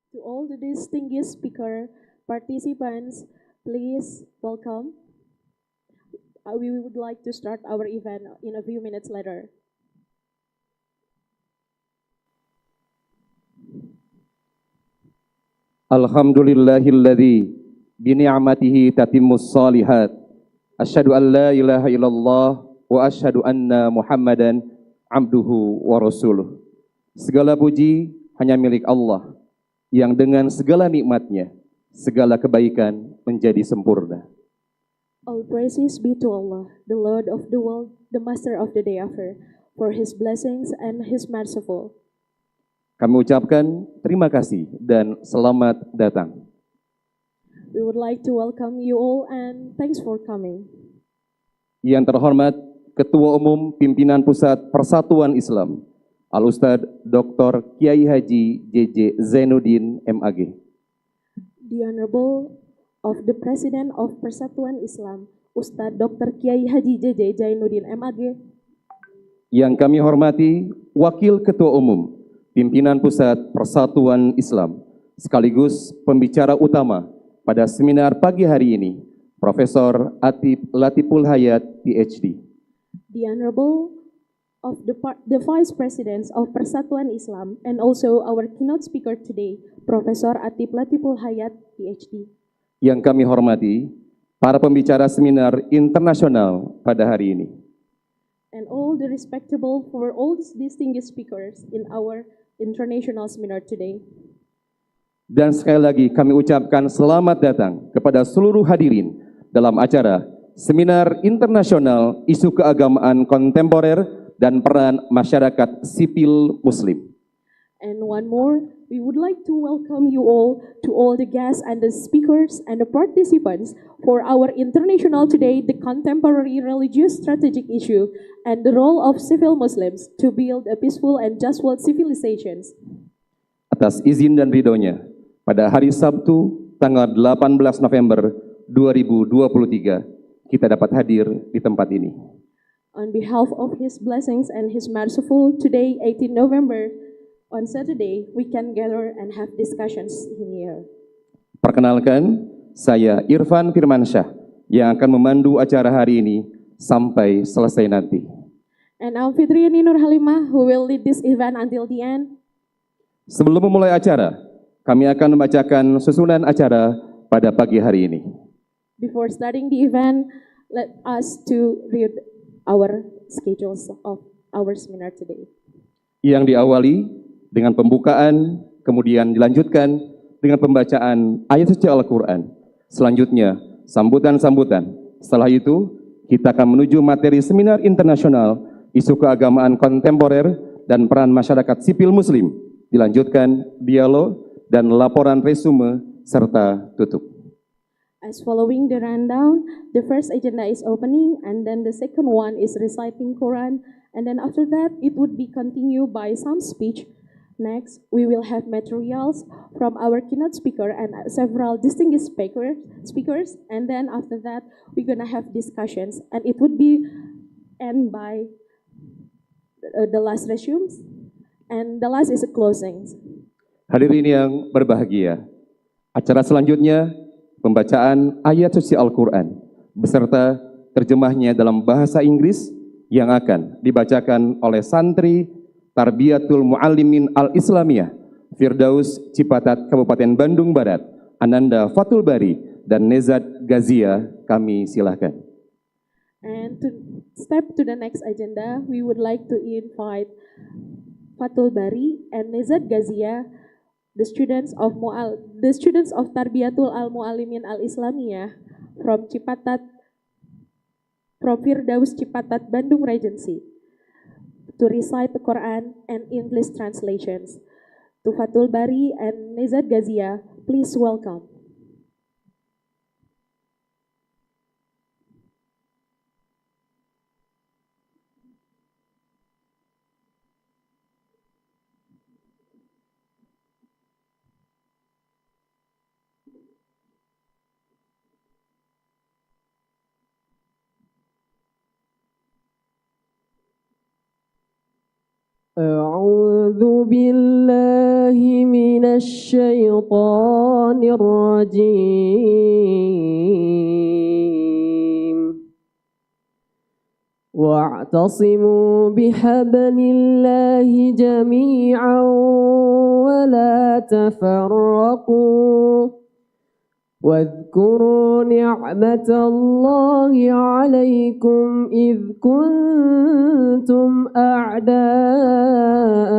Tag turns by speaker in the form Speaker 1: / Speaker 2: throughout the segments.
Speaker 1: To all the distinguished speaker participants, please welcome. We would like to start our event in a few minutes later.
Speaker 2: Alhamdulillahilladzi bini'amatihi tatimmus salihat. Asyhadu an la ilaha illallah wa asyhadu anna Muhammadan abduhu wa rasuluh. Segala puji hanya milik Allah yang dengan segala nikmatnya, segala kebaikan menjadi sempurna.
Speaker 1: All praises be to Allah, the Lord of the world, the Master of the day after, for His blessings and His merciful.
Speaker 2: Kami ucapkan terima kasih dan selamat datang.
Speaker 1: We would like to welcome you all and thanks for coming.
Speaker 2: Yang terhormat Ketua Umum Pimpinan Pusat Persatuan Islam, Al-Ustadz Dr. Kiai Haji JJ Zainuddin MAG.
Speaker 1: The Honorable of the President of Persatuan Islam, Ustadz Dr. Kiai Haji JJ Zainuddin MAG.
Speaker 2: Yang kami hormati Wakil Ketua Umum Pimpinan Pusat Persatuan Islam, sekaligus pembicara utama pada seminar pagi hari ini, Profesor Atip Latiful Hayat, PhD.
Speaker 1: The Honorable of the Vice Presidents of Persatuan Islam and also our keynote speaker today, Profesor Atip Latiful Hayat, PhD.
Speaker 2: Yang kami hormati para pembicara seminar internasional pada hari ini.
Speaker 1: And all the respectable for all these distinguished speakers in our international seminar today.
Speaker 2: Dan sekali lagi kami ucapkan selamat datang kepada seluruh hadirin dalam acara Seminar Internasional Isu Keagamaan Kontemporer dan Peran Masyarakat Sipil Muslim.
Speaker 1: And one more, we would like to welcome you all to all the guests and the speakers and the participants for our international today, the contemporary religious strategic issue and the role of civil Muslims to build a peaceful and just world civilizations.
Speaker 2: Atas izin dan ridhonya, pada hari Sabtu tanggal 18 November 2023, kita dapat hadir di tempat ini.
Speaker 1: On behalf of His blessings and His merciful, today 18 November, on Saturday, we can gather and have discussions in here.
Speaker 2: Perkenalkan, saya Irfan Firmansyah yang akan memandu acara hari ini sampai selesai nanti.
Speaker 1: And I'm Fitriani Nur Halimah who will lead this event until the end.
Speaker 2: Sebelum memulai acara, kami akan membacakan susunan acara pada pagi hari ini.
Speaker 1: Before starting the event, let us to read our schedules of our seminar today.
Speaker 2: Yang diawali dengan pembukaan, kemudian dilanjutkan dengan pembacaan ayat suci Al-Quran. Selanjutnya, sambutan-sambutan. Setelah itu, kita akan menuju materi seminar internasional isu keagamaan kontemporer dan peran masyarakat sipil muslim. Dilanjutkan dialog dan laporan resume serta tutup.
Speaker 1: As following the rundown, the first agenda is opening, and then the second one is reciting Quran, and then after that, it would be continued by some speech. Next, we will have materials from our keynote speaker and several distinguished speakers, and then after that, we're gonna have discussions, and it would be end by the last resumes, and the last is a closings.
Speaker 2: Hadirin yang berbahagia, acara selanjutnya pembacaan ayat suci Al-Quran beserta terjemahnya dalam bahasa Inggris yang akan dibacakan oleh santri Tarbiyatul Muallimin Al-Islamiyah Firdaus Cipatat Kabupaten Bandung Barat, Ananda Fatul Bari dan Nezat Gazia. Kami silahkan.
Speaker 1: And to step to the next agenda, we would like to invite Fatul Bari and Nezat Gazia, the students of Tarbiyatul Al-Muallimin Al-Islamiyah from Firdaus Cipatat Bandung Regency, to recite the Quran and English translations. To Fatul Bari and Nezat Gazia, please welcome.
Speaker 3: أعوذ بالله من الشيطان الرجيم واعتصموا بحبل الله جميعا ولا تفرقوا واذكروا نعمة الله عليكم إذ كنتم أعداء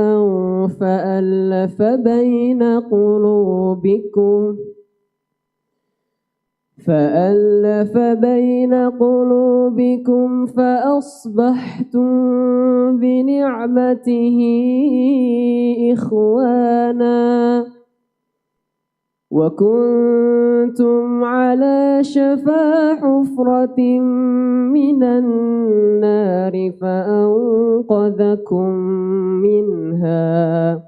Speaker 3: فألف بين قلوبكم فأصبحتم بنعمته إخوانا وكنتم على شفا حفرة من النار فأنقذكم منها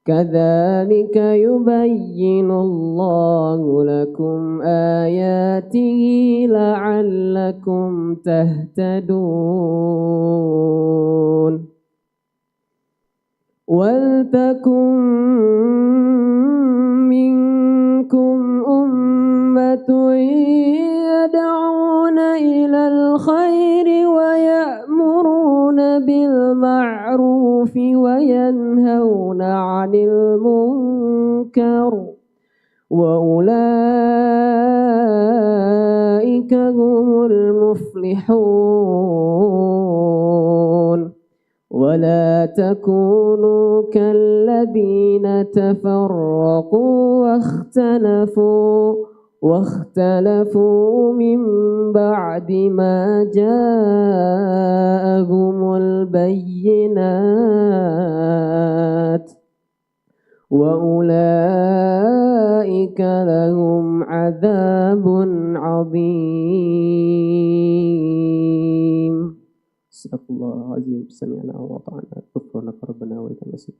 Speaker 3: كذلك يبين الله لكم آياته لعلكم تهتدون ولتكن منكم أمة يدعون إلى الخير ويأمرون بالمعروف وينهون عن المنكر وأولئك هم المفلحون ولا تكونوا كالذين تفرقوا واختلفوا من بعد ما جاءهم البينات وأولئك لهم عذاب عظيم. Astagfirullah azim, sami'na wa ta'ana, ghufranaka rabbana wa ilaikal masir.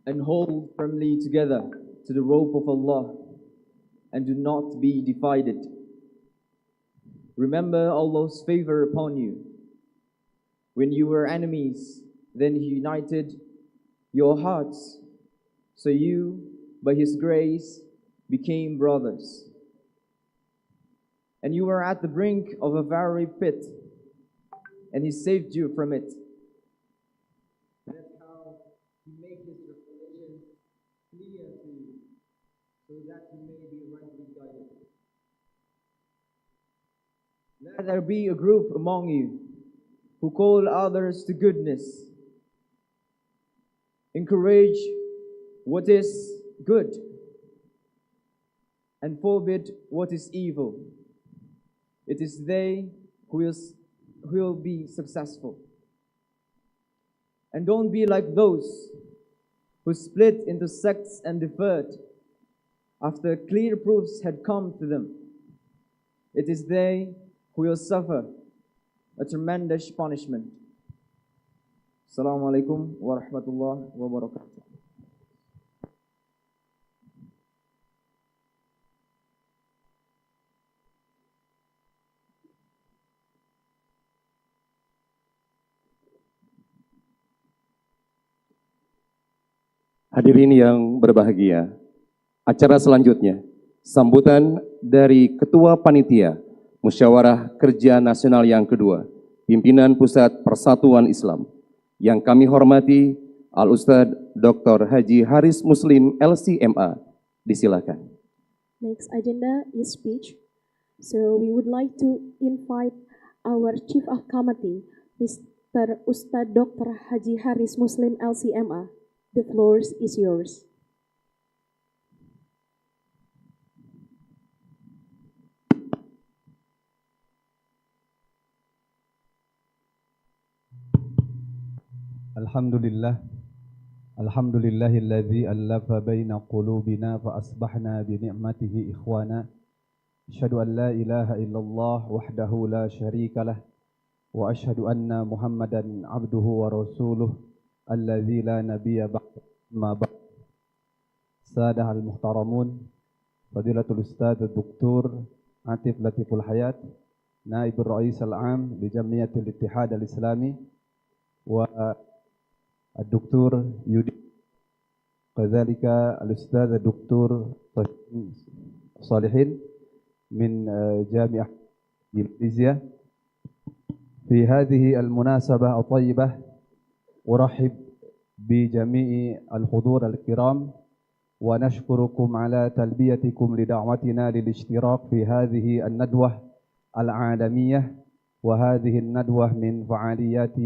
Speaker 4: And hold firmly together to the rope of Allah and do not be divided. Remember Allah's favor upon you. When you were enemies, then He united your hearts, so you, by His grace, became brothers. And you were at the brink of a very pit, and He saved you from it. That's how He made His revelation clear to you, so that you may be rightly guided. Let there be a group among you who call others to goodness, encourage what is good, and forbid what is evil. It is they who will be successful. And don't be like those who split into sects and differed after clear proofs had come to them. It is they who will suffer a tremendous punishment. Assalamualaikum warahmatullahi wabarakatuh.
Speaker 2: Hadirin yang berbahagia, acara selanjutnya, sambutan dari Ketua Panitia Musyawarah Kerja Nasional yang kedua, Pimpinan Pusat Persatuan Islam, yang kami hormati Al-Ustadz Dr. Haji Haris Muslim LCMA. Disilakan.
Speaker 1: Next agenda is speech. So we would like to invite our Chief of Committee, Mr. Ustadz Dr. Haji Haris Muslim LCMA. The floor is yours.
Speaker 5: Alhamdulillahilladzi allafa baina qulubina fa asbahna bi ni'matihi ikhwana. Asyhadu an la ilaha illallah wahdahu la syarika lah wa asyhadu anna Muhammadan abduhu wa rasuluh الذي لا نبي بعد ما بعد. السادة المحترمون، فضيلة الأستاذ الدكتور عاطف لطيف الحياة نائب الرئيس العام لجمعية الاتحاد الإسلامي، والدكتور يودي، كذلك الأستاذ الدكتور صالحين من جامعة ماليزيا. في هذه المناسبة الطيبة أرحب بجميع الحضور الكرام ونشكركم على تلبيتكم لدعوتنا للاشتراك في هذه الندوة العالمية، وهذه الندوة من فعاليات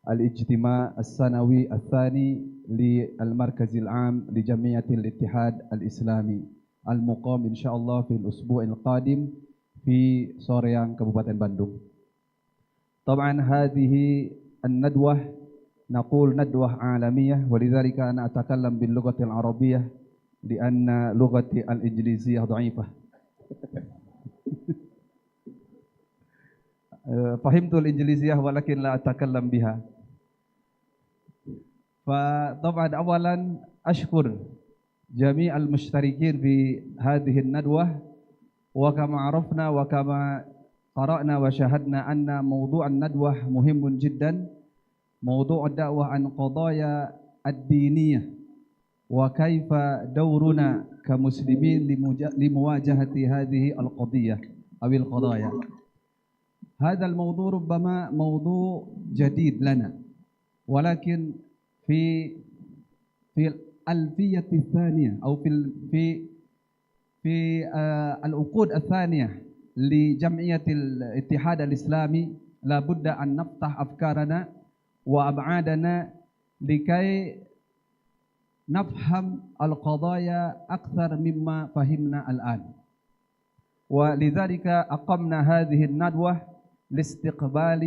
Speaker 5: الاجتماع السنوي الثاني للمركز العام لجمعية الاتحاد الإسلامي المقام إن شاء الله في الأسبوع القادم في Soreang Kabupaten Bandung. طبعا هذه الندوة نقول ندوة عالمية، ولذلك أنا أتكلم باللغة العربية لأن لغتي الإنجليزية ضعيفة. فهمت الإنجليزية ولكن لا أتكلم بها. فطبعا أولا أشكر جميع المشتركين في هذه الندوة، وكما عرفنا وكما قرأنا وشاهدنا أن موضوع الندوة مهم جدا، موضوع الدعوة عن قضايا الدينية وكيف دورنا كمسلمين لمواجهة هذه القضية أو القضايا. هذا الموضوع ربما موضوع جديد لنا، ولكن في الألفية الثانية أو في العقود الثانية لجمعية الاتحاد الإسلامي لابد أن نفتح أفكارنا وأبعادنا لكي نفهم القضايا أكثر مما فهمنا الآن. ولذلك أقمنا هذه الندوة لاستقبال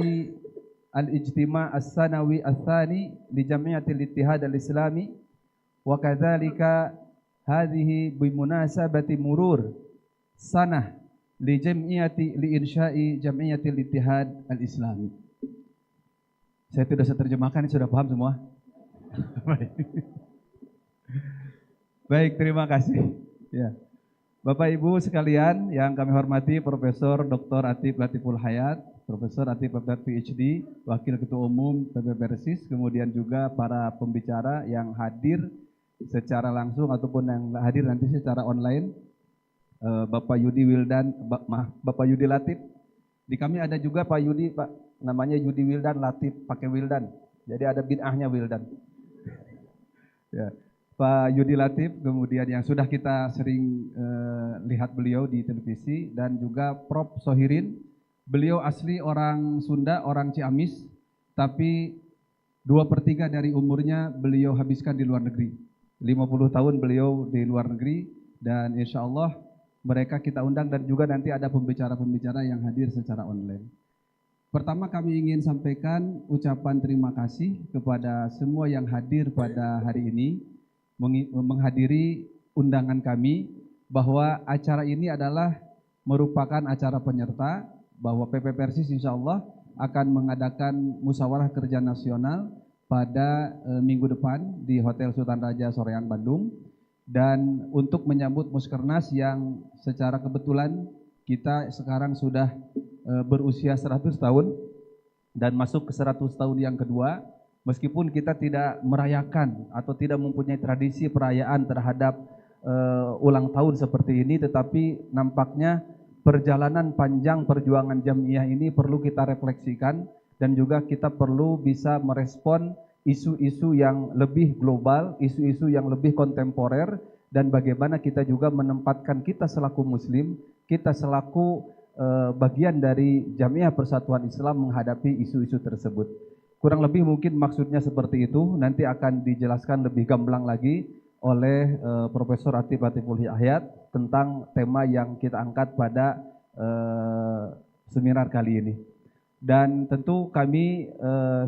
Speaker 5: الاجتماع السنوي الثاني لجمعية الاتحاد الإسلامي، وكذلك هذه بمناسبة مرور سنة لإنشاء جمعية الاتحاد الإسلامي. Saya tidak bisa terjemahkan, ini sudah paham semua? Baik, terima kasih. Ya. Bapak Ibu sekalian yang kami hormati, Profesor Dr. Atif Latiful Hayat, Profesor Atif PhD, Wakil Ketua Umum PERSIS, kemudian juga para pembicara yang hadir secara langsung ataupun yang hadir nanti secara online, Bapak Yudi Wildan, Bapak Yudi Latif. Di kami ada juga Pak Yudi, Pak, namanya Yudi Wildan Latif, pakai Wildan. Jadi ada bid'ahnya Wildan. Ya. Pak Yudi Latif, kemudian yang sudah kita sering lihat beliau di televisi, dan juga Prof. Sohirin. Beliau asli orang Sunda, orang Ciamis, tapi 2/3 dari umurnya beliau habiskan di luar negeri. 50 tahun beliau di luar negeri, dan insya Allah mereka kita undang, dan juga nanti ada pembicara-pembicara yang hadir secara online. Pertama kami ingin sampaikan ucapan terima kasih kepada semua yang hadir pada hari ini, menghadiri undangan kami, bahwa acara ini adalah merupakan acara penyerta, bahwa PERSIS insya Allah akan mengadakan musyawarah kerja nasional pada minggu depan di Hotel Sultan Raja Soreang Bandung. Dan untuk menyambut Muskernas yang secara kebetulan kita sekarang sudah berusia 100 tahun dan masuk ke 100 tahun yang kedua, meskipun kita tidak merayakan atau tidak mempunyai tradisi perayaan terhadap ulang tahun seperti ini, tetapi nampaknya perjalanan panjang perjuangan jamiah ini perlu kita refleksikan, dan juga kita perlu bisa merespon isu-isu yang lebih global, isu-isu yang lebih kontemporer, dan bagaimana kita juga menempatkan kita selaku muslim, kita selaku bagian dari jamiah Persatuan Islam menghadapi isu-isu tersebut. Kurang lebih mungkin maksudnya seperti itu, nanti akan dijelaskan lebih gamblang lagi oleh Profesor Atif Latiful Hayat tentang tema yang kita angkat pada seminar kali ini. Dan tentu kami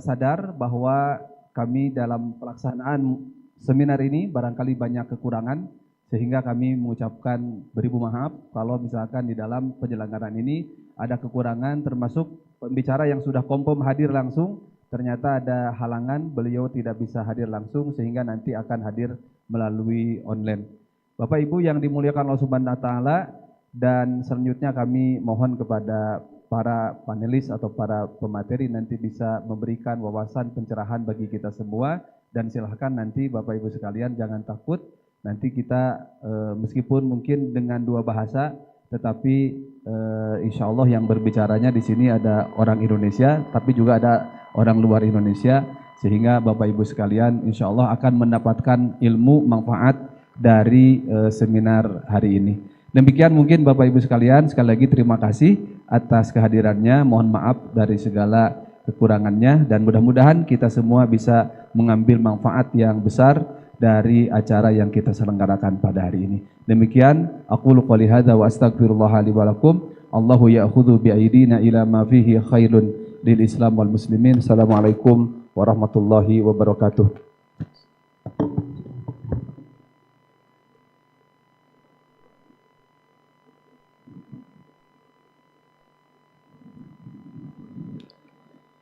Speaker 5: sadar bahwa kami dalam pelaksanaan seminar ini barangkali banyak kekurangan, sehingga kami mengucapkan beribu maaf kalau misalkan di dalam penyelenggaraan ini ada kekurangan, termasuk pembicara yang sudah confirm hadir langsung ternyata ada halangan, beliau tidak bisa hadir langsung sehingga nanti akan hadir melalui online. Bapak Ibu yang dimuliakan Allah Subhanahu wa taala, dan selanjutnya kami mohon kepada para panelis atau para pemateri nanti bisa memberikan wawasan pencerahan bagi kita semua, dan silahkan nanti Bapak Ibu sekalian jangan takut, nanti kita meskipun mungkin dengan dua bahasa, tetapi insya Allah yang berbicaranya di sini ada orang Indonesia, tapi juga ada orang luar Indonesia, sehingga Bapak Ibu sekalian insya Allah akan mendapatkan ilmu manfaat dari seminar hari ini. Demikian mungkin Bapak Ibu sekalian, sekali lagi terima kasih atas kehadirannya, mohon maaf dari segala kekurangannya, dan mudah-mudahan kita semua bisa mengambil manfaat yang besar dari acara yang kita selenggarakan pada hari ini. Demikian, aqulu qouli hadza wa astaghfirullah li wa lakum. Allahu ya'khudhu bi aydina ila ma fihi khairun lil Islam wal muslimin. Assalamualaikum warahmatullahi wabarakatuh.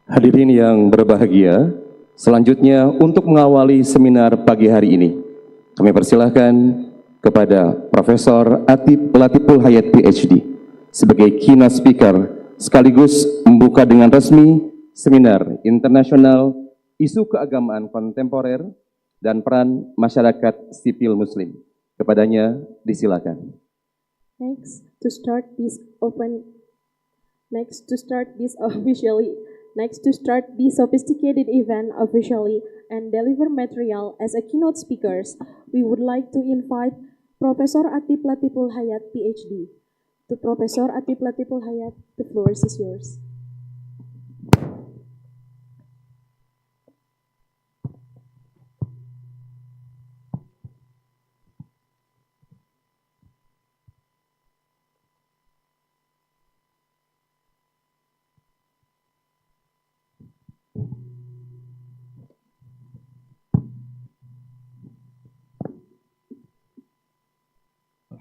Speaker 2: Hadirin yang berbahagia, selanjutnya untuk mengawali seminar pagi hari ini, kami persilahkan kepada Profesor Atib Latiful Hayat PhD sebagai keynote speaker sekaligus membuka dengan resmi seminar internasional isu keagamaan kontemporer dan peran masyarakat sipil muslim. Kepadanya disilakan.
Speaker 1: Next to start this sophisticated event officially and deliver material as a keynote speakers, we would like to invite Professor Atib Latiful Hayat, PhD. To Professor Atib Latiful Hayat, the floor is yours.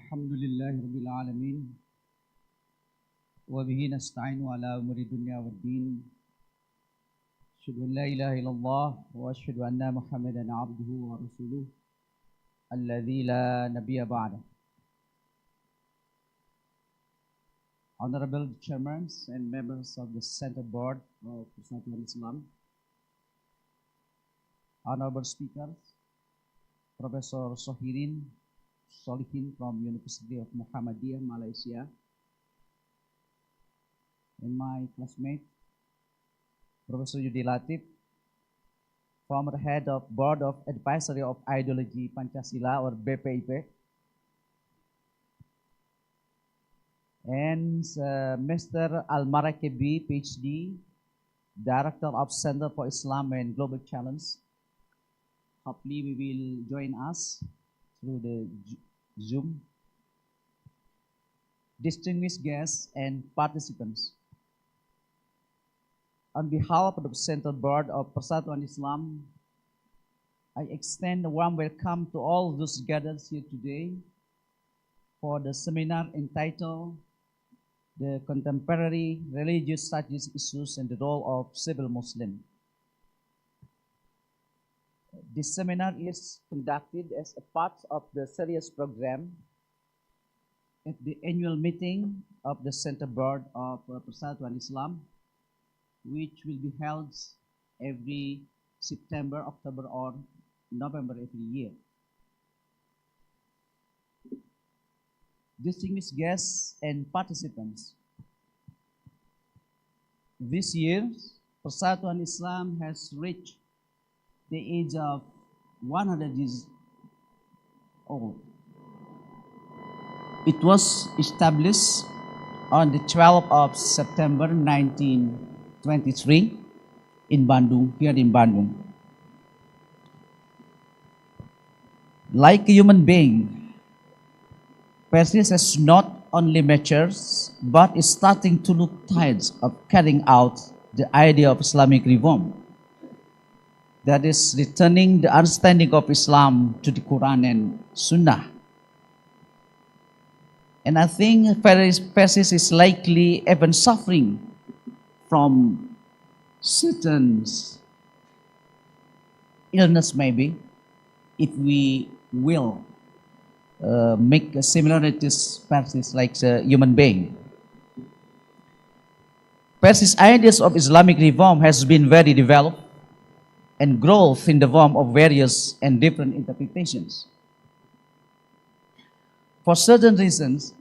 Speaker 6: Alhamdulillahi Rabbil Alamin, wa bihi nasta'inu ala umuri dunya wad din. Asyhadu an la ilaha illallah wa asyhadu anna Muhammadan abduhu wa rasuluh alladzi la nabiyya ba'dah. Honorable chairmen and members of the Center Board of Persatuan Islam, honorable speakers, Professor Solihin from University of Muhammadiyah, Malaysia, and my classmate, Professor Yudi Latif, former head of Board of Advisory of Ideology Pancasila or BPIP, and Mr. Al-Marakebi, PhD, Director of Center for Islam and Global Challenge. Hopefully we will join us through the Zoom. Distinguished guests and participants, on behalf of the Center Board of Persatuan Islam, I extend a warm welcome to all those gathered here today for the seminar entitled The Contemporary Religious Studies Issues and the Role of Civil Muslim. This seminar is conducted as a part of the series program at the annual meeting of the Center Board of Persatuan Islam, which will be held every September, October, or November every year. Distinguished guests and participants, this year, Persatuan Islam has reached the age of 100 years old. It was established on the 12th of September 1923 in Bandung, here in Bandung. Like a human being, PERSIS has not only matured, but is starting to look tired of carrying out the idea of Islamic reform. That is returning the understanding of Islam to the Quran and Sunnah. And I think PERSIS is likely even suffering from certain illness maybe, if we will make a similarities Persis like a human being. Persis ideas of Islamic reform has been very developed and growth in the form of various and different interpretations. For certain reasons,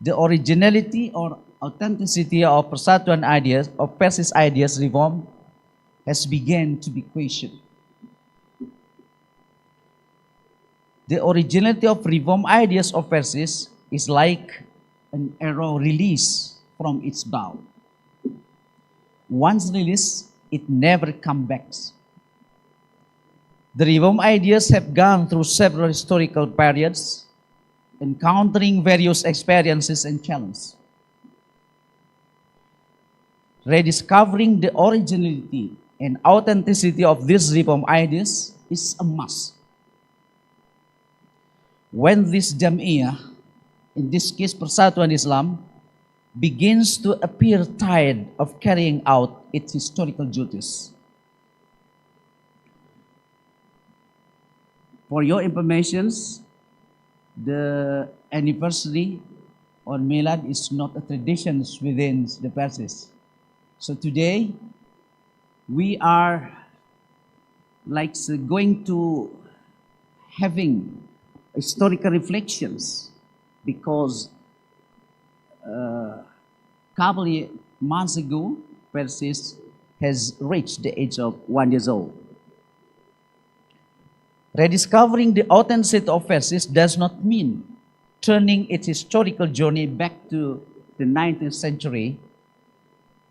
Speaker 6: the originality or authenticity of Persatuan ideas, of Persis ideas reform has begun to be questioned. The originality of reform ideas of Persis is like an arrow released from its bow. Once released, it never comes back. The reform ideas have gone through several historical periods, encountering various experiences and challenges. Rediscovering the originality and authenticity of these reform ideas is a must. When this Jam'iyah, in this case Persatuan Islam, begins to appear tired of carrying out its historical duties. For your information, the anniversary or Milad is not a tradition within the Persis. So today, we are like going to having historical reflections because couple months ago, Persis has reached the age of 1 year old. Rediscovering the authenticity of Persis does not mean turning its historical journey back to the 19th century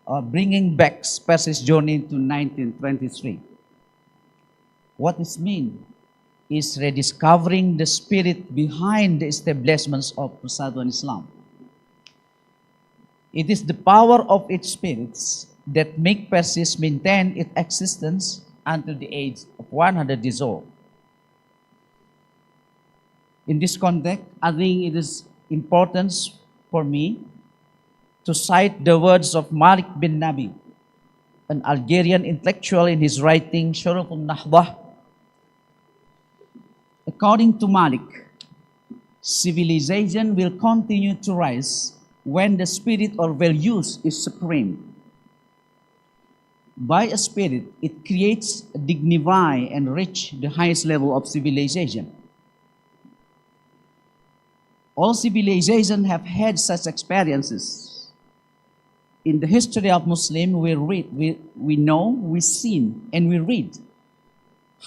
Speaker 6: or bringing back Persis' journey to 1923. What this means is rediscovering the spirit behind the establishments of Persatuan Islam. It is the power of its spirits that make Persis maintain its existence until the age of 100 years old. In this context, I think it is important for me to cite the words of Malik bin Nabi, an Algerian intellectual, in his writing Shuruf al-Nahdah. According to Malik, civilization will continue to rise when the spirit or values is supreme. By a spirit, it creates, dignify, and reach the highest level of civilization. All civilizations have had such experiences. In the history of Muslim, we know, we see, and we read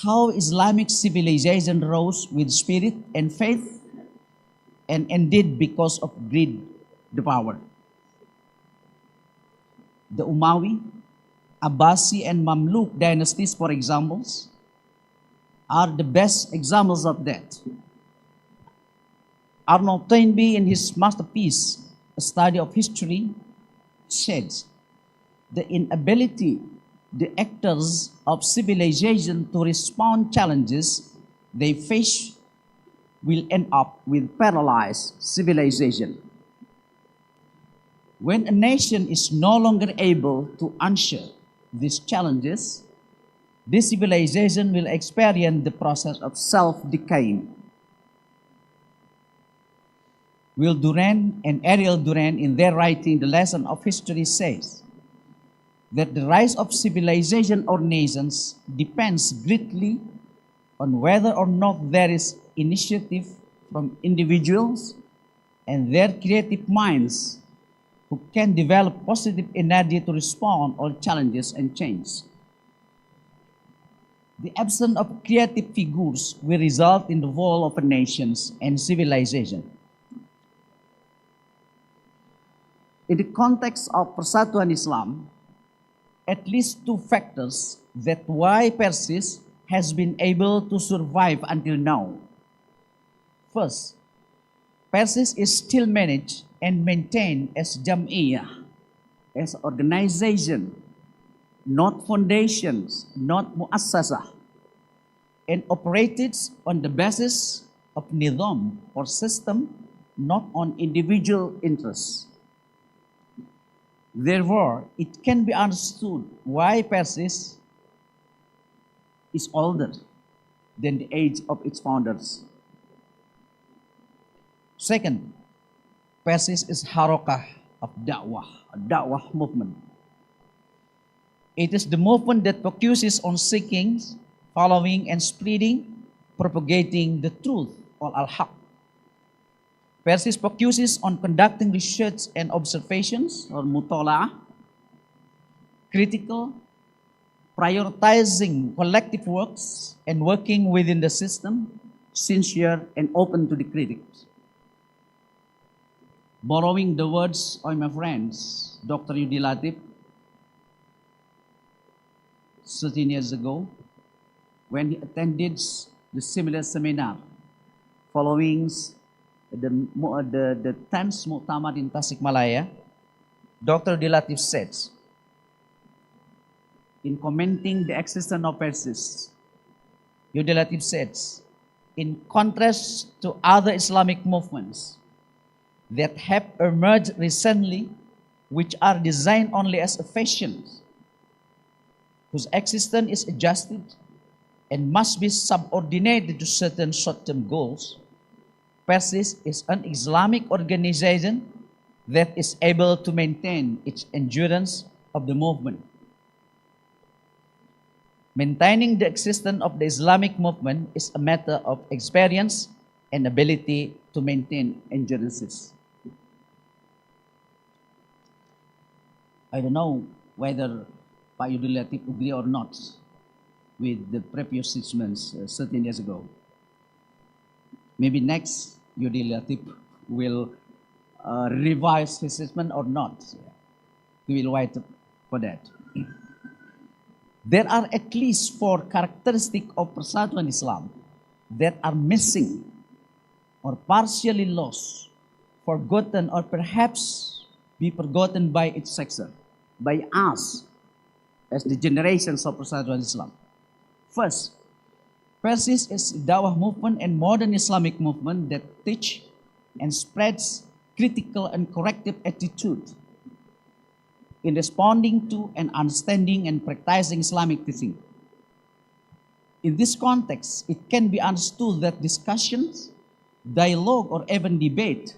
Speaker 6: how Islamic civilization rose with spirit and faith and ended because of greed, the power. The Umayyi, Abbasi, and Mamluk dynasties, for examples, are the best examples of that. Arnold Toynbee, in his masterpiece, A Study of History, says the inability the actors of civilization to respond challenges they face will end up with paralyzed civilization. When a nation is no longer able to answer these challenges, this civilization will experience the process of self-decaying. Will Durand and Ariel Durand, in their writing The Lesson of History, says that the rise of civilization or nations depends greatly on whether or not there is initiative from individuals and their creative minds who can develop positive energy to respond to challenges and change. The absence of creative figures will result in the fall of nations and civilization. In the context of Persatuan Islam, at least two factors that why Persis has been able to survive until now. First, Persis is still managed and maintained as Jam'iyah, as organization, not foundations, not muassasah, and operated on the basis of nizam or system, not on individual interests. Therefore, it can be understood why Persis is older than the age of its founders. Second, Persis is harokah of DAKWAH, a DAKWAH movement. It is the movement that focuses on seeking, following, and spreading, propagating the truth or al-haq. Persis focuses on conducting research and observations or mutola'ah, critical, prioritizing collective works, and working within the system, sincere and open to the critics. Borrowing the words of my friends, Dr. Yudi Latif, 13 years ago, when he attended the similar seminar following the 10th Muktamar in Tasikmalaya, Dr. Yudi Latif says, in commenting the existence of Persis, Yudi Latif says, in contrast to other Islamic movements that have emerged recently, which are designed only as a fashion, whose existence is adjusted and must be subordinated to certain short-term goals, Persis is an Islamic organization that is able to maintain its endurance of the movement. Maintaining the existence of the Islamic movement is a matter of experience and ability to maintain endurances. I don't know whether Pak Yudi Latif agree or not with the previous statements 13 years ago. Maybe next Yudi Latif will revise his statement or not. We will wait for that. There are at least 4 characteristics of Persatuan Islam that are missing or partially lost, forgotten, or perhaps be forgotten by its successor, by us as the generations of Persatuan Islam. First, Persis is a Dawah movement and modern Islamic movement that teach and spreads critical and corrective attitude in responding to and understanding and practicing Islamic teaching. In this context, it can be understood that discussions, dialogue, or even debate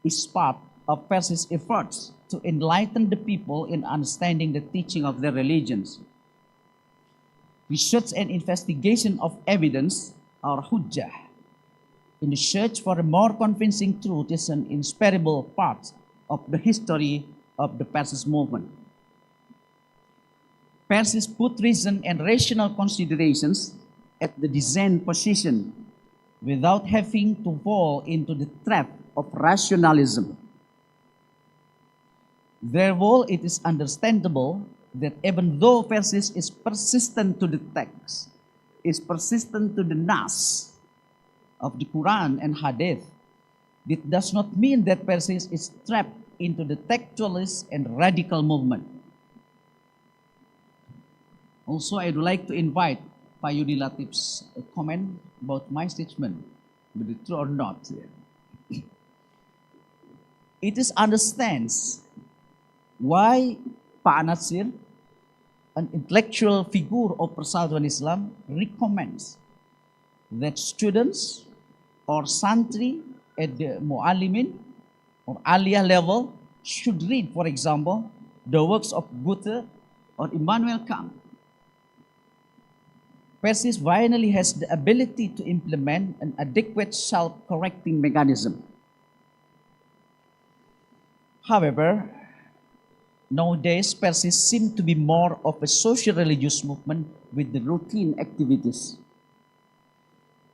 Speaker 6: is part of Persis' efforts to enlighten the people in understanding the teaching of their religions. Research and investigation of evidence are hujjah. In the search for a more convincing truth is an inseparable part of the history of the Persis movement. Persis put reason and rational considerations at the design position without having to fall into the trap of rationalism. Therefore, it is understandable that even though Persis is persistent to the text, is persistent to the nas of the Quran and Hadith, it does not mean that Persis is trapped into the textualist and radical movement. Also, I would like to invite Pak Yudi Latif's comment about my statement, whether it's true or not. It is understands why Pak Nasir, an intellectual figure of Persatuan Islam, recommends that students or santri at the mu'alimin or aliyah level should read, for example, the works of Goethe or Immanuel Kant. Persis finally has the ability to implement an adequate self-correcting mechanism. However, nowadays, Persis seems to be more of a social-religious movement with the routine activities.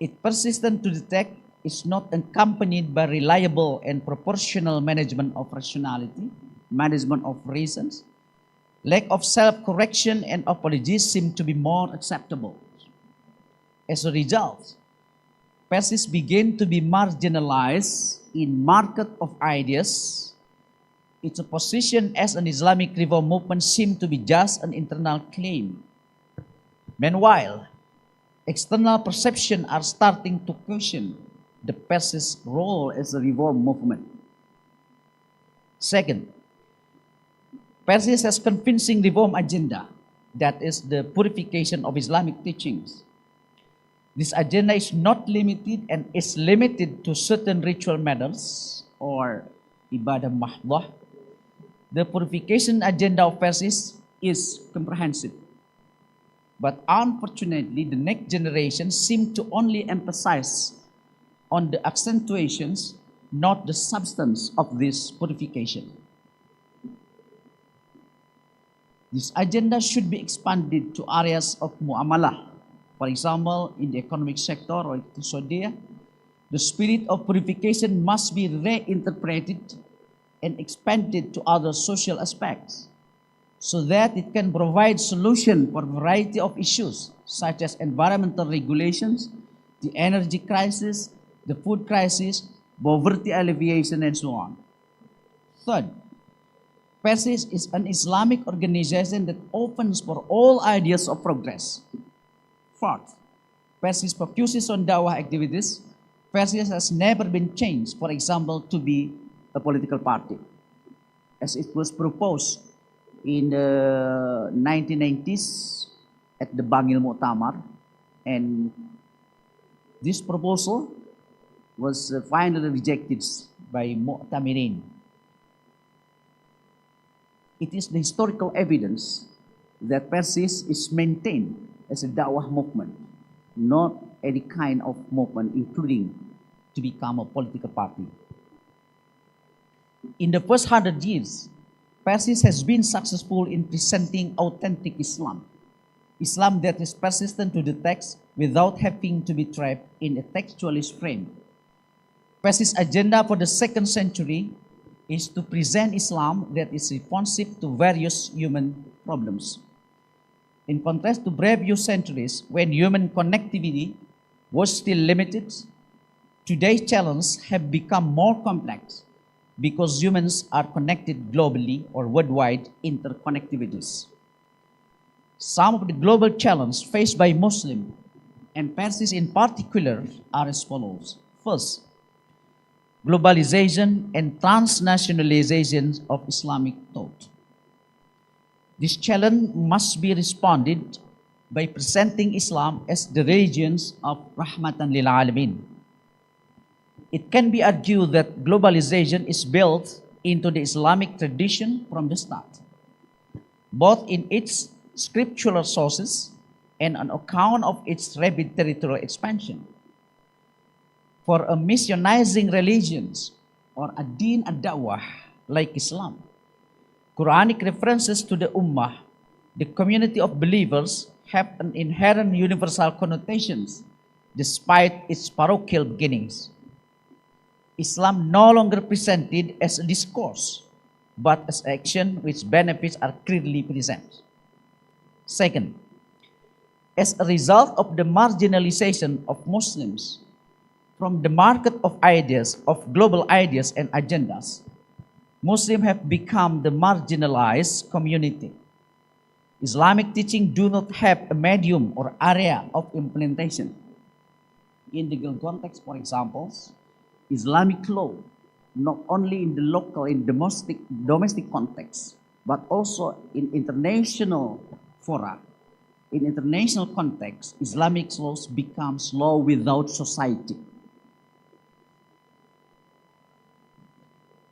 Speaker 6: Its persistence to the text is not accompanied by reliable and proportional management of rationality, management of reasons. Lack of self-correction and apologies seem to be more acceptable. As a result, Persis began to be marginalized in market of ideas. Its position as an Islamic reform movement seemed to be just an internal claim. Meanwhile, external perceptions are starting to question the Persis role as a reform movement. Second, Persis has convincing reform agenda, that is the purification of Islamic teachings. This agenda is not limited and is limited to certain ritual matters or ibadah mahdah. The purification agenda of Persis is comprehensive. But unfortunately, the next generation seem to only emphasize on the accentuations, not the substance of this purification. This agenda should be expanded to areas of muamalah. For example, in the economic sector or iqtisadiyah, the spirit of purification must be reinterpreted and expanded to other social aspects so that it can provide solution for a variety of issues such as environmental regulations, the energy crisis, the food crisis, poverty alleviation, and so on. Third, PERSIS is an Islamic organization that opens for all ideas of progress. Fourth, PERSIS focuses on dawah activities. PERSIS has never been changed, for example, to be a political party, as it was proposed in the 1990s at the Bangil Mu'tamar, and this proposal was finally rejected by Mu'tamirin. It is the historical evidence that PERSIS is maintained as a dawah movement, not any kind of movement, including to become a political party. In the first 100 years, PERSIS has been successful in presenting authentic Islam, Islam that is persistent to the text without having to be trapped in a textualist frame. PERSIS' agenda for the 2nd century is to present Islam that is responsive to various human problems. In contrast to previous centuries, when human connectivity was still limited, today's challenges have become more complex because humans are connected globally or worldwide interconnectivities. Some of the global challenges faced by Muslims, and PERSIS in particular, are as follows. First, globalization and transnationalization of Islamic thought. This challenge must be responded by presenting Islam as the religions of Rahmatan lil Alamin. It can be argued that globalization is built into the Islamic tradition from the start, both in its scriptural sources and on account of its rapid territorial expansion. For a missionizing religions or a deen ad-da'wah like Islam, Quranic references to the Ummah, the community of believers, have an inherent universal connotations despite its parochial beginnings. Islam no longer presented as a discourse, but as action which benefits are clearly present. Second, as a result of the marginalization of Muslims from the market of ideas, of global ideas and agendas, Muslims have become the marginalized community. Islamic teaching do not have a medium or area of implementation. In the context, for example, Islamic law, not only in the local, in domestic context, but also in international fora. In international context, Islamic laws becomes law without society.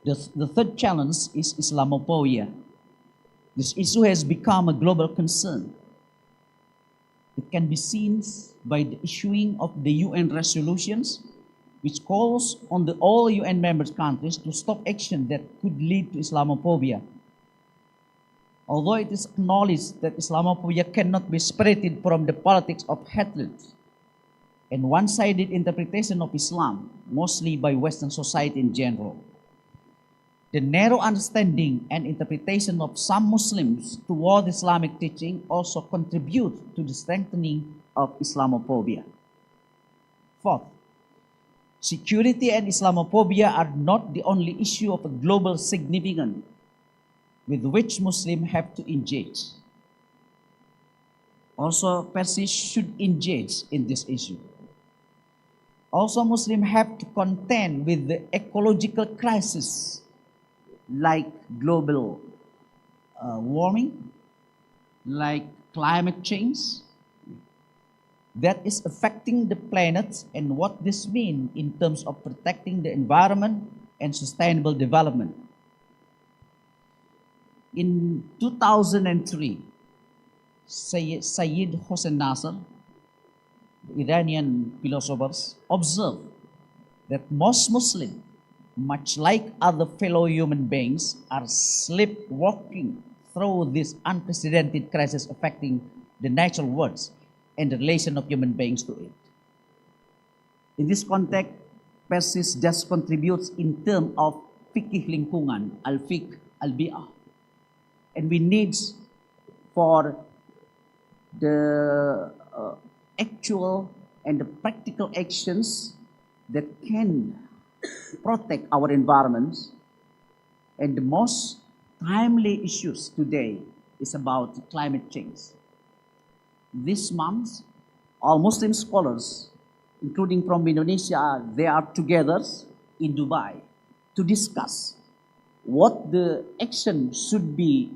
Speaker 6: The third challenge is Islamophobia. This issue has become a global concern. It can be seen by the issuing of the UN resolutions, which calls on all UN member countries to stop action that could lead to Islamophobia. Although it is acknowledged that Islamophobia cannot be separated from the politics of hatred and one-sided interpretation of Islam, mostly by Western society in general, the narrow understanding and interpretation of some Muslims toward Islamic teaching also contribute to the strengthening of Islamophobia. Fourth, security and Islamophobia are not the only issue of a global significance with which Muslims have to engage. Also, PERSIS should engage in this issue. Also, Muslims have to contend with the ecological crisis like global warming, like climate change, that is affecting the planet, and what this means in terms of protecting the environment and sustainable development. In 2003, Sayyid Hossein Nasr, the Iranian philosophers, observed that most Muslims, much like other fellow human beings, are sleepwalking through this unprecedented crisis affecting the natural world and the relation of human beings to it. In this context, PERSIS just contributes in terms of fikih lingkungan, al-fiqh, al-bi'ah. And we need for the actual and the practical actions that can protect our environments. And the most timely issues today is about climate change. This month, all Muslim scholars, including from Indonesia, they are together in Dubai to discuss what the action should be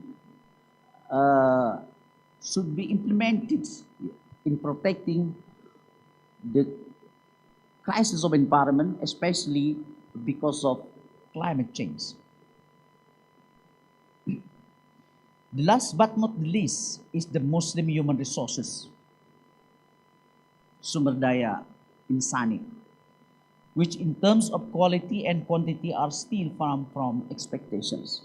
Speaker 6: implemented in protecting the crisis of environment, especially because of climate change. The last but not the least is the Muslim human resources, sumber daya insani, which in terms of quality and quantity are still far from expectations.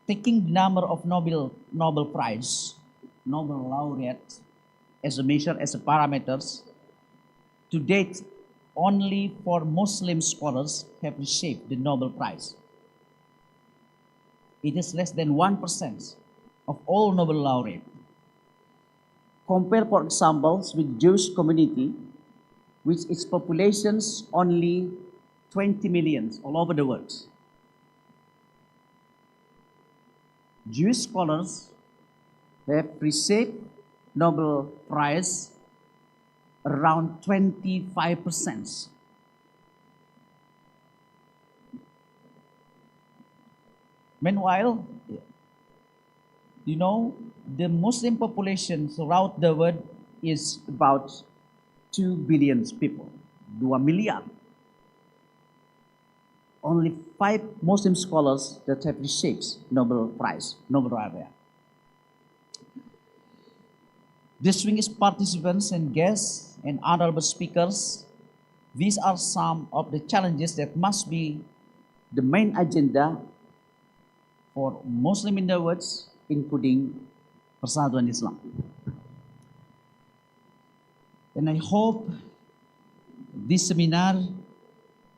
Speaker 6: Taking the number of Nobel laureates as a measure, as a parameters, to date, only 4 Muslim scholars have received the Nobel Prize. It is less than 1% of all Nobel laureates. Compare, for example, with Jewish community, which its populations only 20 million all over the world. Jewish scholars have received Nobel Prize around 25%. Meanwhile, you know, the Muslim population throughout the world is about 2 billion people, 2 miliar. Only 5 Muslim scholars that have received Nobel Prize, Nobel laureate. Distinguished participants and guests and honorable speakers, these are some of the challenges that must be the main agenda for Muslim in the world, including Persatuan Islam. And I hope this seminar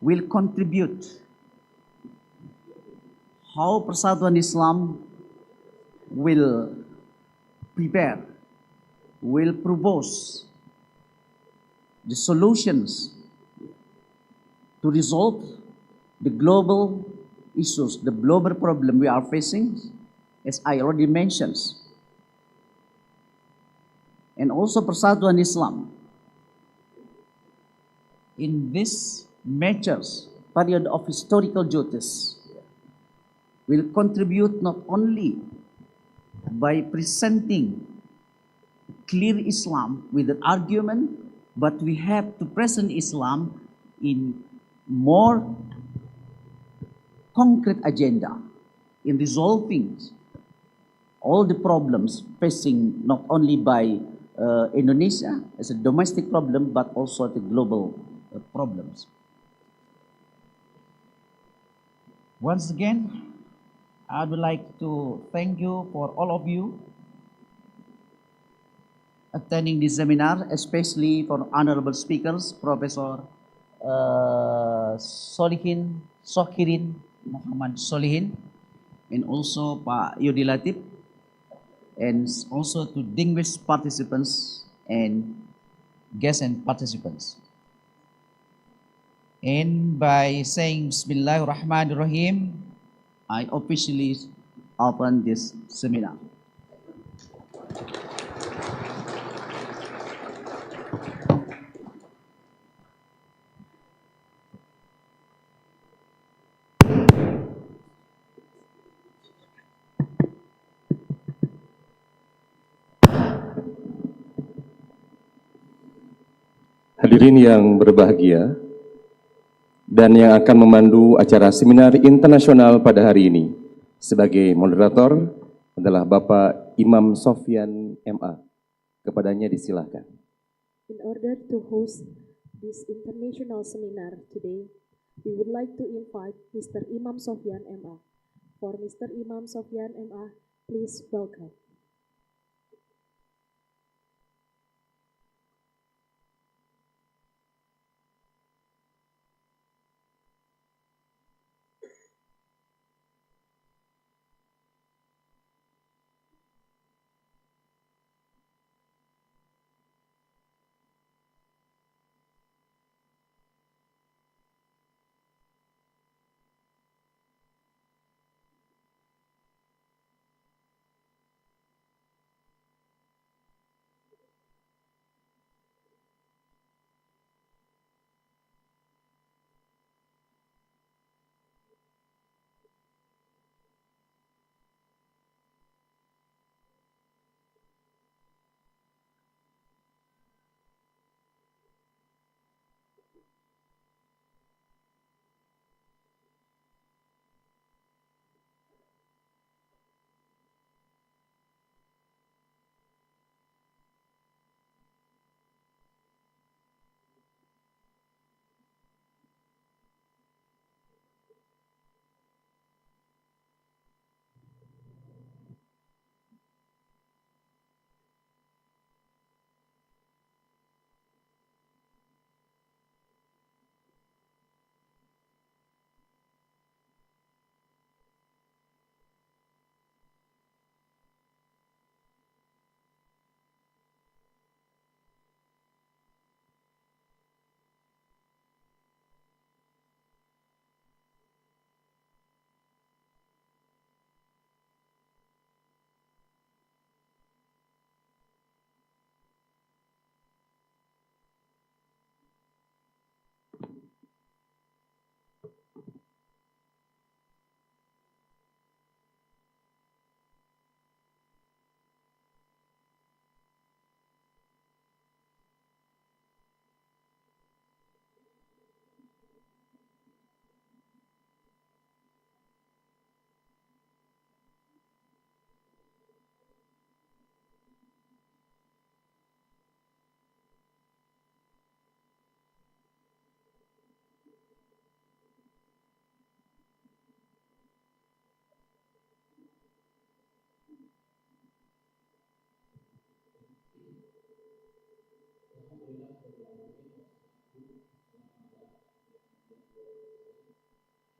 Speaker 6: will contribute how Persatuan Islam will prepare, will propose the solutions to resolve the global issues, the global problem we are facing, as I already mentioned. And also Persatuan Islam, in this matches period of historical duties, will contribute not only by presenting clear Islam with an argument, but we have to present Islam in more concrete agenda in resolving all the problems facing not only by Indonesia as a domestic problem, but also the global problems. Once again, I would like to thank you for all of you attending this seminar, especially for honorable speakers, Professor Sokirin Muhammad Solihin, and also Pak Yudi Latif, and also to distinguished participants and guests and participants. And by saying Bismillahirrahmanirrahim, I officially open this seminar.
Speaker 2: Hadirin yang berbahagia dan yang akan memandu acara seminar internasional pada hari ini sebagai moderator adalah Bapak Imam Sofyan MA. Kepadanya disilahkan.
Speaker 1: In order to host this international seminar today, we would like to invite Mr. Imam Sofyan MA. For Mr. Imam Sofyan MA, please welcome.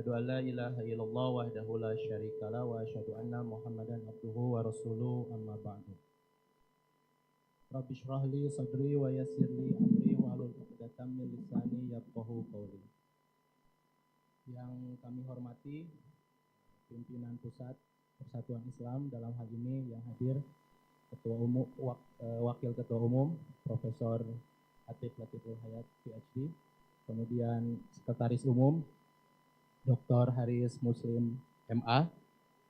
Speaker 7: Asyhadu an la ilaha illallah wahdahu la syarikalah wa asyhadu anna Muhammadan abduhu wa rasuluhu amma ba'du. Rabbi shrah li sadri wa yassir li amri wa hlul 'uqdatam min lisani yafqahu qawli. Yang kami hormati pimpinan pusat Persatuan Islam dalam hal ini yang hadir Ketua Umum Wakil Ketua Umum Profesor Atib Latiful Hayat PhD, kemudian Sekretaris Umum Dr. Haris Muslim MA,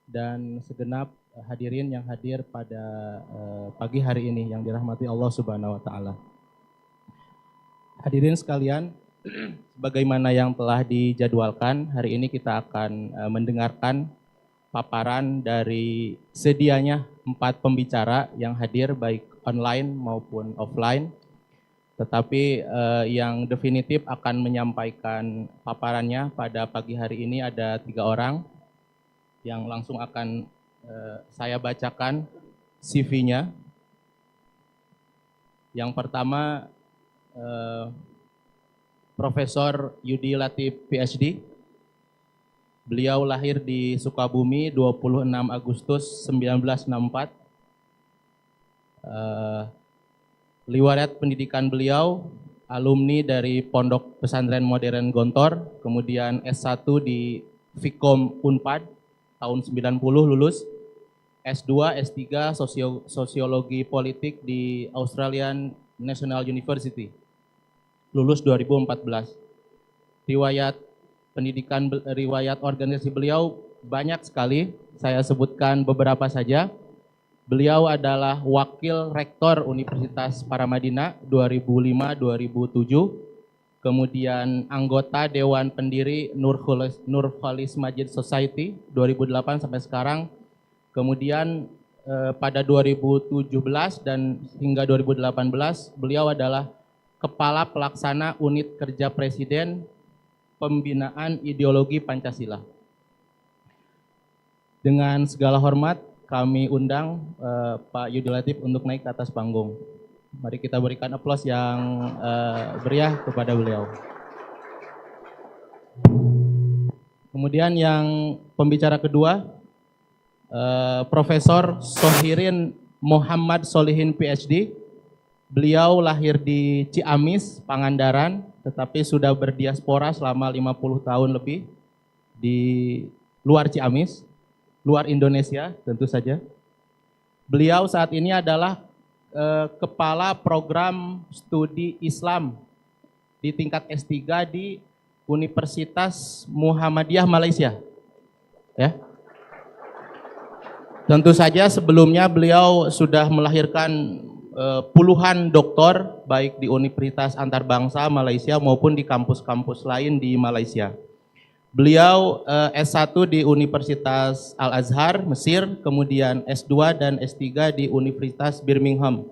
Speaker 7: dan segenap hadirin yang hadir pada pagi hari ini yang dirahmati Allah Subhanahu wa taala. Hadirin sekalian, sebagaimana yang telah dijadwalkan, hari ini kita akan mendengarkan paparan dari sedianya 4 pembicara yang hadir baik online maupun offline. Tetapi yang definitif akan menyampaikan paparannya pada pagi hari ini ada 3 orang yang langsung akan saya bacakan CV-nya. Yang pertama Profesor Yudi Latif PhD. Beliau lahir di Sukabumi 26 Agustus 1964. Riwayat pendidikan beliau, alumni dari Pondok Pesantren Modern Gontor, kemudian S1 di Fikom Unpad tahun 90 lulus, S2, S3 Sosiologi Politik di Australian National University, lulus 2014. Riwayat pendidikan, riwayat organisasi beliau banyak sekali, saya sebutkan beberapa saja. Beliau adalah Wakil Rektor Universitas Paramadina 2005-2007. Kemudian anggota Dewan Pendiri Nurholis Masjid Society 2008 sampai sekarang. Kemudian pada 2017 dan hingga 2018 beliau adalah Kepala Pelaksana Unit Kerja Presiden Pembinaan Ideologi Pancasila. Dengan segala hormat kami undang Pak Yudi Latif untuk naik ke atas panggung. Mari kita berikan aplaus yang meriah kepada beliau. Kemudian yang pembicara kedua, Profesor Sohirin Muhammad Solihin PhD. Beliau lahir di Ciamis, Pangandaran, tetapi sudah berdiaspora selama 50 tahun lebih di luar Ciamis, luar Indonesia tentu saja. Beliau saat ini adalah Kepala Program Studi Islam di tingkat S3 di Universitas Muhammadiyah Malaysia. Ya. Tentu saja sebelumnya beliau sudah melahirkan puluhan doktor baik di universitas antarbangsa Malaysia maupun di kampus-kampus lain di Malaysia. Beliau S1 di Universitas Al-Azhar, Mesir, kemudian S2 dan S3 di Universitas Birmingham,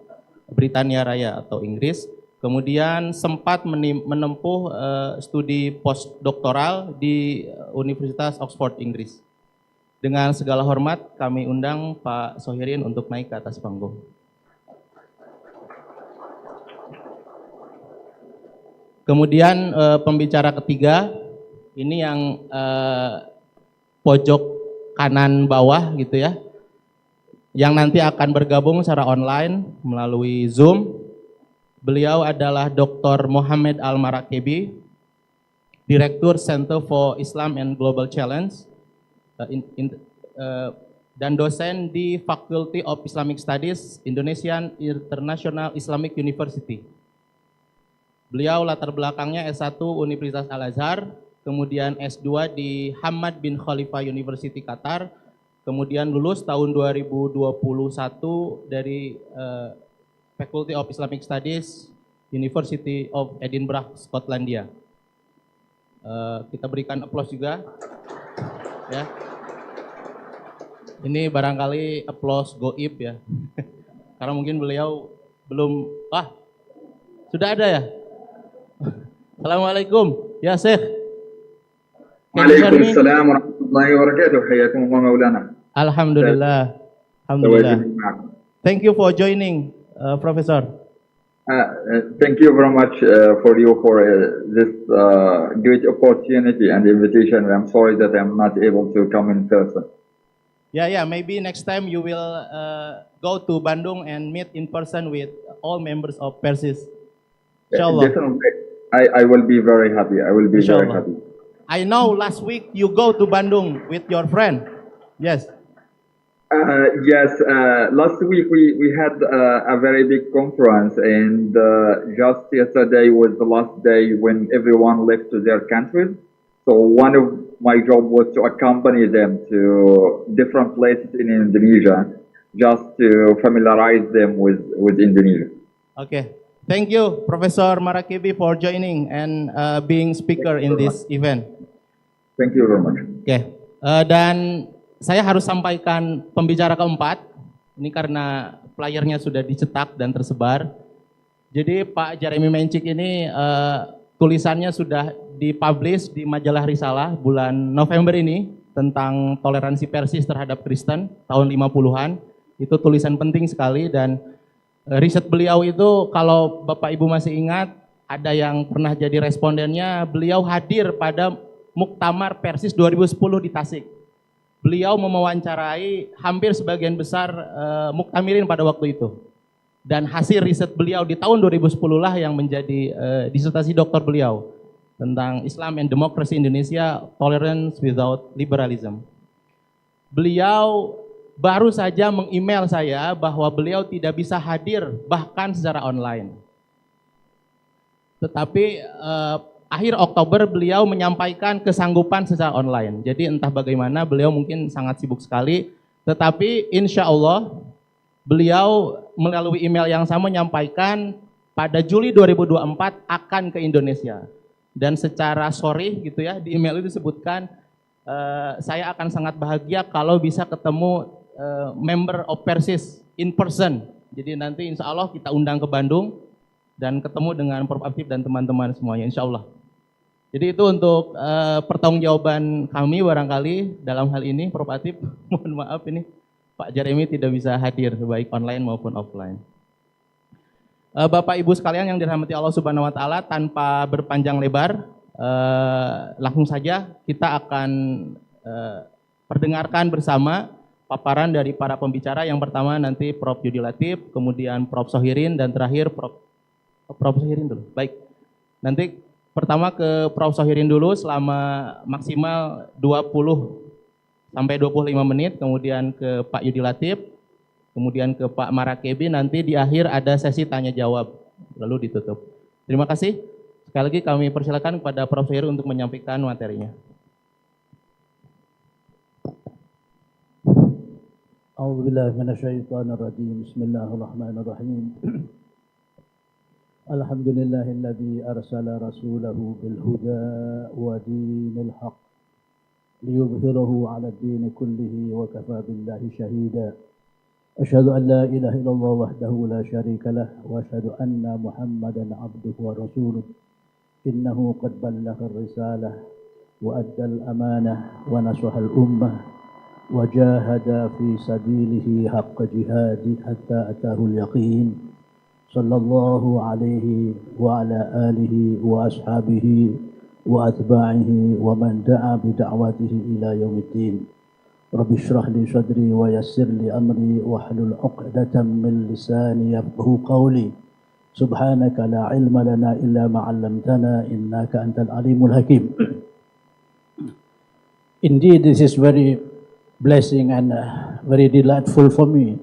Speaker 7: Britania Raya atau Inggris. Kemudian sempat menempuh studi postdoktoral di Universitas Oxford, Inggris. Dengan segala hormat kami undang Pak Sohirin untuk naik ke atas panggung. Kemudian pembicara ketiga, ini yang pojok kanan bawah gitu ya, yang nanti akan bergabung secara online melalui Zoom. Beliau adalah Dr. Muhammad Al-Marakebi, Direktur Center for Islam and Global Challenge, dan dosen di Faculty of Islamic Studies, Indonesian International Islamic University. Beliau latar belakangnya S1 Universitas Al-Azhar, kemudian S2 di Hamad bin Khalifa University Qatar, kemudian lulus tahun 2021 dari Faculty of Islamic Studies, University of Edinburgh, Skotlandia. Kita berikan aplaus juga. Ya. Ini barangkali aplaus goib ya, karena mungkin beliau belum, sudah ada ya? Assalamualaikum, ya Syekh.
Speaker 8: Waalaikumsalam warahmatullahi wabarakatuh. Hayakumullah maulana.
Speaker 7: Alhamdulillah. Alhamdulillah. Thank you for joining, Professor.
Speaker 8: Thank you very much for this great opportunity and invitation. I'm sorry that I'm not able to come in person.
Speaker 7: Yeah. Maybe next time you will go to Bandung and meet in person with all members of PERSIS. Inshallah.
Speaker 8: Definitely, I will be very happy. I will be very happy.
Speaker 7: I know last week you go to Bandung with your friend. Yes.
Speaker 8: Yes. Last week we had a very big conference, and just yesterday was the last day when everyone left to their countries. So one of my job was to accompany them to different places in Indonesia, just to familiarize them with Indonesia.
Speaker 7: Okay. Thank you, Professor Marakebi, for joining and being speaker in this event.
Speaker 8: Thank you very much.
Speaker 7: Oke, dan saya harus sampaikan pembicara keempat. Ini karena flyernya sudah dicetak dan tersebar. Jadi Pak Jeremy Mencik ini tulisannya sudah dipublish di majalah Risalah bulan November ini tentang toleransi Persis terhadap Kristen tahun 50-an. Itu tulisan penting sekali, dan riset beliau itu kalau Bapak Ibu masih ingat, ada yang pernah jadi respondennya, beliau hadir pada Muktamar Persis 2010 di Tasik. Beliau mewawancarai hampir sebagian besar muktamirin pada waktu itu. Dan hasil riset beliau di tahun 2010 lah yang menjadi disertasi doktor beliau tentang Islam and Democracy Indonesia, Tolerance Without Liberalism. Beliau baru saja meng-email saya bahwa beliau tidak bisa hadir bahkan secara online. Tetapi akhir Oktober beliau menyampaikan kesanggupan secara online. Jadi entah bagaimana beliau mungkin sangat sibuk sekali. Tetapi insya Allah beliau melalui email yang sama menyampaikan pada Juli 2024 akan ke Indonesia. Dan secara sorry gitu ya, di email itu disebutkan saya akan sangat bahagia kalau bisa ketemu member of PERSIS in person. Jadi nanti insya Allah kita undang ke Bandung dan ketemu dengan Prof. Atif dan teman-teman semuanya insya Allah. Jadi itu untuk pertanggungjawaban kami barangkali dalam hal ini Prof. Atif, mohon maaf ini Pak Jeremy tidak bisa hadir baik online maupun offline. Bapak Ibu sekalian yang dirahmati Allah Subhanahu wa taala, tanpa berpanjang lebar langsung saja kita akan perdengarkan bersama paparan dari para pembicara. Yang pertama nanti Prof. Yudi Latif, kemudian Prof. Sohirin, dan terakhir Prof. Sohirin dulu. Baik, nanti pertama ke Prof. Sohirin dulu selama maksimal 20 sampai 25 menit, kemudian ke Pak Yudi Latif, kemudian ke Pak Marakebi, nanti di akhir ada sesi tanya jawab, lalu ditutup. Terima kasih. Sekali lagi kami persilakan kepada Prof. Sohirin untuk menyampaikan materinya.
Speaker 9: A'udzubillahi minasyaitonirrajim. Bismillahirrahmanirrahim. Alhamdulillahilladzi arsala rasulahu bil huda wa dinil haqq liyudhhirahu 'ala ad-din kullihi wa kafa billahi shahida. Asyhadu an la ilaha illallah wahdahu la syarika lah wa asyhadu anna Muhammadan 'abduhu wa rasuluh. Innahu qad ballagha ar-risalah wa adda al-amanah wa nasaha al-ummah وجاهد في سبيله حق جهاده حتى أتاه اليقين صلى الله عليه وعلى آله وأصحابه وأتباعه ومن دعا بدعوته إلى يوم الدين. رب اشرح لي صدري ويسر لي أمري واحلل عقدة من لساني يفقهوا قولي. سبحانك لا علم لنا إلا ما علمتنا إنك أنت العليم الحكيم. Indeed, this is very blessing and very delightful for me,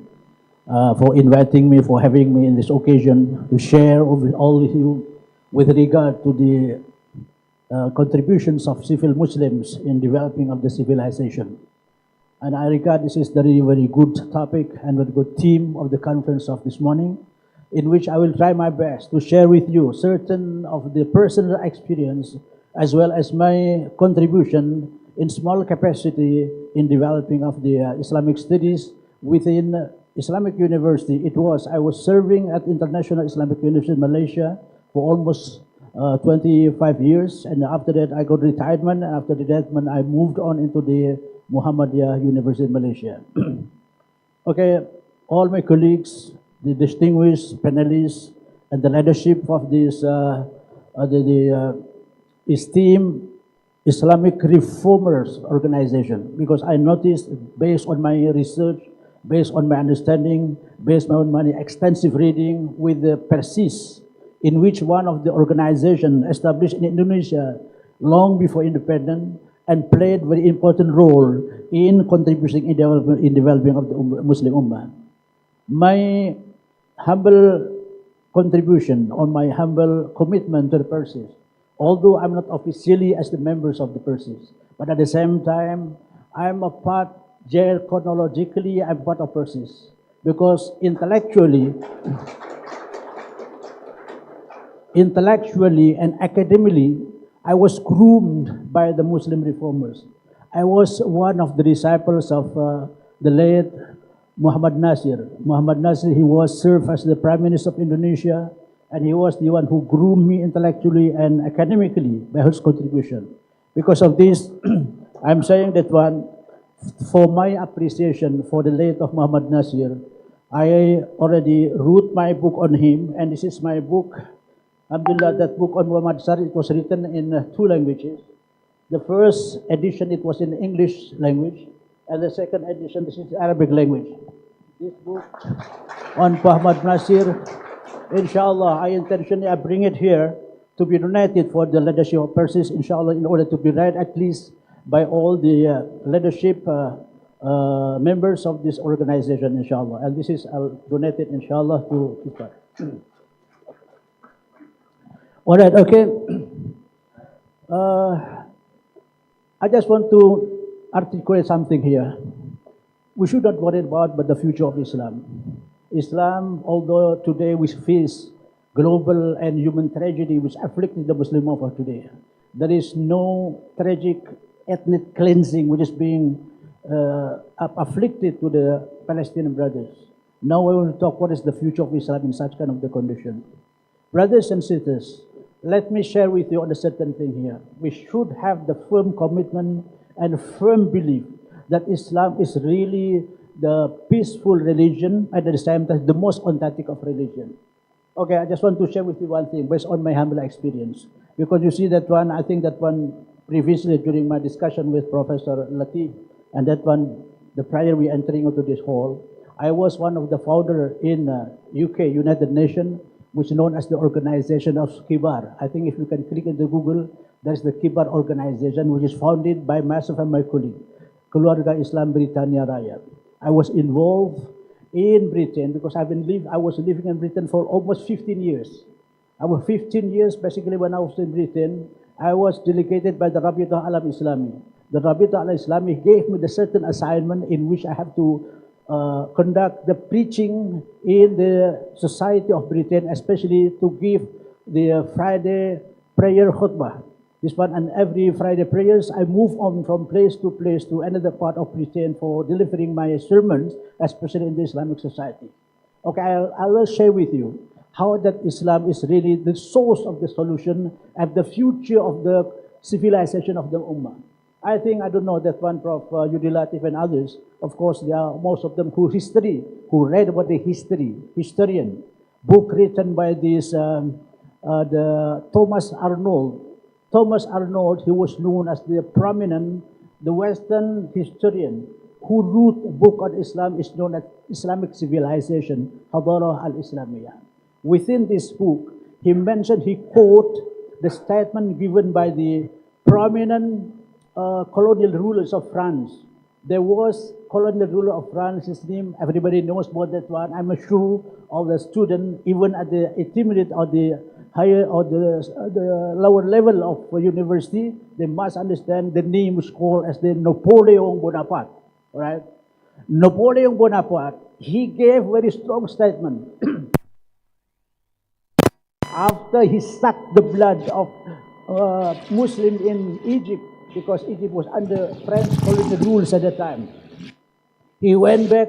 Speaker 9: for inviting me, for having me in this occasion to share with all of you with regard to the contributions of civil Muslims in developing of the civilization. And I regard this is very, very good topic and very good theme of the conference of this morning, in which I will try my best to share with you certain of the personal experience as well as my contribution in small capacity in developing of the Islamic studies within Islamic University. I was serving at International Islamic University in Malaysia for almost 25 years, and after that I got retirement, and after retirement I moved on into the Muhammadiyah University in Malaysia. Okay, all my colleagues, the distinguished panelists, and the leadership of this esteemed Islamic Reformers Organization, because I noticed, based on my research, based on my understanding, based on my extensive reading with the PERSIS, in which one of the organization established in Indonesia long before independence and played very important role in contributing in developing of the Muslim Ummah. My humble contribution or my humble commitment to the PERSIS, although I'm not officially as the members of the PERSIS, but at the same time, I'm a part, chronologically, I'm part of PERSIS, because intellectually and academically, I was groomed by the Muslim reformers. I was one of the disciples of the late Muhammad Nasir. Muhammad Nasir, he was served as the Prime Minister of Indonesia, and he was the one who groomed me intellectually and academically by his contribution. Because of this, I'm saying that for my appreciation for the late of Muhammad Nasir, I already wrote my book on him, and this is my book. Alhamdulillah, that book on Muhammad Nasir, it was written in 2 languages. The first edition, it was in English language, and the second edition, this is Arabic language. This book on Muhammad Nasir, inshallah, I intentionally bring it here to be donated for the leadership of PERSIS, inshallah, in order to be read at least by all the leadership members of this organization, inshallah. And this is donated, inshallah, to Infaq. All right, okay. I just want to articulate something here. We should not worry about but the future of Islam. Islam, although today we face global and human tragedy which afflicted the Muslim of today, there is no tragic ethnic cleansing which is being afflicted to the Palestinian brothers. Now I want to talk what is the future of Islam in such kind of the condition. Brothers and sisters, let me share with you on a certain thing here. We should have the firm commitment and firm belief that Islam is really the peaceful religion and at the same time the most authentic of religion. Okay, I just want to share with you one thing based on my humble experience. Because you see that one, I think that one previously during my discussion with Professor Latif, and that one, the prior we entering into this hall, I was one of the founder in UK, United Nations, which is known as the Organization of Kibar. I think if you can click into Google, there's the Kibar organization, which is founded by myself and my colleague, Keluarga Islam Britania Raya. I was involved in Britain because I was living in Britain for almost 15 years. I was 15 years, basically when I was in Britain, I was delegated by the Rabitah Alam Islami. The Rabitah Alam Islami gave me the certain assignment in which I have to conduct the preaching in the society of Britain, especially to give the Friday prayer khutbah. This one, and every Friday prayers, I move on from place to another part of Britain for delivering my sermons, especially in the Islamic society. Okay, I will share with you how that Islam is really the source of the solution and the future of the civilization of the Ummah. I think, I don't know, that one, Prof. Yudilatif and others, of course, there are most of them who read about the historian, book written by this, the Thomas Arnold. Thomas Arnold, he was known as the prominent, the Western historian who wrote a book on Islam, is known as Islamic Civilization, Hadarah al-Islamiyah. Within this book, he quote the statement given by the prominent colonial rulers of France. There was colonial ruler of France, his name, everybody knows about that one. I'm sure all the students, even at the intermediate or the higher or the lower level of university, they must understand the name is called as the Napoleon Bonaparte, right? Napoleon Bonaparte, he gave very strong statement. After he sucked the blood of Muslims in Egypt, because Egypt was under French colonial rules at that time. He went back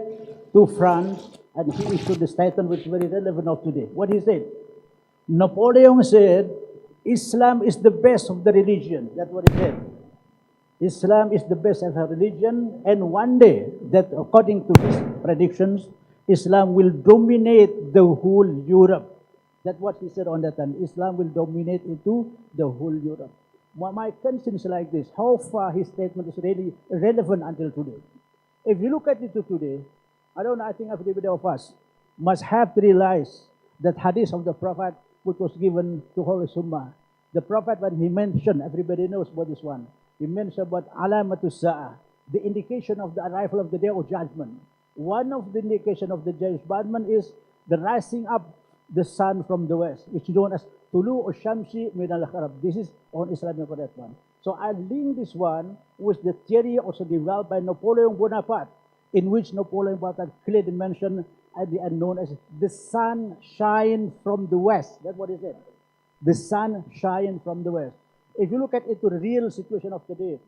Speaker 9: to France and he issued the statement which is very relevant of today. What he said? Napoleon said, Islam is the best of the religion. That's what he said. Islam is the best of a religion, and one day, that according to his predictions, Islam will dominate the whole Europe. That's what he said on that time. Islam will dominate into the whole Europe. My concern is like this: how far his statement is really relevant until today? If you look at it today, I think everybody of us must have to realize that hadith of the Prophet which was given to Holy Sunnah. The Prophet, when he mentioned, everybody knows about this one, he mentioned about alamatus sa'ah, the indication of the arrival of the day of judgment. One of the indication of the day of judgment is the rising up the sun from the west, which is known as Tulu or Shamsi min al-Gharab. This is on Islamic for that one. So I link this one with the theory also developed by Napoleon Bonaparte, in which Napoleon Bonaparte clearly mentioned at the end known as the sun shine from the west. That's what he said. The sun shine from the west. If you look at it to the real situation of today,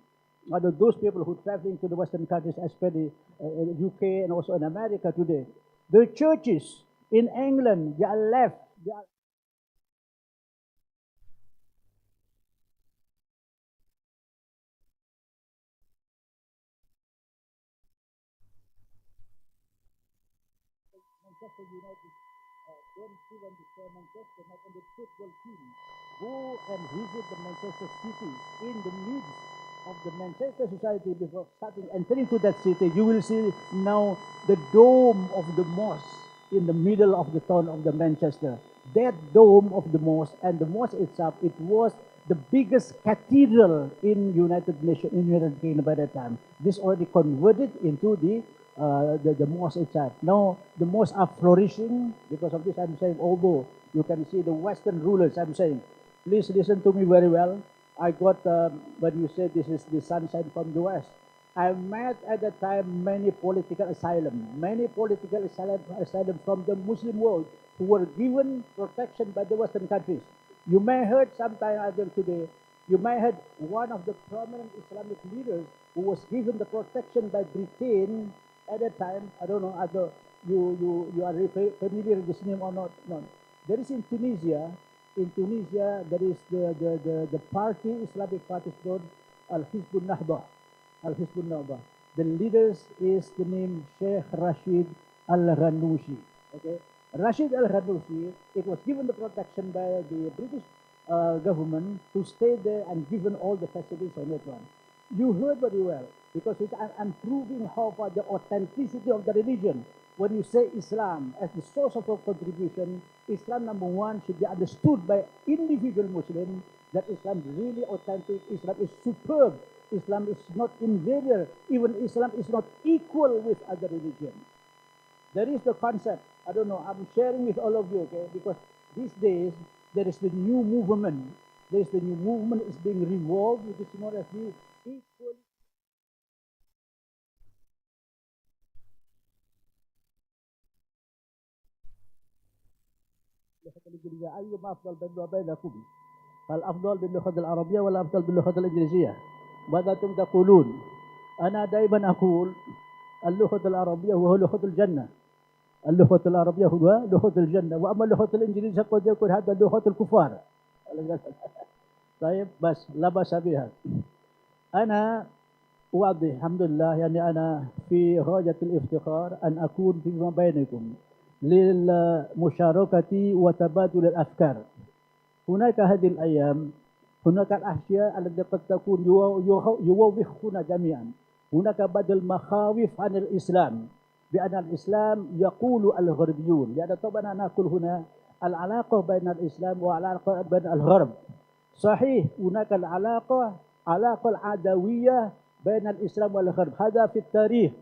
Speaker 9: those people who are traveling to the Western countries, especially UK and also in America today, the churches in England, they are left. They are Manchester United, when he went to Manchester, not on the football team, go and visit the Manchester City in the midst of the Manchester society before entering to that city. You will see now the dome of the mosque in the middle of the town of the Manchester. That dome of the mosque, and the mosque itself, it was the biggest cathedral in United Nations, in United Kingdom by that time. This already converted into the mosque itself. Now the mosques are flourishing. Because of this, I'm saying, although you can see the Western rulers, I'm saying, please listen to me very well. I got, when you said this is the sunshine from the west, I met at the time many political asylum from the Muslim world who were given protection by the Western countries. You may heard sometime other today, you may heard one of the prominent Islamic leaders who was given the protection by Britain at that time. I don't know whether you are familiar with this name or not. No. There is in Tunisia, there is the party, Islamic party called Al-Hizbun Nahdah. Al-Hizbun Nahdah. The leaders is the name Sheikh Rashid Al-Ghanouchi. Okay, Rashid Al-Ghanouchi, it was given the protection by the British government to stay there and given all the facilities on that one. You heard very well, because I'm proving how far the authenticity of the religion. When you say Islam as the source of our contribution, Islam number one should be understood by individual Muslims that Islam is really authentic, Islam is superb, Islam is not inferior, even Islam is not equal with other religions. There is the concept, I don't know, I'm sharing with all of you, okay, because these days there is the new movement, is being revolved, which is known as the equal. أيما أفضل بينكم الأفضل باللغة العربية ولا أفضل باللغة الإنجليزية ماذا أنتم تقولون أنا دائما أقول اللغة العربية هو لغة الجنة اللغة العربية هو لغة الجنة وأما اللغة الإنجليزية قد يكون هذا لغة الكفار طيب بس لا بأس بها أنا واضح الحمد لله يعني أنا في غاية الافتخار أن أكون فيما بينكم للمشاركة وتبادل الأفكار. هناك هذه الأيام هناك الأشياء التي قد تكون يوبخنا جميعا. هناك بعض المخاوف عن الإسلام بأن الإسلام يقول الغربيون، يعني طبعا أنا أقول هنا العلاقة بين الإسلام والعلاقة بين الغرب. صحيح هناك علاقة العدوية بين الإسلام والغرب، هذا في التاريخ.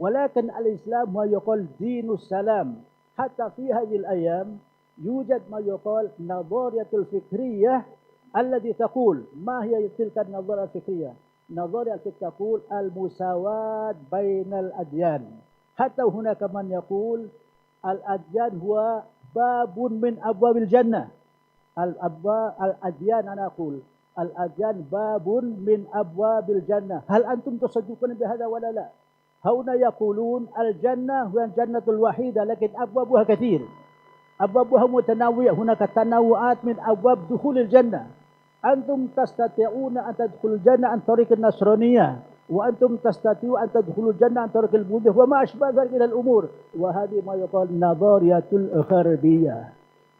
Speaker 9: ولكن الإسلام ما يقال دين السلام. حتى في هذه الأيام يوجد ما يقال نظرية الفكرية التي تقول ما هي تلك النظرية الفكرية؟ نظرية الفكرية تقول المساواة بين الأديان. حتى هناك من يقول الأديان هو باب من أبواب الجنة. الأديان أنا أقول الأديان باب من أبواب الجنة. هل أنتم تصدقون بهذا ولا لا؟ هنا يقولون الجنة هي الجنة الوحيدة لكن أبوابها كثير، أبوابها متنوعة، هناك تنوعات من أبواب دخول الجنة. أنتم تستطيعون أن تدخلوا الجنة عن طريق النصرانية، وأنتم تستطيعون أن تدخلوا الجنة عن طريق البوذية وما أشبه ذلك من الأمور، وهذه ما يقال نظرية الغربية.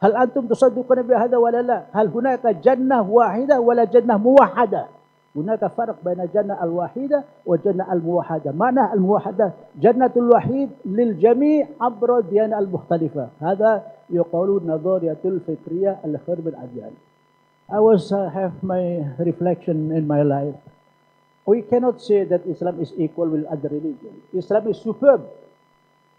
Speaker 9: هل أنتم تصدقون بهذا ولا لا؟ هل هناك جنة واحدة ولا جنة موحدة؟ هناك فرق بين الجنة الواحدة والجنة الموحدة. معنى الموحدة جنة الوحيد للجميع عبر الديانة المختلفة. هذا يقولون نظرية الفكرية الخرب الأديان. I have my reflection in my life. We cannot say that Islam is equal with other religions. Islam is superb.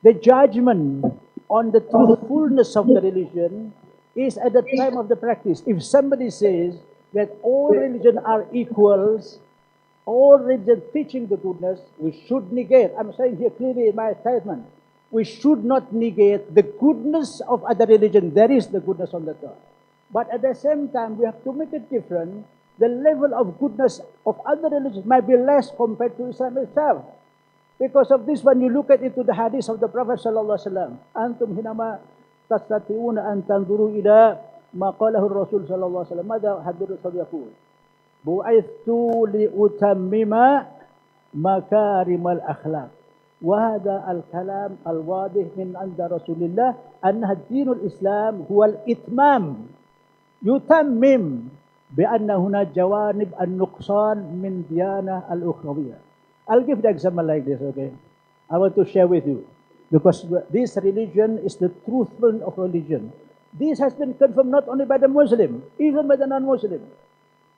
Speaker 9: The judgment on the truthfulness of the religion is at the time of the practice. If somebody says that all religions are equals, all religions teaching the goodness, we should negate. I'm saying here clearly in my statement, we should not negate the goodness of other religions. There is the goodness on the top. But at the same time, we have to make it different. The level of goodness of other religions might be less compared to Islam itself. Because of this, when you look at it to the hadith of the Prophet sallallahu alaihi wasallam, antum hinama tastati'una an tanzuru ila ما قاله الرسول صلى الله عليه وسلم. ماذا حد الرسول يقول؟ بعثت لأتمم مكارم الأخلاق. وهذا الكلام الواضح من عند رسول الله أن الدين الإسلام هو الإتمام، يتمم بأن هنا جوانب النقصان من ديانة الأخروية. I'll give the example like this, okay? I want to share with you because this religion is the truthful of religion. This has been confirmed not only by the Muslim, even by the non-Muslim.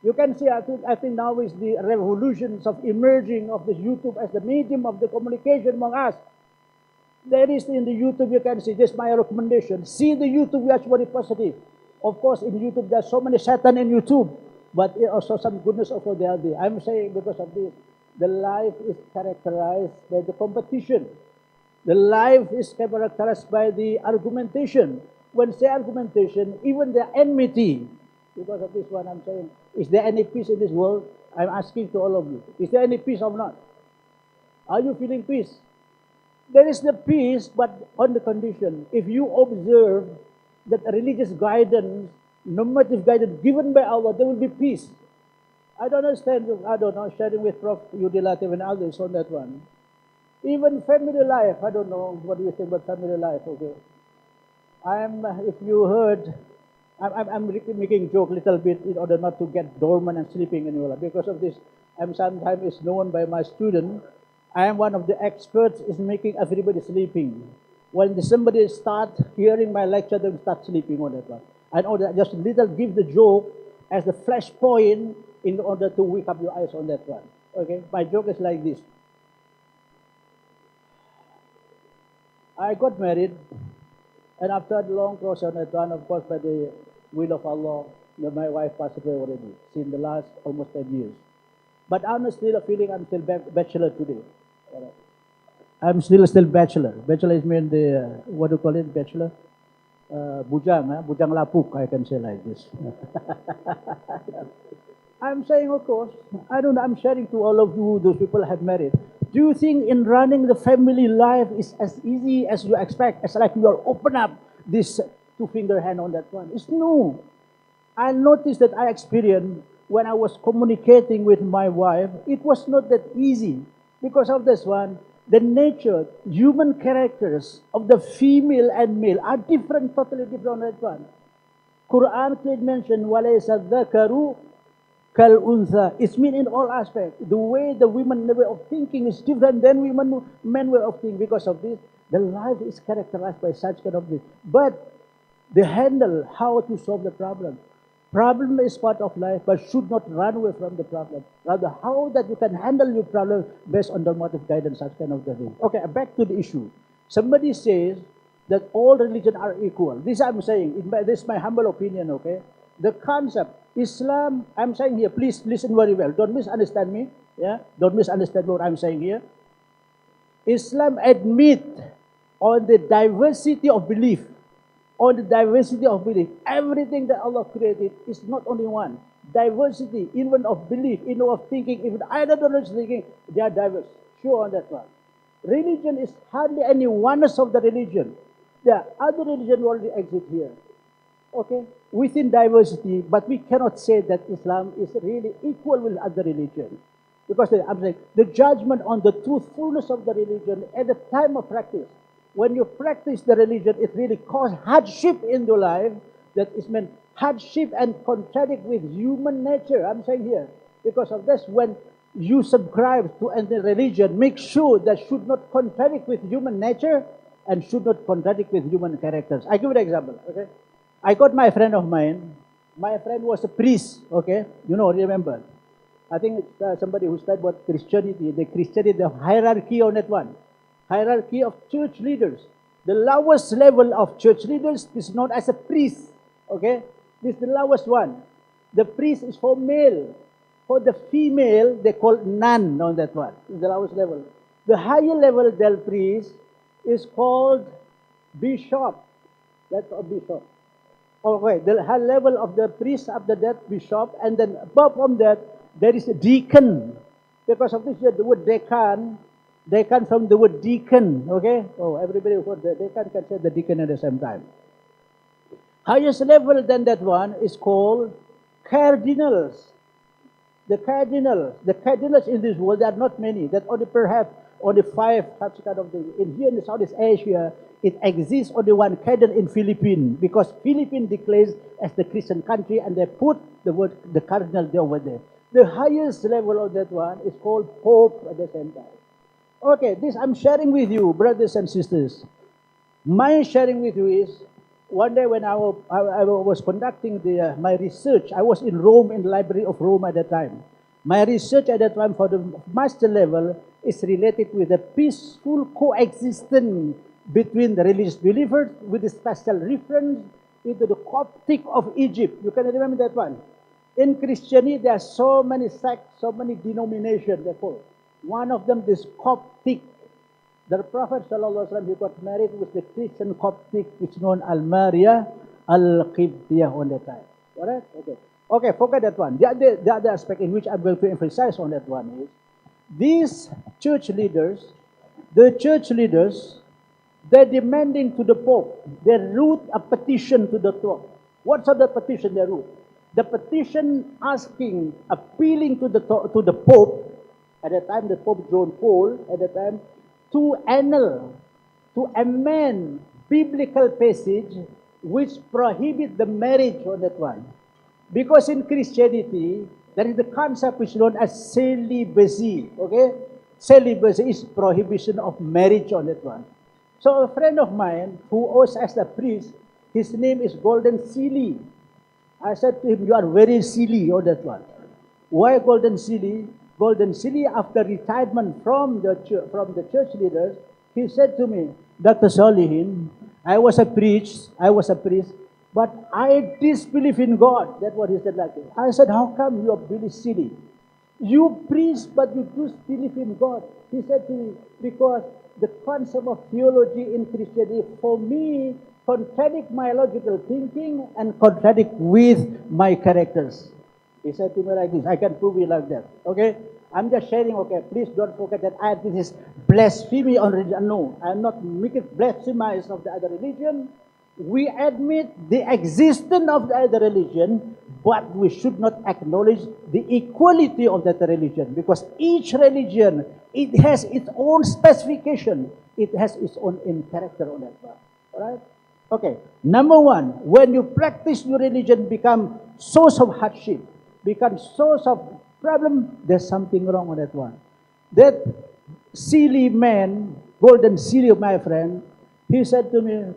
Speaker 9: You can see, I think now is the revolutions of emerging of this YouTube as the medium of the communication among us. There is in the YouTube, you can see, this is my recommendation. See the YouTube, that's very positive. Of course, in YouTube, there's so many Satan in YouTube, but also some goodness over there. I'm saying because of this, The life is characterized by the competition. The life is characterized by the argumentation. When say argumentation, even the enmity. Because of this one I'm saying, is there any peace in this world? I'm asking to all of you. Is there any peace or not? Are you feeling peace? There is the peace, but on the condition, if you observe that religious guidance, normative guidance given by Allah, there will be peace. I don't understand, I don't know, sharing with Prof. Yudilatif and others on that one. Even family life, I don't know, what do you think about family life, okay? If you heard, I'm making joke a little bit in order not to get dormant and sleeping anymore. Because of this, I'm sometimes known by my student, I am one of the experts in making everybody sleeping. When somebody start hearing my lecture, they start sleeping on that one. I know that just little give the joke as the flash point in order to wake up your eyes on that one. Okay, my joke is like this. I got married, and after a long process on that one, of course, by the will of Allah, my wife passed away already, in the last almost 10 years. But I'm still feeling I'm still bachelor today. I'm still bachelor. Bachelor is mean the, what do you call it, bachelor? Bujang, bujang lapuk, I can say like this. I'm saying, of course, I don't know, I'm sharing to all of you, those people have married. Do you think in running the family life is as easy as you expect? It's like you are open up this two-finger hand on that one. It's no. I noticed that I experienced when I was communicating with my wife, it was not that easy. Because of this one, the nature, human characters of the female and male are different, totally different on that one. Quran clearly mentioned, وَلَيْسَ الذَّكَرُ كَالْأُنْثَى. It's mean in all aspects. The way the women way of thinking is different than men way of thinking. Because of this, the life is characterized by such kind of this. But they handle how to solve the problem. Problem is part of life, but should not run away from the problem. Rather, how that you can handle your problem based on normative guidance, such kind of the thing. Okay, back to the issue. Somebody says that all religions are equal. This I'm saying, this is my humble opinion, okay? The concept, Islam, I'm saying here, please listen very well. Don't misunderstand me, yeah? Don't misunderstand what I'm saying here. Islam admit on the diversity of belief. On the diversity of belief. Everything that Allah created is not only one. Diversity, even of belief, even of thinking, even ideology thinking, they are diverse. Sure on that one. Religion is hardly any oneness of the religion. There are other religions already exist here. Okay? Within diversity, but we cannot say that Islam is really equal with other religions. Because I'm saying, the judgment on the truthfulness of the religion at the time of practice, when you practice the religion, it really causes hardship in your life. That is meant hardship and contradict with human nature. I'm saying here. Because of this, when you subscribe to any religion, make sure that should not contradict with human nature and should not contradict with human characters. I give you an example. Okay, I got my friend of mine. My friend was a priest. Okay, you know, remember. I think it's somebody who studied about Christianity. The Christianity, the hierarchy on that one. Hierarchy of church leaders. The lowest level of church leaders is known as a priest. Okay? This is the lowest one. The priest is for male. For the female, they call nun on that one. This is the lowest level. The higher level del priest is called bishop. That's a bishop. Okay, the high level of the priest after that, bishop, and then above from that, there is a deacon. Because of this, the word deacon, they come from the word deacon, okay? Oh, everybody who heard the deacon can say the deacon at the same time. Highest level than that one is called cardinals. The cardinals in this world, there are not many. That only perhaps only 5 such kind of things. In here in the Southeast Asia, it exists only one cardinal in Philippines, because Philippines declares as the Christian country, and they put the word the cardinal there over there. The highest level of that one is called Pope at the same time. Okay, this I'm sharing with you, brothers and sisters. My sharing with you is, one day when I was conducting my research, I was in Rome, in the Library of Rome at that time. My research at that time for the master level is related with the peaceful coexistence between the religious believers with a special reference into the Coptic of Egypt. You can remember that one. In Christianity, there are so many sects, so many denominations, therefore. One of them is Coptic. The Prophet ﷺ, he got married with the Christian Coptic, which is known Al-Mariya Al-Qibtiyah on that time. Alright? Okay. Okay, forget that one. The other aspect in which I'm going to emphasize on that one is, these church leaders, they're demanding to the Pope, they wrote a petition to the Pope. What's the petition they wrote? The petition asking, appealing to the Pope, at the time the Pope John Paul, at the time, to annul, to amend biblical passage which prohibit the marriage on that one. Because in Christianity, there is the concept which is known as celibacy, okay? Celibacy is prohibition of marriage on that one. So a friend of mine who was as a priest, his name is Golden Silly. I said to him, you are very silly on that one. Why Golden Silly? Golden Silly, after retirement from the church leaders, he said to me, Dr. Solihin, I was a priest, but I disbelieve in God. That's what he said like this. I said, how come you are really silly? You priest, but you disbelieve in God. He said to me, because the concept of theology in Christianity, for me, contradict my logical thinking and contradict with my characters. He said to me like this, I can prove it like that. Okay? I'm just sharing, okay? Please don't forget that this is blasphemy on religion. No, I'm not making blasphemous of the other religion. We admit the existence of the other religion, but we should not acknowledge the equality of that religion, because each religion, it has its own specification. It has its own character on that one. Alright? Okay. Number one, when you practice your religion, become source of hardship, become source of problem, there's something wrong on that one. That silly man, Golden Silly, my friend, he said to me,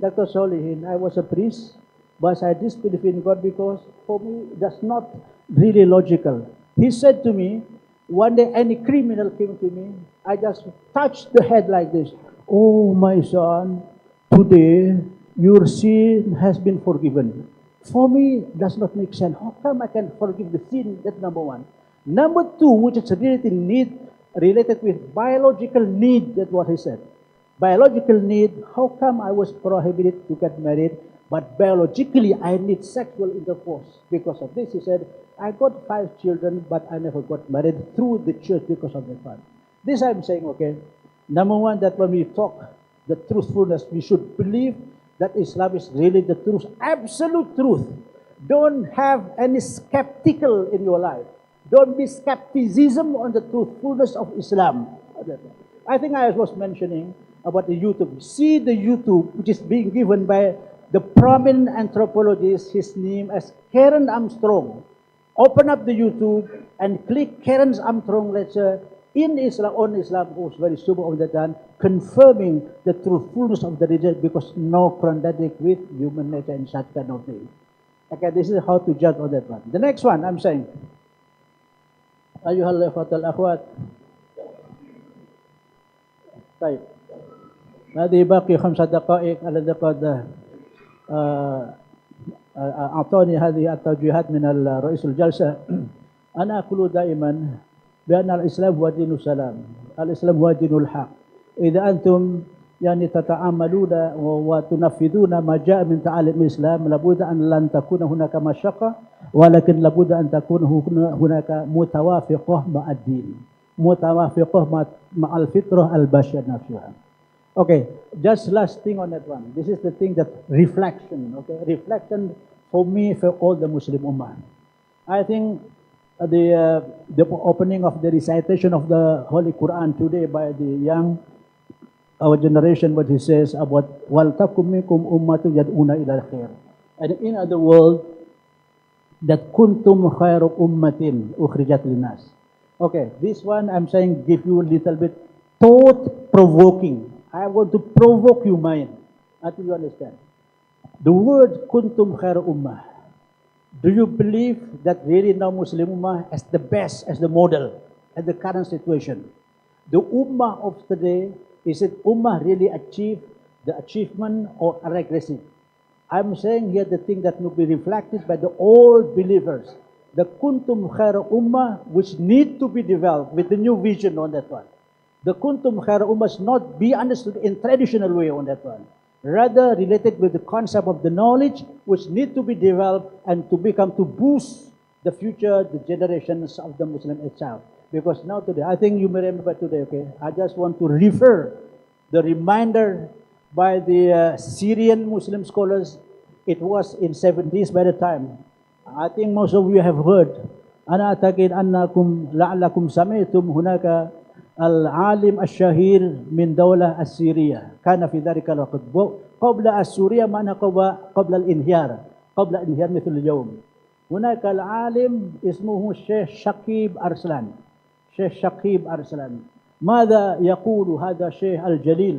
Speaker 9: Dr. Solihin, I was a priest, but I disbelieve in God because for me that's not really logical. He said to me, one day any criminal came to me, I just touched the head like this. Oh, my son, today your sin has been forgiven. For me, does not make sense. How come I can forgive the sin? That's number one. Number two, which is related with biological need, that's what he said. Biological need, how come I was prohibited to get married, but biologically I need sexual intercourse? Because of this, he said, I got 5 children, but I never got married through the church because of that one. This I'm saying, okay, number one, that when we talk the truthfulness, we should believe that Islam is really the truth, absolute truth. Don't have any skeptical in your life. Don't be skepticism on the truthfulness of Islam. I think I was mentioning about the YouTube. See the YouTube, which is being given by the prominent anthropologist, his name is Karen Armstrong. Open up the YouTube and click Karen Armstrong lecture in Islam, on Islam, who's very super on that time, confirming the truthfulness of the religion, because no contradict with human nature and such kind of thing. Okay, this is how to judge on that one. The next one, I'm saying, أيها الأخوة الأخوات طيب هذه باقي 5 دقائق الذي قد أعطاني هذه التوجيهات من رئيس الجلسة. أنا أقول دائما بأن الإسلام هو دين السلام، الإسلام هو دين الحق. إذا أنتم يعني تتعاملون وتنفذون ما جاء من تعاليم الإسلام، لابد أن لن تكون هناك مشقة، ولكن لابد أن تكون هناك متوافقة مع الدين، متوافقة مع الفطرة البشرية نفسها. Okay, just last thing on that one. This is the thing that reflection, okay? Reflection for me, for all the Muslim Ummah. I think the opening of the recitation of the Holy Quran today by the young, our generation, what he says about وَلْتَكُمْ مِنْكُمْ أُمَّةٌ يَدْعُونَ إِلَى الْخَيْرِ. And in other words, that kuntum khairu ummatin ukhrijat linnas. Okay, this one I'm saying give you a little bit thought-provoking. I want to provoke your mind until you understand. The word kuntum khairu ummah. Do you believe that really now Muslim ummah as the best, as the model, at the current situation? The ummah of today, is it ummah really achieve the achievement or regressive? I'm saying here the thing that will be reflected by the all believers. the kuntum khaira ummah, which need to be developed with the new vision on that one. The kuntum khaira ummah must not be understood in traditional way on that one. Rather related with the concept of the knowledge which need to be developed and to become, to boost the future, the generations of the Muslim itself. Because now today, I think you may remember today, okay, I just want to refer the reminder by the Syrian Muslim scholars. It was in 70s by the time. I think most of you have heard. Ana atakid annakum la'allakum sami'tum hunaka al-alim al-shahir min dawlah al-Syria. Kana fi dhalika al-waqt. Qabla al-Syria ma'na qabla al-inhiyar. Qabla al-inhiyar mithul al-yawm. هناك العالم اسمه الشيخ شقيب أرسلان. شيخ شقيب أرسلان. ماذا يقول هذا الشيخ الجليل؟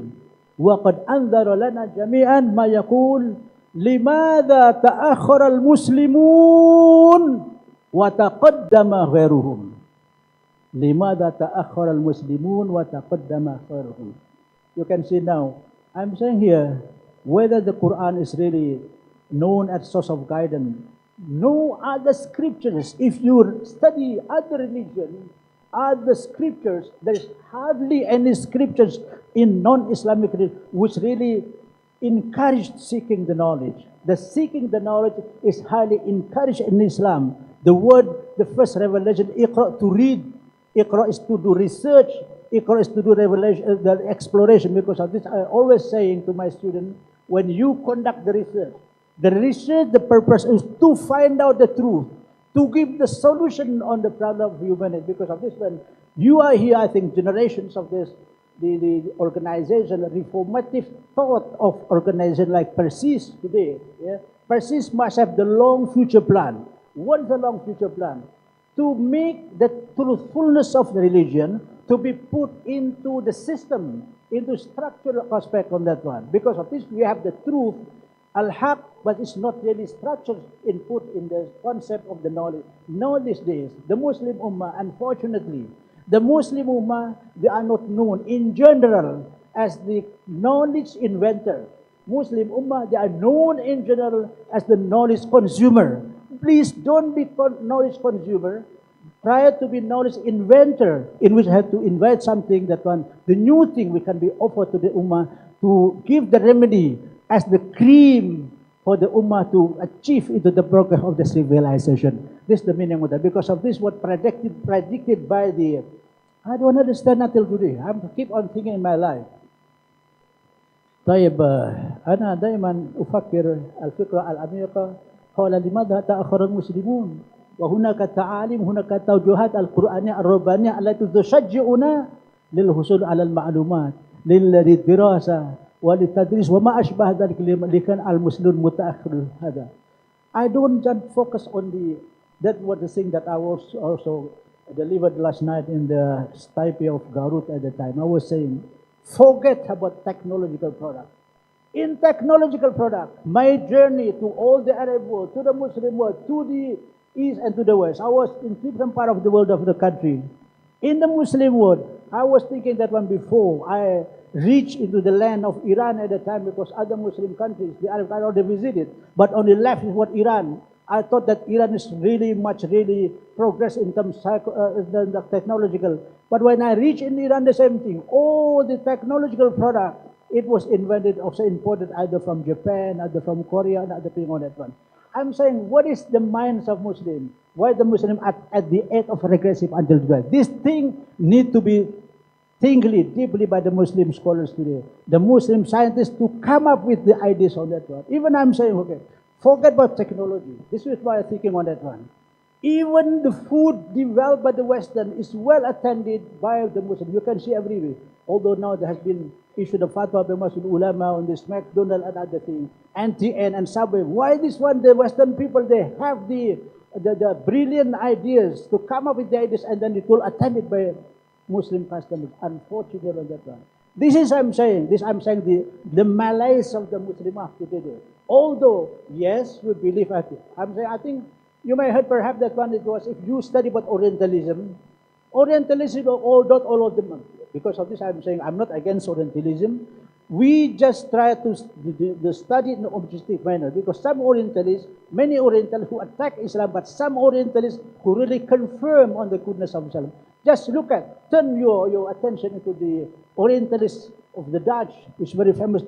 Speaker 9: وقد أنذر لنا جميعا ما يقول لماذا تأخر المسلمون وتقدم غيرهم. لماذا تأخر المسلمون وتقدم غيرهم. You can see now, I'm saying here, whether the Quran is really known as source of guidance. No other scriptures, if you study other religion, other scriptures, there is hardly any scriptures in non-Islamic religion which really encourage seeking the knowledge. The seeking the knowledge is highly encouraged in Islam. The word, the first revelation, iqra, to read. Iqra is to do research. Iqra is to do revelation, the exploration. Because of this, I always saying to my students, when you conduct the research, the purpose is to find out the truth, to give the solution on the problem of humanity. Because of this, when you are here, I think generations of this, the organization, reformative thought of organization like PERSIS today. Yeah? PERSIS must have the long future plan. What is the long future plan? To make the truthfulness of the religion to be put into the system, into structural aspect on that one. Because of this, we have the truth, al-haq, but it's not really structured input in the concept of the knowledge. Now these days, the Muslim Ummah, unfortunately, the Muslim Ummah, they are not known in general as the knowledge inventor. Muslim Ummah, they are known in general as the knowledge consumer. Please don't be knowledge consumer. Try to be knowledge inventor, in which I have to invent something that one, the new thing we can be offered to the Ummah to give the remedy as the cream for the Ummah to achieve into the progress of the civilization. This is the meaning of that. Because of this, what predicted by the, I don't understand until today. I keep on thinking in my life. طيب أنا دائما أفكر الفكرة العميقة قال لماذا تأخر المسلمون وهناك تعاليم هناك توجهات القرآنية الربانية التي تشجعنا للحصول على المعلومات للدراسة وللتدريس وما أشبه ذلك لكان المسلمون متأخر هذا. I don't just focus on that was the thing that I was also delivered last night in the Taipei of Garut at the time. I was saying, forget about technological product. In technological product, my journey to all the Arab world, to the Muslim world, to the East and to the West, I was in different part of the world of the country. In the Muslim world, I was thinking that one before I reached into the land of Iran at the time, because other Muslim countries, the Arab I already visited, but on the left is what Iran. I thought that Iran is really progress in terms of the technological. But when I reached in Iran, the same thing. All the technological product, it was invented, also imported either from Japan, either from Korea, and other thing on that one. I'm saying, what is the minds of Muslim? Why the Muslim at the edge of regressive until today? This thing need to be thinkly, deeply by the Muslim scholars today, the Muslim scientists to come up with the ideas on that one. Even I'm saying, okay, forget about technology. This is why I'm thinking on that one. Even the food developed by the Western is well attended by the Muslim. You can see everywhere. Although now there has been issued a fatwa by Muslim ulama on this McDonald's and other things, NTN and Subway. Why this one? The Western people, they have the brilliant ideas to come up with the ideas, and then it will attended by Muslim customers. Unfortunately, on that one. This is I'm saying. The malaise of the Muslimah today. Although yes, we believe at it. I'm saying I think. You may have heard perhaps that one, it was if you study about Orientalism, not all of them. Because of this, I'm saying I'm not against Orientalism. We just try to study in an objective manner because some Orientalists, many Orientalists who attack Islam, but some Orientalists who really confirm on the goodness of Islam. Just turn your attention into the Orientalists of the Dutch, which is very famous,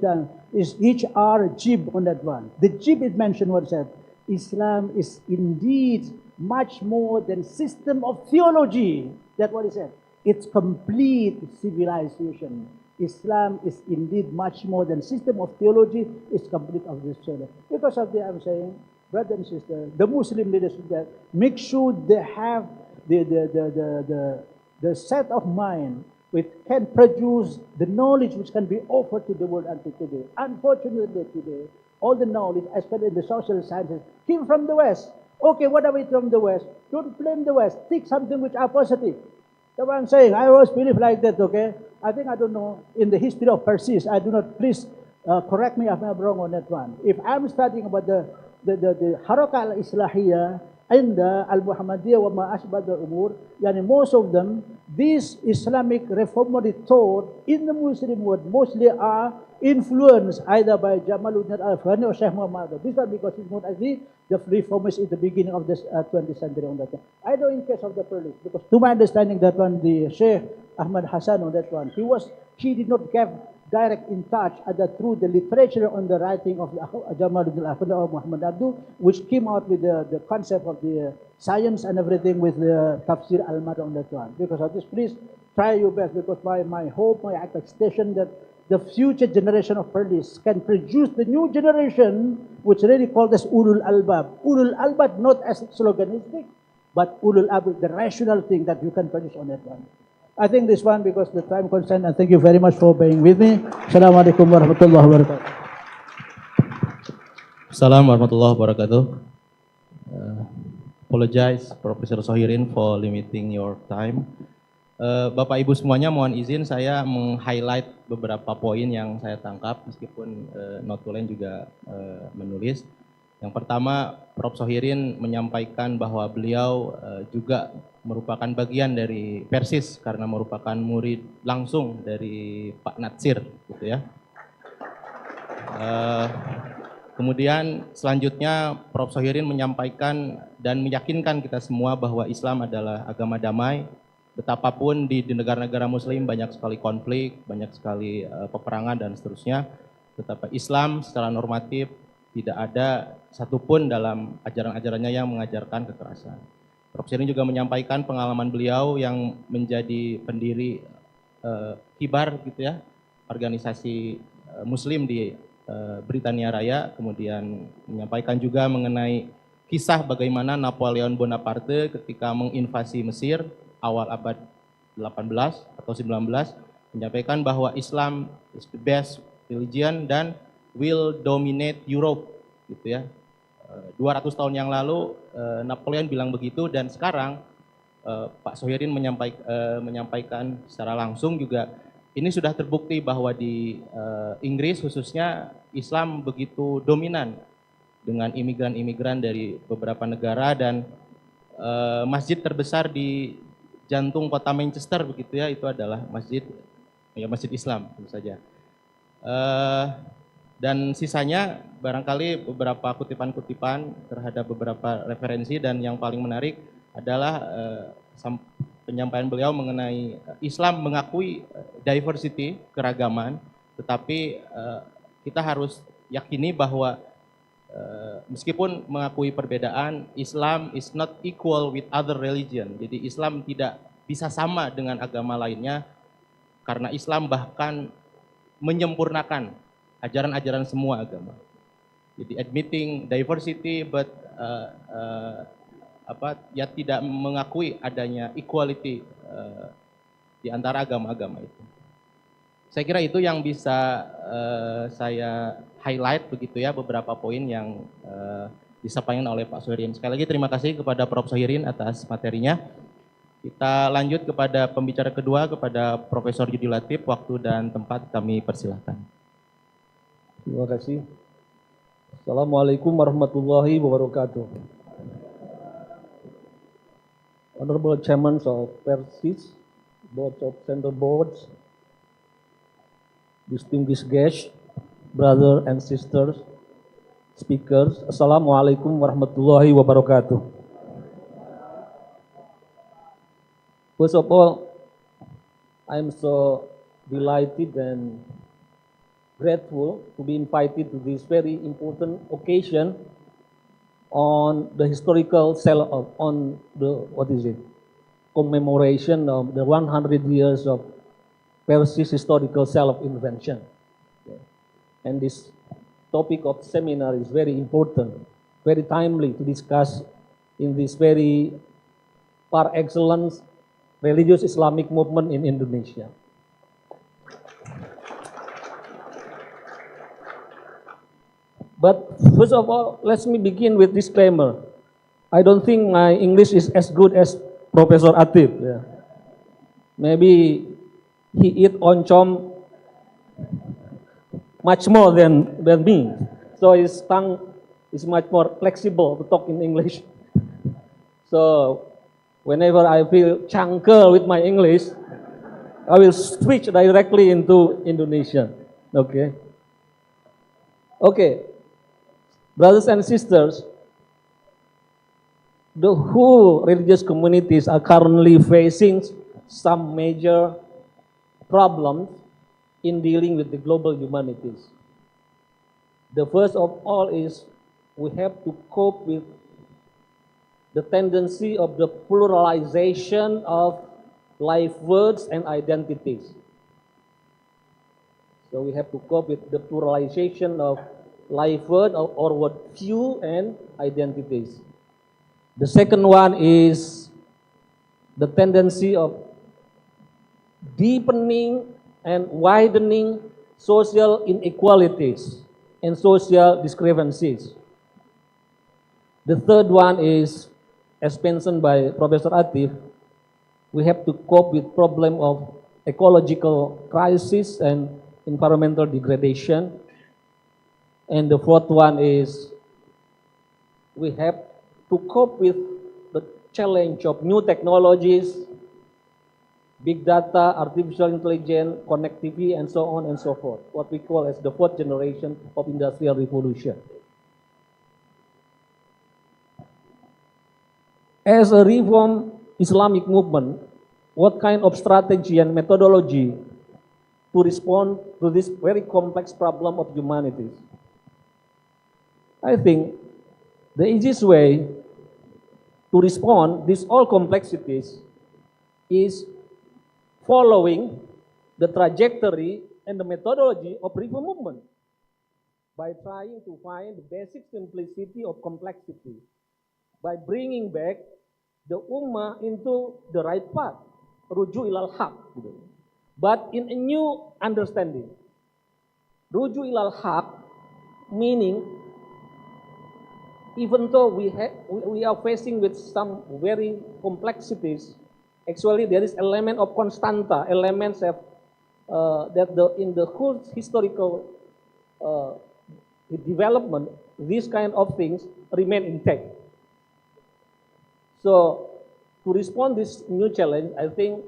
Speaker 9: is H.R. Gibb on that one. The Gibb is mentioned what said, Islam is indeed much more than system of theology. That's what he said. It's complete civilization. Islam is indeed much more than system of theology, it's complete of this channel. Because of that, I'm saying, brother and sister, the Muslim leaders should make sure they have the set of mind which can produce the knowledge which can be offered to the world until today. Unfortunately today, all the knowledge, especially in the social sciences, came from the West. Okay, whatever it from the West, don't blame the West. Take something which are positive. That's what I'm saying. I always believe like that, okay? I think, I don't know, in the history of PERSIS, I do not, please correct me if I'm wrong on that one. If I'm studying about the Harakah al-Islahiyah and the Al-Muhammadiyah wa ma ashbad al-umur, yani most of them, these Islamic reformatory thought in the Muslim world mostly are influenced either by Jamaluddin al-Afghani or Sheikh Muhammad. This is because it's not as the reformers in the beginning of this 20th century on that one. I know in case of the Persians, because to my understanding that one, the Sheikh Ahmad Hassan on that one, he did not get direct in touch through the literature on the writing of Jamaluddin al-Afghani or Muhammad Abdu, which came out with the concept of the science and everything with the Tafsir al-Mad on that one. Because of this, please try your best, because my hope, my expectation that the future generation of Persians can produce the new generation, which really called as Ulul Albab. Ulul Albab not as sloganistic, but Ulul Albab, the rational thing that you can produce on that one. I think this one, because the time constraint, and thank you very much for being with me. Assalamualaikum warahmatullahi wabarakatuh.
Speaker 7: Assalamualaikum warahmatullahi wabarakatuh. Apologize Profesor Sohirin for limiting your time. Bapak Ibu semuanya, mohon izin saya meng-highlight beberapa poin yang saya tangkap, meskipun notulen juga menulis. Yang pertama, Prof. Sohirin menyampaikan bahwa beliau juga merupakan bagian dari PERSIS karena merupakan murid langsung dari Pak Natsir, gitu ya. Kemudian selanjutnya Prof. Sohirin menyampaikan dan meyakinkan kita semua bahwa Islam adalah agama damai. Betapapun di negara-negara Muslim banyak sekali konflik, banyak sekali peperangan dan seterusnya, tetapi Islam secara normatif tidak ada satupun dalam ajaran-ajarannya yang mengajarkan kekerasan. Prof. Sohirin juga menyampaikan pengalaman beliau yang menjadi pendiri kibar, gitu ya, organisasi Muslim di Britania Raya, kemudian menyampaikan juga mengenai kisah bagaimana Napoleon Bonaparte ketika menginvasi Mesir awal abad 18 atau 19, menyampaikan bahwa Islam is the best religion dan will dominate Europe, gitu ya. 200 tahun yang lalu Napoleon bilang begitu, dan sekarang Pak Sohirin menyampaikan secara langsung juga ini sudah terbukti bahwa di Inggris khususnya Islam begitu dominan dengan imigran-imigran dari beberapa negara, dan masjid terbesar di jantung kota Manchester, begitu ya, itu adalah masjid Islam tentu saja. Dan sisanya barangkali beberapa kutipan-kutipan terhadap beberapa referensi, dan yang paling menarik adalah penyampaian beliau mengenai Islam mengakui diversity, keragaman, tetapi kita harus yakini bahwa meskipun mengakui perbedaan, Islam is not equal with other religion. Jadi Islam tidak bisa sama dengan agama lainnya, karena Islam bahkan menyempurnakan ajaran-ajaran semua agama. Jadi admitting diversity, but ya tidak mengakui adanya equality di antara agama-agama itu. Saya kira itu yang bisa saya highlight, begitu ya, beberapa poin yang disampaikan oleh Pak Sohirin. Sekali lagi terima kasih kepada Prof. Sohirin atas materinya. Kita lanjut kepada pembicara kedua, kepada Profesor Yudi Latif. Waktu dan tempat kami persilahkan.
Speaker 10: Terima kasih. Assalamualaikum warahmatullahi wabarakatuh. Honorable Chairman of PERSIS, Board of Center Boards, distinguished guests, brothers and sisters, speakers. Assalamualaikum warahmatullahi wabarakatuh. First of all, I'm so delighted and grateful to be invited to this very important occasion on the historical on the commemoration of the 100 years of PERSIS historical self-invention. And this topic of seminar is very important, very timely to discuss in this very par excellence religious Islamic movement in Indonesia. But first of all, let me begin with disclaimer. I don't think my English is as good as Professor Atif. Yeah. Maybe he eat oncom much more than me. So his tongue is much more flexible to talk in English. So whenever I feel changkel with my English, I will switch directly into Indonesian. Okay. Okay. Brothers and sisters, the whole religious communities are currently facing some major problems in dealing with the global humanities. The first of all is we have to cope with the tendency of the pluralization of life words and identities. So we have to cope with the pluralization of life word or word view and identities. The second one is the tendency of deepening and widening social inequalities and social discrepancies. The third one is, as mentioned by Professor Atif, we have to cope with problem of ecological crisis and environmental degradation. And the fourth one is we have to cope with the challenge of new technologies, big data, artificial intelligence, connectivity, and so on and so forth, what we call as the fourth generation of industrial revolution. As a reform Islamic movement, what kind of strategy and methodology to respond to this very complex problem of humanities? I think the easiest way to respond these all complexities is following the trajectory and the methodology of reform movement by trying to find the basic simplicity of complexity, by bringing back the ummah into the right path, ruju ilal haq, but in a new understanding. Ruju ilal haq meaning even though we are facing with some very complexities, actually there is element of constanta, elements of that in the whole historical development, these kind of things remain intact. So to respond this new challenge, I think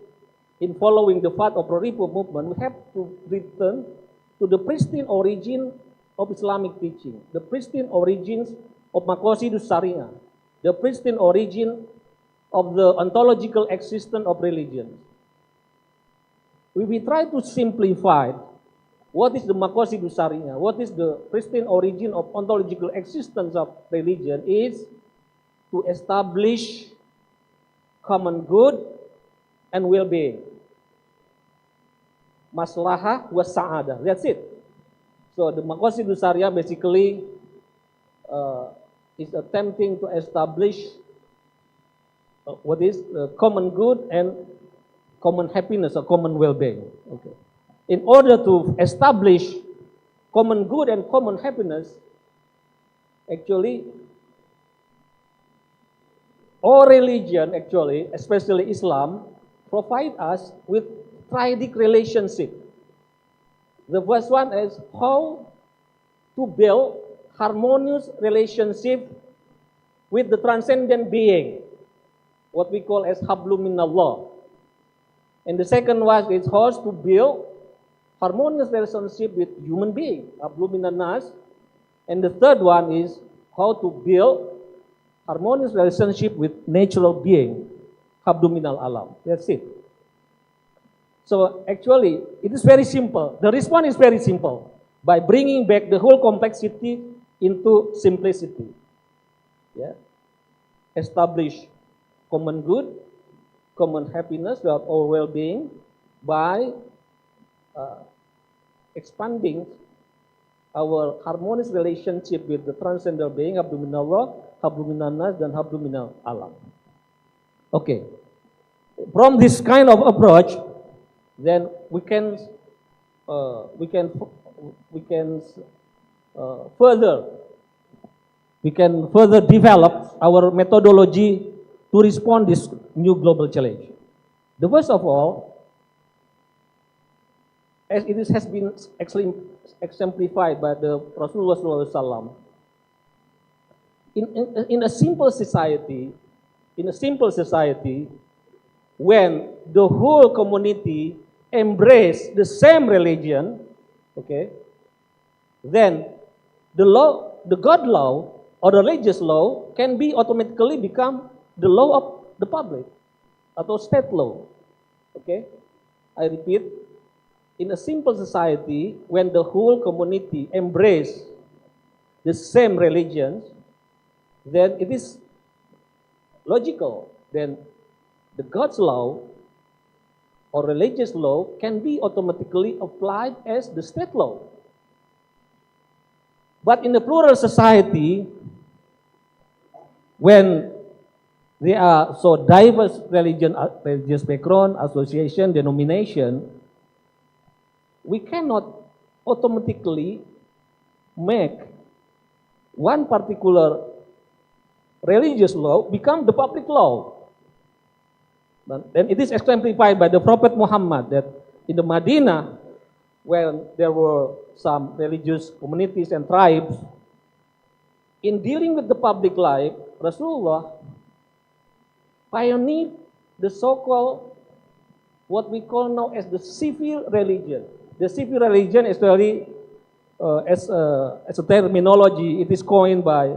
Speaker 10: in following the path of the reform movement, we have to return to the pristine origin of Islamic teaching, the pristine origins of Maqasidus Syariah, the pristine origin of the ontological existence of religion. We try to simplify what is the Maqasidus Syariah, what is the pristine origin of ontological existence of religion is to establish common good and well-being. Maslahah wa sa'adah, that's it. So the Maqasidus Syariah basically is attempting to establish what is common good and common happiness or common well-being. Okay. In order to establish common good and common happiness, actually, all religion, actually, especially Islam, provide us with triadic relationship. The first one is how to build harmonious relationship with the transcendent being, what we call as hablum minallah. And the second one is how to build harmonious relationship with human being, hablu minan nas. And the third one is how to build harmonious relationship with natural being, hablu minal alam. That's it. So actually, it is very simple. The response is very simple. By bringing back the whole complexity into simplicity. Yeah. Establish common good, common happiness, or well-being by expanding our harmonious relationship with the transcendental being, hablu minallah, hablu minan nas, dan hablu minal alam. Okay. From this kind of approach, then we can further develop our methodology to respond this new global challenge. The first of all, as it has been exemplified by the Rasulullah SAW, in a simple society, when the whole community embrace the same religion, okay, then the God law or the religious law can be automatically become the law of the public atau state law. Okay, I repeat, in a simple society, when the whole community embrace the same religions, then it is logical. Then the God's law or religious law can be automatically applied as the state law. But in a plural society, when there are so diverse religious background, association, denomination, we cannot automatically make one particular religious law become the public law. And it is exemplified by the Prophet Muhammad that in the Madinah, when there were some religious communities and tribes, in dealing with the public life, Rasulullah pioneered the so-called, what we call now as the civil religion. The civil religion is really, as a terminology, it is coined by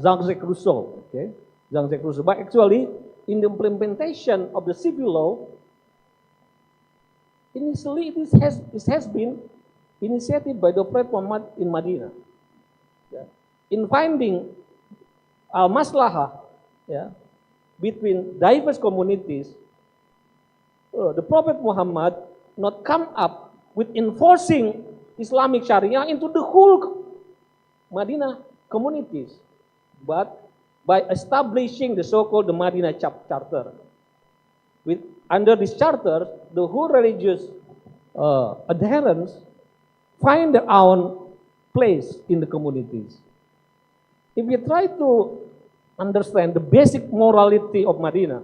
Speaker 10: Jean-Jacques Rousseau. Okay? Jean-Jacques Rousseau. But actually, in the implementation of the civil law, initially it has been initiated by the Prophet Muhammad in Madinah. Yeah. In finding al-maslahah, yeah, between diverse communities, the Prophet Muhammad not come up with enforcing Islamic Sharia into the whole Madinah communities, but by establishing the so-called the Madinah Charter. Under this charter, the whole religious adherents find their own place in the communities. If we try to understand the basic morality of Madinah,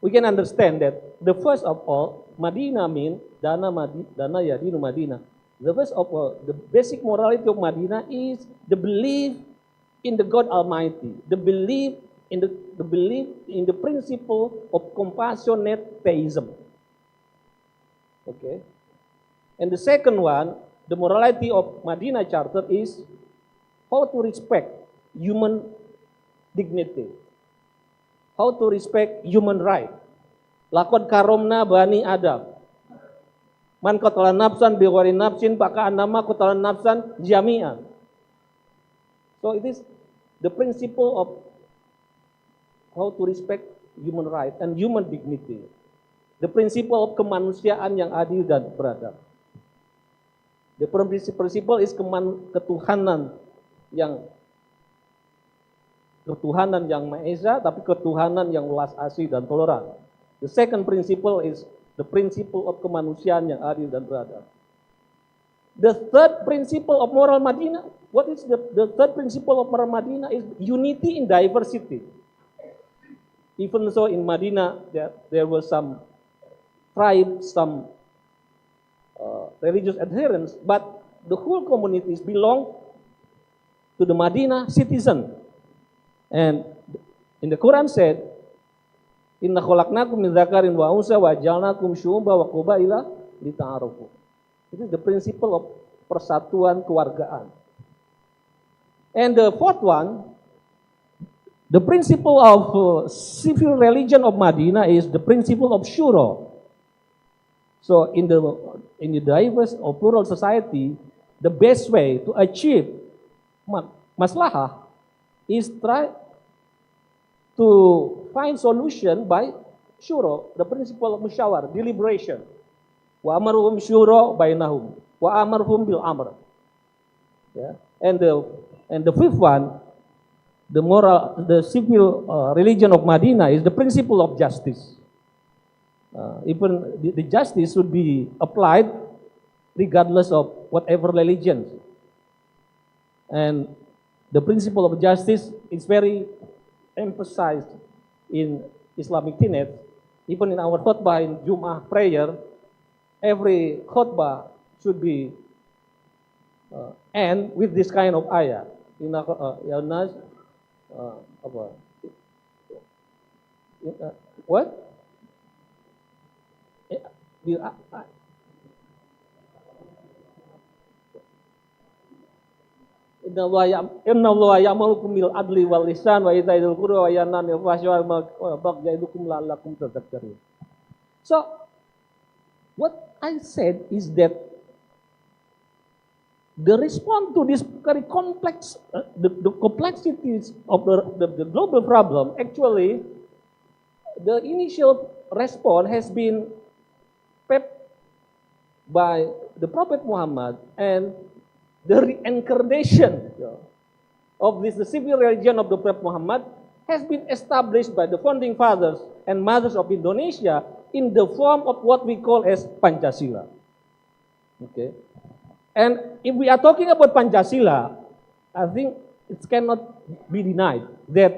Speaker 10: we can understand that the first of all, Madinah means Dana Yadinu Madinah. The first of all, the basic morality of Madinah is the belief in the God Almighty, the belief in the principle of compassionate theism. Okay, and the second one, the morality of Madinah Charter is how to respect human dignity, how to respect human right. Lakon karomna bani Adam. Man qatala nafsan bighayri nafsin faka annama qatala nafsan jami'an. So it is the principle of how to respect human right and human dignity. The principle of kemanusiaan yang adil dan beradab. The principle is ketuhanan yang Maha Esa, tapi ketuhanan yang welas asih dan toleran. The second principle is the principle of kemanusiaan yang adil dan beradab. The third principle of moral Madinah, what is the third principle of moral Madinah is unity in diversity. Even so in Madinah, there were some tribes, some religious adherents, but the whole communities belong to the Madinah citizen. And in the Quran said, Inna khalaqnakum min dzakarin wa unsa wa ja'alnakum syu'uban wa qabaila lita'arafu. It is the principle of persatuan kewargaan. And the fourth one, the principle of civil religion of Madinah is the principle of shura. So in the diverse or plural society, the best way to achieve maslahah is try to find solution by shura, the principle of musyawar, deliberation. Wa amaruhum syura bainahum wa amarhum bil amr. Yeah. And the fifth one, the civil religion of Madinah is the principle of justice. Even the justice should be applied regardless of whatever religion. And the principle of justice is very emphasized in Islamic tenets. Even in our khutbah in Jum'ah prayer, every khutbah should be end with this kind of ayah. What? Inna Allah ya'murukum bil adli wal ihsan wa itaa'il qurba wa yanha 'anil fahsya'i wal munkari ya'idukum la'allakum tadhakkarun. So, what I said is that the response to this very complex, the complexities of the global problem, actually, the initial response has been pepped by the Prophet Muhammad, and the reincarnation of this the civil religion of the Prophet Muhammad has been established by the founding fathers and mothers of Indonesia in the form of what we call as Pancasila. Okay. And if we are talking about Pancasila, I think it cannot be denied that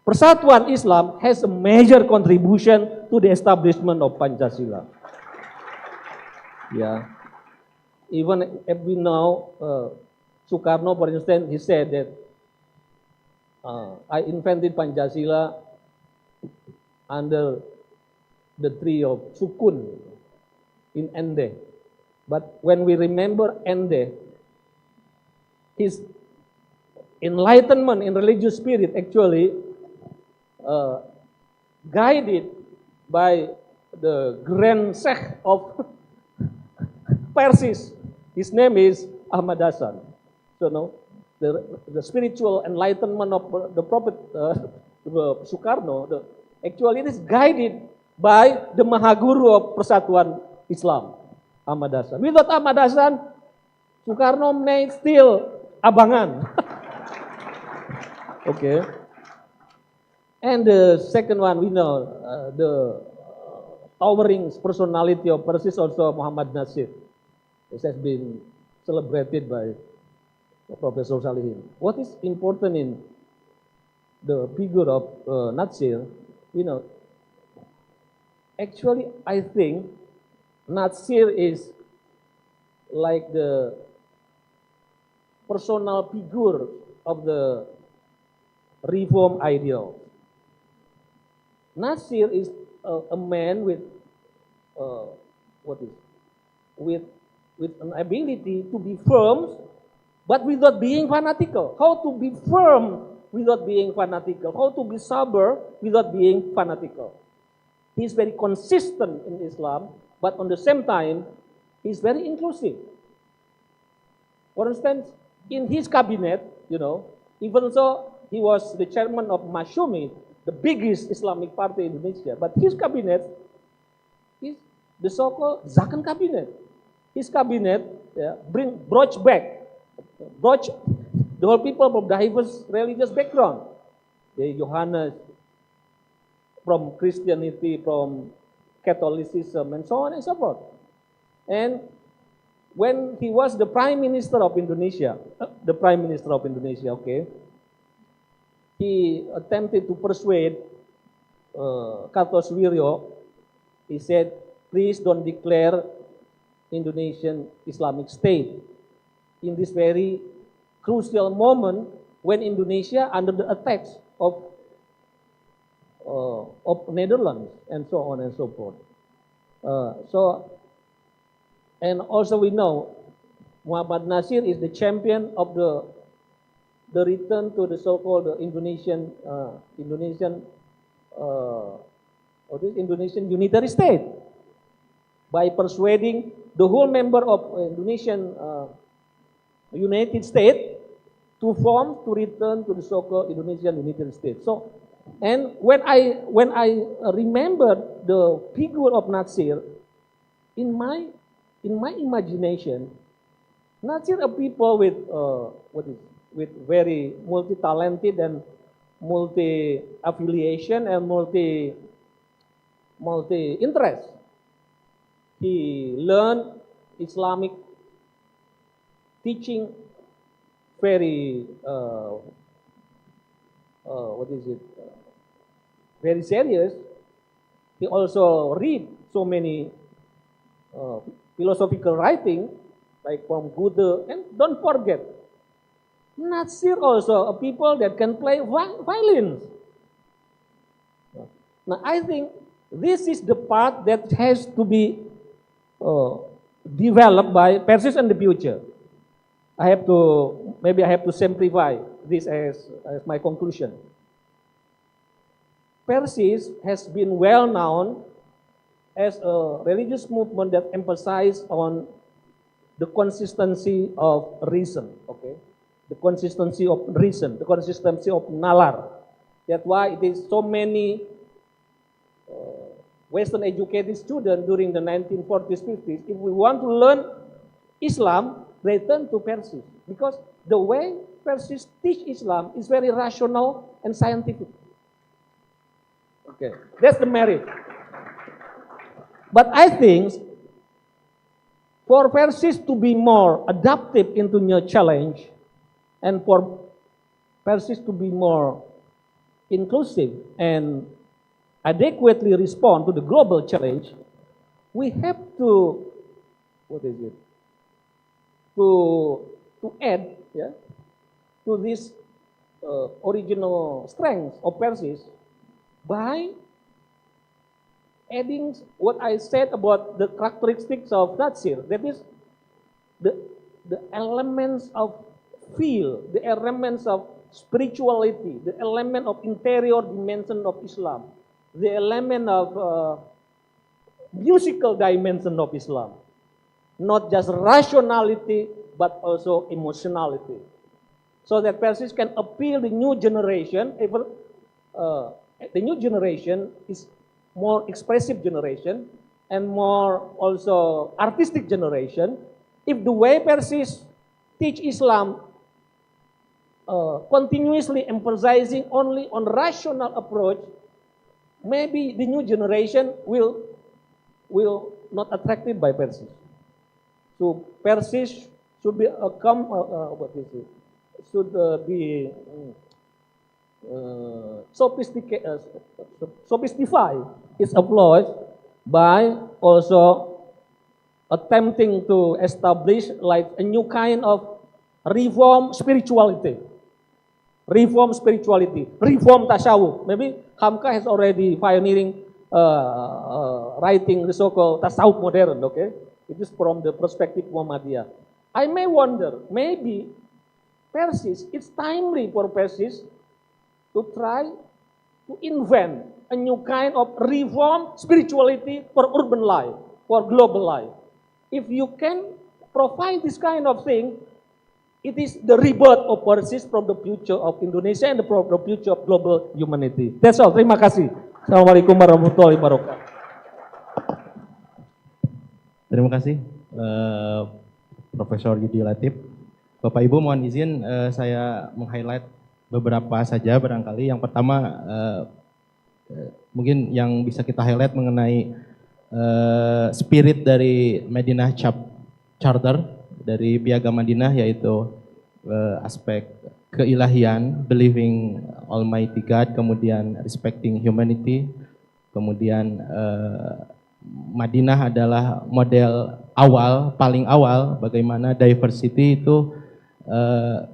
Speaker 10: Persatuan Islam has a major contribution to the establishment of Pancasila. Yeah. Even if we know, Soekarno, for instance, he said that I invented Pancasila under the tree of Sukun in Ende. But when we remember Ende, his enlightenment in religious spirit actually guided by the grand sheikh of Persis. His name is Ahmad Hasan. So no, the spiritual enlightenment of the Prophet Soekarno, actually it is guided by the Mahaguru of Persatuan Islam, Ahmad Hasan. Without Ahmad Hasan, Soekarno may still abangan. Okay. And the second one, we know the towering personality of Persis also Muhammad Nasir. This has been celebrated by Professor Salihin. What is important in the figure of Nasir, actually I think Nasir is like the personal figure of the reform ideal. Nasir is a man with with an ability to be firm, but without being fanatical. How to be firm without being fanatical? How to be sober without being fanatical? He is very consistent in Islam, but on the same time, he is very inclusive. For instance, in his cabinet, even though he was the chairman of Masyumi, the biggest Islamic party in Indonesia, but his cabinet is the so-called Zakon cabinet. His cabinet brought the whole people from diverse religious background. The Johannes from Christianity, from Catholicism, and so on and so forth. And when he was the Prime Minister of Indonesia, he attempted to persuade Kartosuwiryo. He said, please don't declare Indonesian Islamic State in this very crucial moment when Indonesia under the attacks of Netherlands and so on and so forth. And also we know Muhammad Nasir is the champion of the return to the so-called Indonesian unitary state by persuading the whole member of Indonesian United States to return to the so-called Indonesian unitary state. So, and when I remember the figure of Nasir, in my imagination, Nasir a people with with very multi-talented and multi-affiliation and multi-interest. He learned Islamic teaching very very serious. He also read so many philosophical writing like from Goethe, and don't forget, Nasir also a people that can play violins. Now I think this is the part that has to be developed by Persis in the future. I have to simplify this as my conclusion. Persis has been well known as a religious movement that emphasizes on the consistency of reason, okay? The consistency of reason, the consistency of nalar. That's why it is so many Western educated students during the 1940s, 50s. If we want to learn Islam, they turn to Persis, because the way Persis teach Islam is very rational and scientific. Okay, that's the merit. But I think for Persis to be more adaptive into new challenge, and for Persis to be more inclusive and adequately respond to the global challenge, we have to, to add to this original strength of Persis by adding what I said about the characteristics of Nasir, that is the elements of feel, the elements of spirituality, the element of interior dimension of Islam, the element of musical dimension of Islam, not just rationality but also emotionality, so that Persis can appeal the new generation. The new generation is more expressive generation and more also artistic generation. If the way Persis teach Islam continuously emphasizing only on rational approach, maybe the new generation will not attracted by Persis. So Persis should be sophistify its approach by also attempting to establish like a new kind of reform spirituality, reform tasawuf. Maybe Hamka has already pioneering writing the so-called tasawuf modern, okay? It is from the perspective Muhammadiyah. I may wonder, maybe Persis, it's timely for Persis to try to invent a new kind of reform spirituality for urban life, for global life. If you can provide this kind of thing, it is the rebirth of Persis from the future of Indonesia and the future of global humanity. That's all. Terima kasih. Assalamualaikum warahmatullahi wabarakatuh.
Speaker 7: Terima kasih, Profesor Yudi Latif. Bapak Ibu, mohon izin saya meng-highlight beberapa saja barangkali. Yang pertama, mungkin yang bisa kita highlight mengenai spirit dari Madinah Charter dari Piagam Madinah, yaitu aspek keilahian, believing Almighty God, kemudian respecting humanity, kemudian Madinah adalah model awal, paling awal bagaimana diversity itu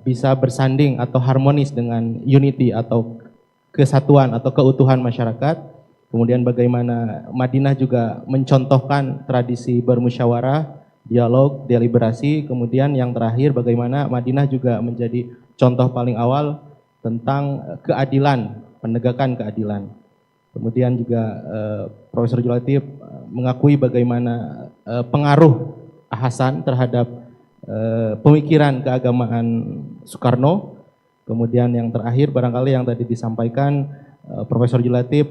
Speaker 7: bisa bersanding atau harmonis dengan unity atau kesatuan atau keutuhan masyarakat. Kemudian bagaimana Madinah juga mencontohkan tradisi bermusyawarah, dialog, deliberasi, kemudian yang terakhir bagaimana Madinah juga menjadi contoh paling awal tentang keadilan, penegakan keadilan. Kemudian juga Profesor Julatif mengakui bagaimana pengaruh Hasan terhadap pemikiran keagamaan Soekarno. Kemudian yang terakhir barangkali yang tadi disampaikan Profesor Julatif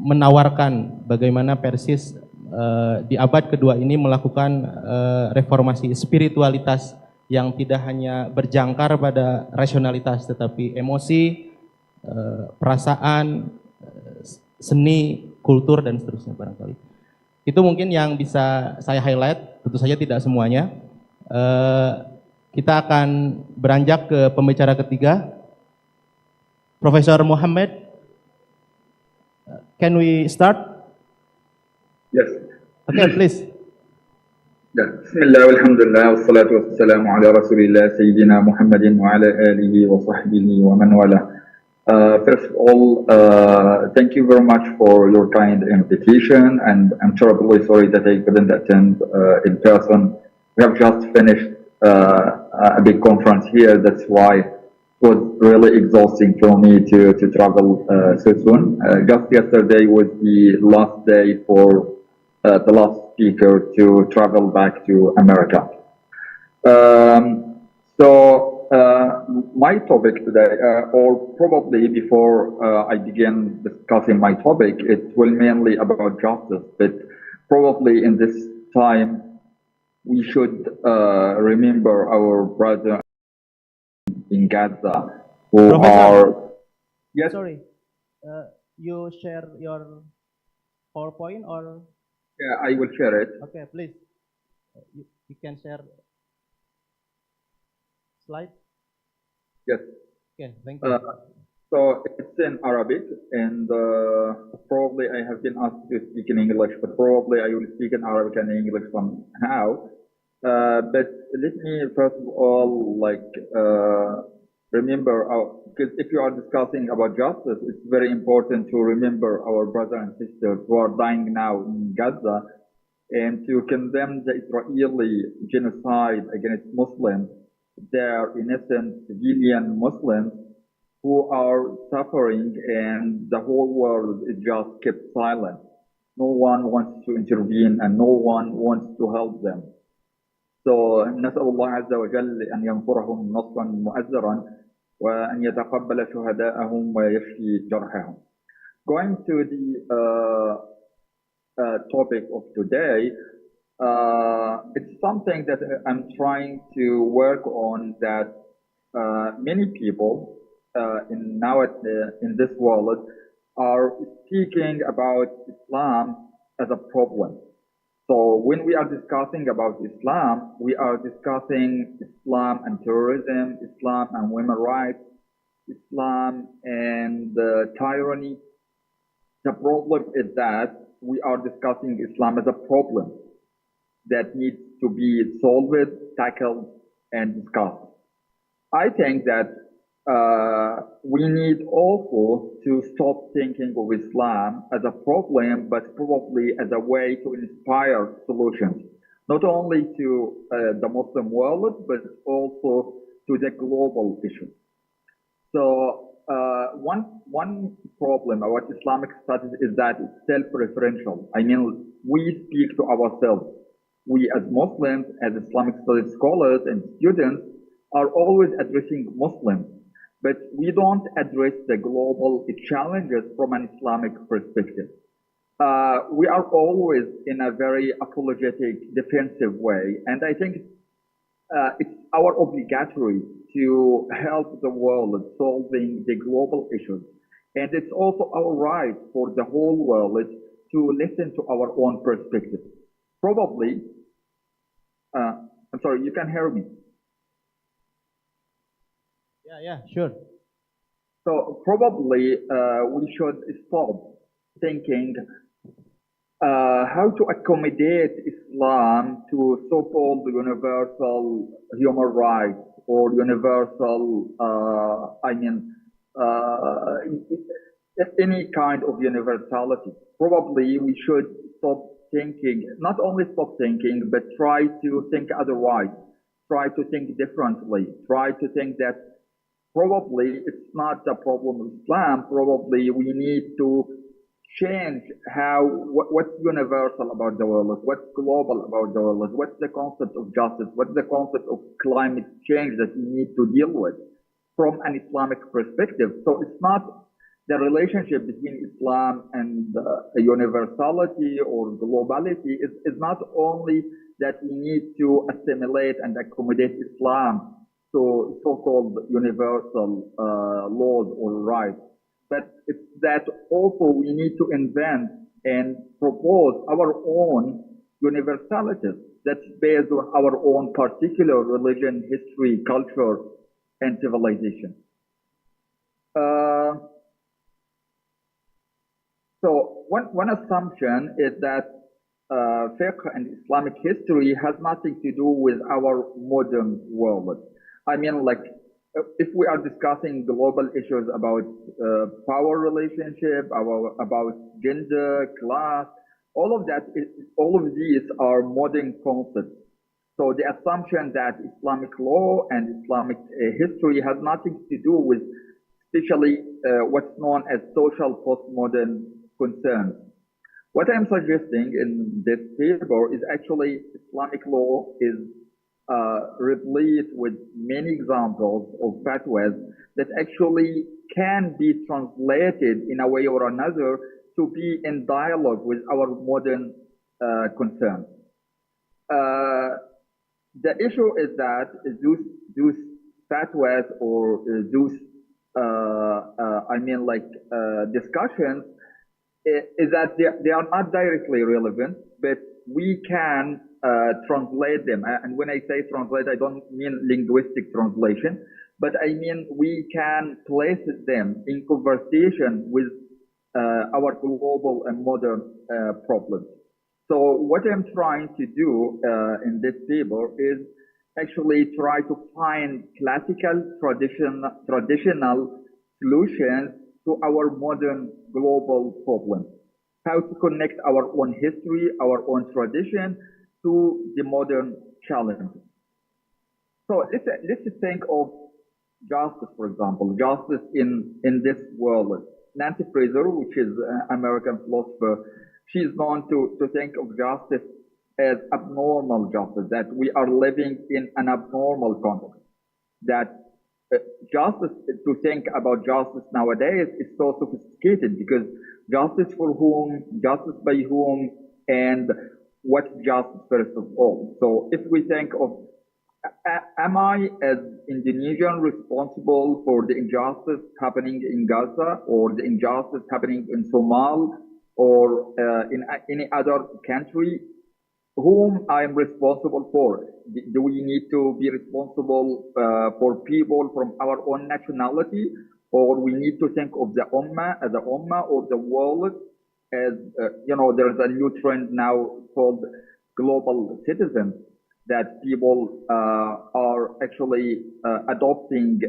Speaker 7: menawarkan bagaimana Persis di abad kedua ini melakukan reformasi spiritualitas yang tidak hanya berjangkar pada rasionalitas tetapi emosi, perasaan, seni, kultur, dan seterusnya barangkali. Itu mungkin yang bisa saya highlight, tentu saja tidak semuanya. Kita akan beranjak ke pembicara ketiga, Profesor Muhammad. Can we start?
Speaker 8: Yes.
Speaker 7: Okay, please.
Speaker 8: Bismillah, walhamdulillah, wassalatu wassalamu ala rasulillah, Sayyidina Muhammadin wa ala alihi wa sahbihi wa man wala. First of all, thank you very much for your kind invitation, and I'm terribly sorry that I couldn't attend in person. We have just finished a big conference here, that's why it was really exhausting for me to travel so soon. Just yesterday was the last day for the last speaker to travel back to America. My topic today, or probably before I begin discussing my topic, it will mainly about justice, but probably in this time we should remember our brother in Gaza who
Speaker 7: Professor,
Speaker 8: are... Yes?
Speaker 7: sorry, you share your PowerPoint or?
Speaker 8: Yeah, I will share it.
Speaker 7: Okay, please. You can share slide.
Speaker 8: Yes.
Speaker 7: Okay, thank you.
Speaker 8: So it's in Arabic, and probably I have been asked to speak in English, but probably I will speak in Arabic and English somehow. But let me first of all remember, because if you are discussing about justice, it's very important to remember our brothers and sisters who are dying now in Gaza, and to condemn the Israeli genocide against Muslims. They are innocent civilian Muslims who are suffering, and the whole world is just kept silent. No one wants to intervene, and no one wants to help them. So نسأل الله عز وجل أن ينصرهم نصرا مؤزرا وأن يتقبل شهداءهم ويشفي جرحهم. Going to the topic of today, it's something that I'm trying to work on, that many people in this world are speaking about Islam as a problem. So when we are discussing about Islam, we are discussing Islam and terrorism, Islam and women's rights, Islam and tyranny. The problem is that we are discussing Islam as a problem that needs to be solved, tackled, and discussed. I think that we need also to stop thinking of Islam as a problem, but probably as a way to inspire solutions, not only to the Muslim world, but also to the global issues. So one problem about Islamic studies is that it's self-referential. I mean, we speak to ourselves. We as Muslims, as Islamic studies scholars and students, are always addressing Muslims, but we don't address the global challenges from an Islamic perspective. We are always in a very apologetic, defensive way, and I think it's our obligatory to help the world solving the global issues. And it's also our right for the whole world to listen to our own perspective. Probably, I'm sorry, you can hear me.
Speaker 7: Yeah, sure.
Speaker 8: So probably we should stop thinking how to accommodate Islam to so-called universal human rights or universal, any kind of universality. Probably we should stop thinking, not only stop thinking, but try to think otherwise, try to think differently, try to think that probably it's not the problem of Islam, probably we need to change what's universal about the world, what's global about the world, what's the concept of justice, what's the concept of climate change that we need to deal with from an Islamic perspective. So it's not the relationship between Islam and universality or globality is not only that we need to assimilate and accommodate Islam to so-called universal laws or rights, but it's that also we need to invent and propose our own universalities that's based on our own particular religion, history, culture, and civilization. So one assumption is that fiqh and Islamic history has nothing to do with our modern world. I mean, like, if we are discussing global issues about power relationship, about gender, class, all of these are modern concepts. So the assumption that Islamic law and Islamic history has nothing to do with, especially what's known as social postmodern concerns. What I'm suggesting in this paper is actually Islamic law is replete with many examples of fatwas that actually can be translated in a way or another to be in dialogue with our modern concerns. The issue is that those fatwas or those, discussions is that they are not directly relevant, but we can translate them. And when I say translate, I don't mean linguistic translation, but I mean we can place them in conversation with our global and modern problems. So what I'm trying to do in this paper is actually try to find classical, traditional solutions to our modern global problems. How to connect our own history, our own tradition to the modern challenges. So let's think of justice, for example, justice in this world. Nancy Fraser, which is an American philosopher, she's known to think of justice as abnormal justice, that we are living in an abnormal context, that justice, to think about justice nowadays is so sophisticated because justice for whom, justice by whom, and what's justice first of all. So if we think of, am I as Indonesian responsible for the injustice happening in Gaza or the injustice happening in Somalia or in any other country? Whom I'm responsible for? Do we need to be responsible for people from our own nationality, or we need to think of the ummah as the ummah or the world as there's a new trend now called global citizens, that people are actually adopting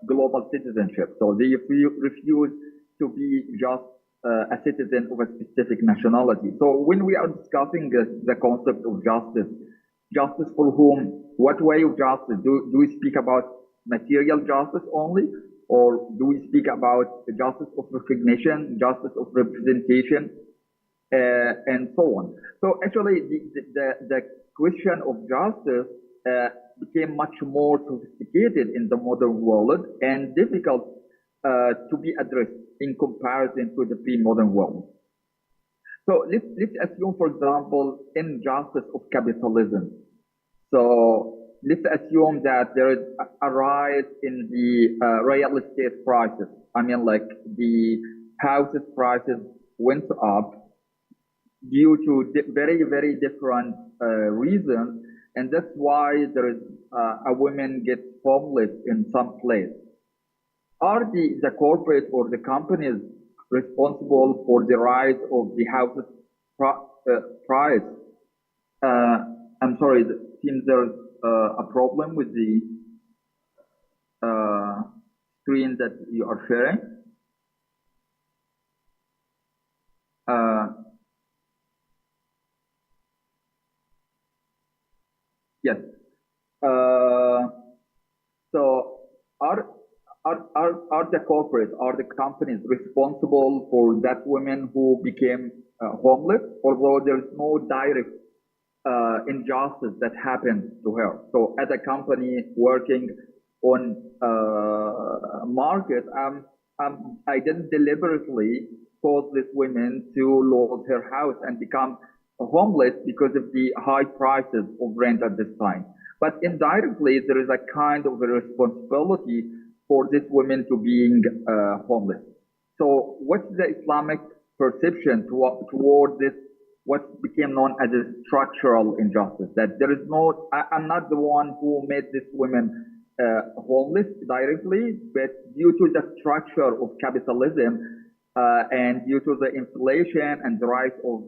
Speaker 8: global citizenship. So they refuse to be just a citizen of a specific nationality. So when we are discussing the concept of justice, justice for whom, what way of justice? Do we speak about material justice only, or do we speak about justice of recognition, justice of representation, and so on? So actually, the question of justice became much more sophisticated in the modern world and difficult to be addressed in comparison to the pre-modern world. So let's assume, for example, injustice of capitalism. So let's assume that there is a rise in the real estate prices. I mean, like the houses prices went up due to very, very different reasons, and that's why there is a woman gets homeless in some place. Are the corporate or the companies responsible for the rise of the houses price? I'm sorry, it seems there's a problem with the screen that you are sharing. Uh, so are the corporates, are the companies responsible for that women who became homeless, although there's no direct injustice that happens to her? So as a company working on market, I didn't deliberately cause this women to lose her house and become homeless because of the high prices of rent at this time. But indirectly, there is a kind of a responsibility for these women to being homeless. So what's the Islamic perception toward this, what became known as a structural injustice? That there is no, I'm not the one who made these women homeless directly, but due to the structure of capitalism and due to the inflation and the rise of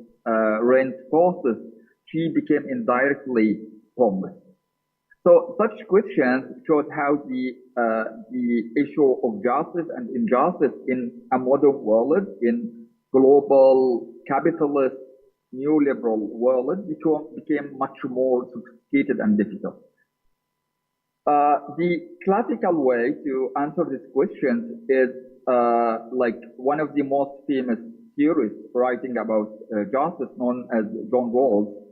Speaker 8: rent costs, she became indirectly homeless. So such questions shows how the issue of justice and injustice in a modern world, in global capitalist neoliberal world, became much more sophisticated and difficult. The classical way to answer these questions is like one of the most famous theorists writing about justice, known as John Rawls,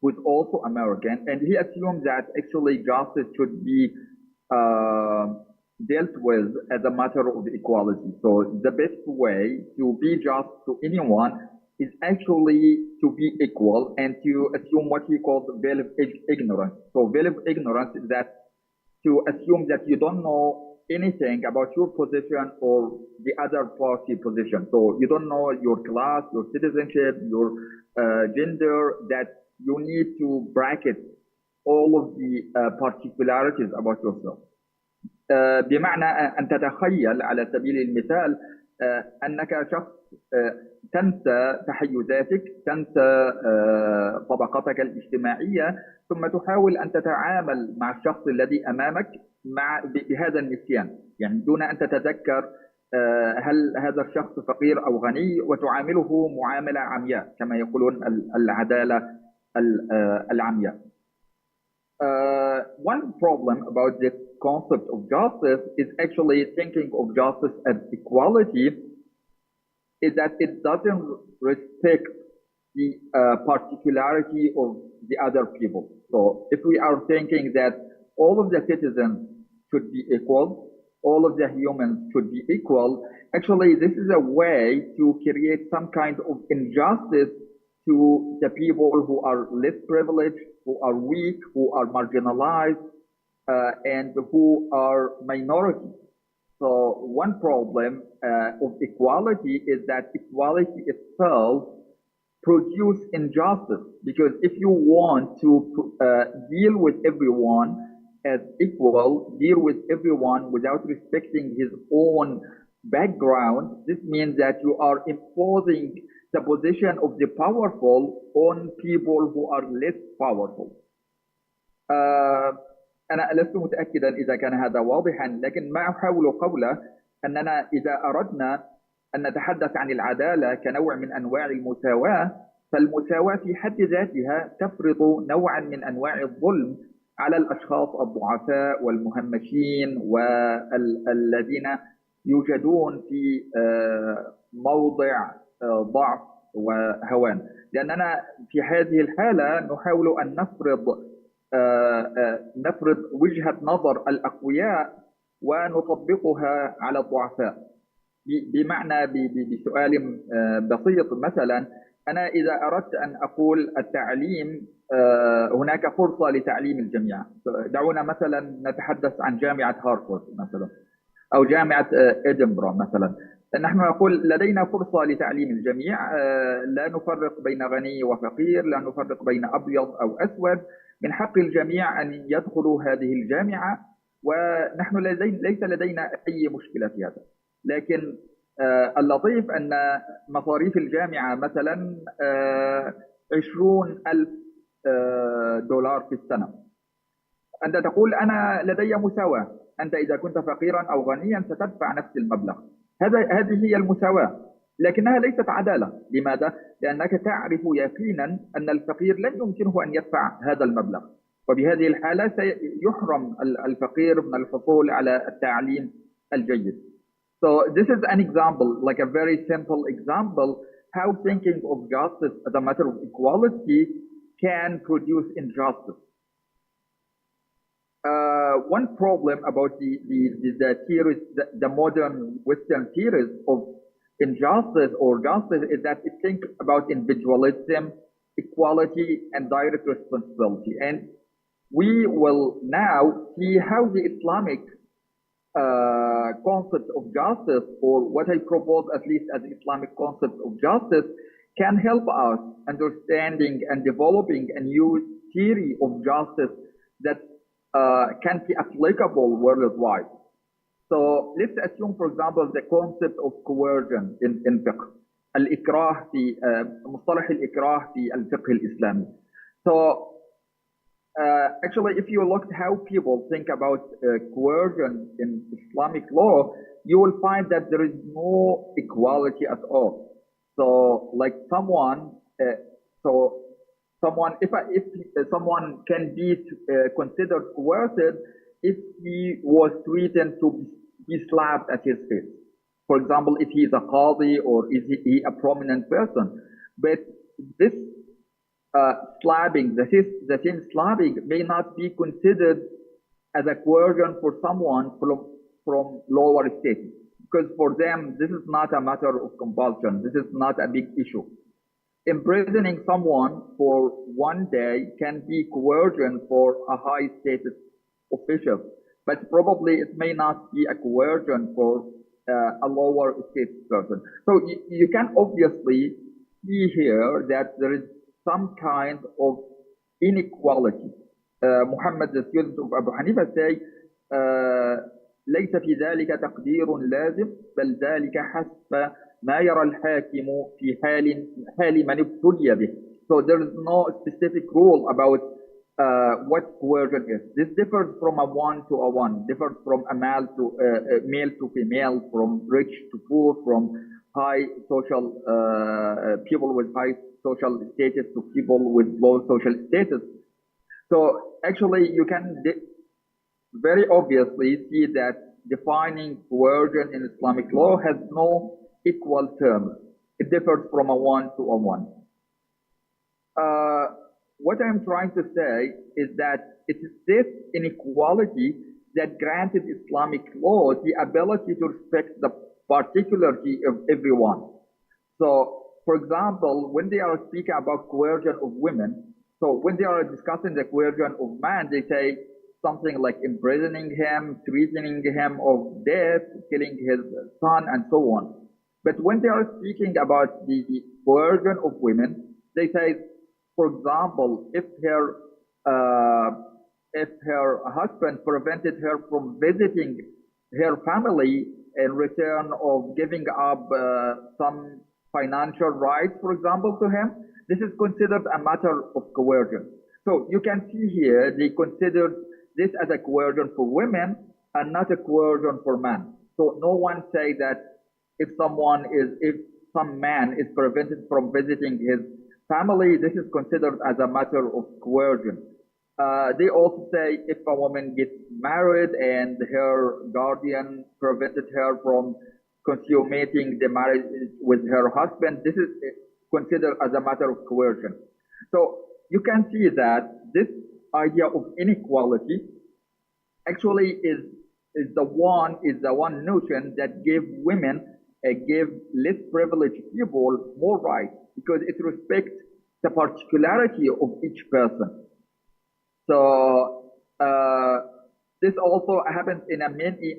Speaker 8: who is also American, and he assumed that actually justice should be dealt with as a matter of equality. So the best way to be just to anyone is actually to be equal and to assume what he calls veil of ignorance. So veil of ignorance is that to assume that you don't know anything about your position or the other party position. So you don't know your class, your citizenship, your gender, that you need to bracket all of the particularities about yourself. بمعنى أن تتخيل على سبيل المثال أنك شخص تنسى تحيزاتك، تنسى طبقتك الاجتماعية، ثم تحاول أن تتعامل مع الشخص الذي أمامك بهذا النسيان، يعني دون أن تتذكر هل هذا الشخص فقير أو غني، وتعامله معاملة عمياء كما يقولون العدالة العمياء. One problem about this concept of justice is actually thinking of justice as equality, is that it doesn't respect the particularity of the other people. So if we are thinking that all of the citizens should be equal, all of the humans should be equal, actually this is a way to create some kind of injustice to the people who are less privileged, who are weak, who are marginalized, and who are minorities. So one problem of equality is that equality itself produces injustice, because if you want to deal with everyone as equal, deal with everyone without respecting his own background, this means that you are imposing the position of the powerful on people who are less powerful. أنا لست متأكدا إذا كان هذا واضحا، لكن ما أحاول قوله أننا إذا أردنا أن نتحدث عن العدالة كنوع من أنواع المساواة، فالمساواة في حد ذاتها تفرض نوعا من أنواع الظلم على الأشخاص الضعفاء والمهمشين والذين يوجدون في موضع ضعف وهوان، لأننا في هذه الحالة نحاول أن نفرض وجهة نظر الأقوياء ونطبقها على الضعفاء. بمعنى بسؤال بسيط، مثلا أنا إذا أردت أن أقول التعليم هناك فرصة لتعليم الجميع، دعونا مثلا نتحدث عن جامعة هارفارد مثلا أو جامعة إدنبرا مثلا، نحن نقول لدينا فرصة لتعليم الجميع، لا نفرق بين غني وفقير، لا نفرق بين أبيض أو أسود، من حق الجميع أن يدخلوا هذه الجامعة، ونحن ليس لدينا أي مشكلة في هذا. لكن اللطيف أن مصاريف الجامعة مثلا 20,000 دولار في السنة. أنت تقول أنا لدي مساواة، أنت إذا كنت فقيرا أو غنيا ستدفع نفس المبلغ. هذه هي المساواة، لكنها ليست عدالة. لماذا؟ لأنك تعرف يقينا أن الفقير لن يمكنه أن يدفع هذا المبلغ، وبهذه الحالة سيحرم الفقير من الحصول على التعليم الجيد. So this is an example, like a very simple example, how thinking of justice as a matter of equality can produce injustice. One problem about the theories, the modern Western theories of injustice or justice is that it thinks about individualism, equality, and direct responsibility. And we will now see how the Islamic concept of justice, or what I propose at least as Islamic concept of justice, can help us understanding and developing a new theory of justice that can be applicable worldwide. So let's assume, for example, the concept of coercion in fiqh. الإكراه في مصطلح الإكراه في الفقه الإسلامي. So actually, if you look at how people think about coercion in Islamic law, you will find that there is no equality at all. So, like someone, if someone can be considered coerced if he was threatened to be slapped at his face. For example, if he is a qadi or is he a prominent person. But this slapping, the same slapping may not be considered as a coercion for someone from lower status. Because for them, this is not a matter of compulsion. This is not a big issue. Imprisoning someone for one day can be coercion for a high status official, but probably it may not be a coercion for a lower status person. So you can obviously see here that there is some kind of inequality. Muhammad, the student of Abu Hanifa, say, ليس في ذلك تقدير لازم بل ذلك حسب ما يرى الحاكم في حال من ابتلي به. So there is no specific rule about what coercion is. This differs from a one to a one, differs from a male to female, from rich to poor, from high social people with high social status to people with low social status. So actually, you can very obviously see that defining coercion in Islamic law has no equal terms. It differs from a one to a one. What I'm trying to say is that it is this inequality that granted Islamic law the ability to respect the particularity of everyone. So, for example, when they are speaking about coercion of women, so when they are discussing the coercion of man, they say something like imprisoning him, threatening him of death, killing his son, and so on. But when they are speaking about the coercion of women, they say, for example, if her husband prevented her from visiting her family in return of giving up some financial rights, for example, to him, this is considered a matter of coercion. So you can see here they considered this as a coercion for women and not a coercion for men. So no one say that if some man is prevented from visiting his family, this is considered as a matter of coercion. They also say if a woman gets married and her guardian prevented her from consummating the marriage with her husband, this is considered as a matter of coercion. So you can see that this idea of inequality actually is the one notion that gave women, give less privileged people more rights, because it respects the particularity of each person. So this also happens in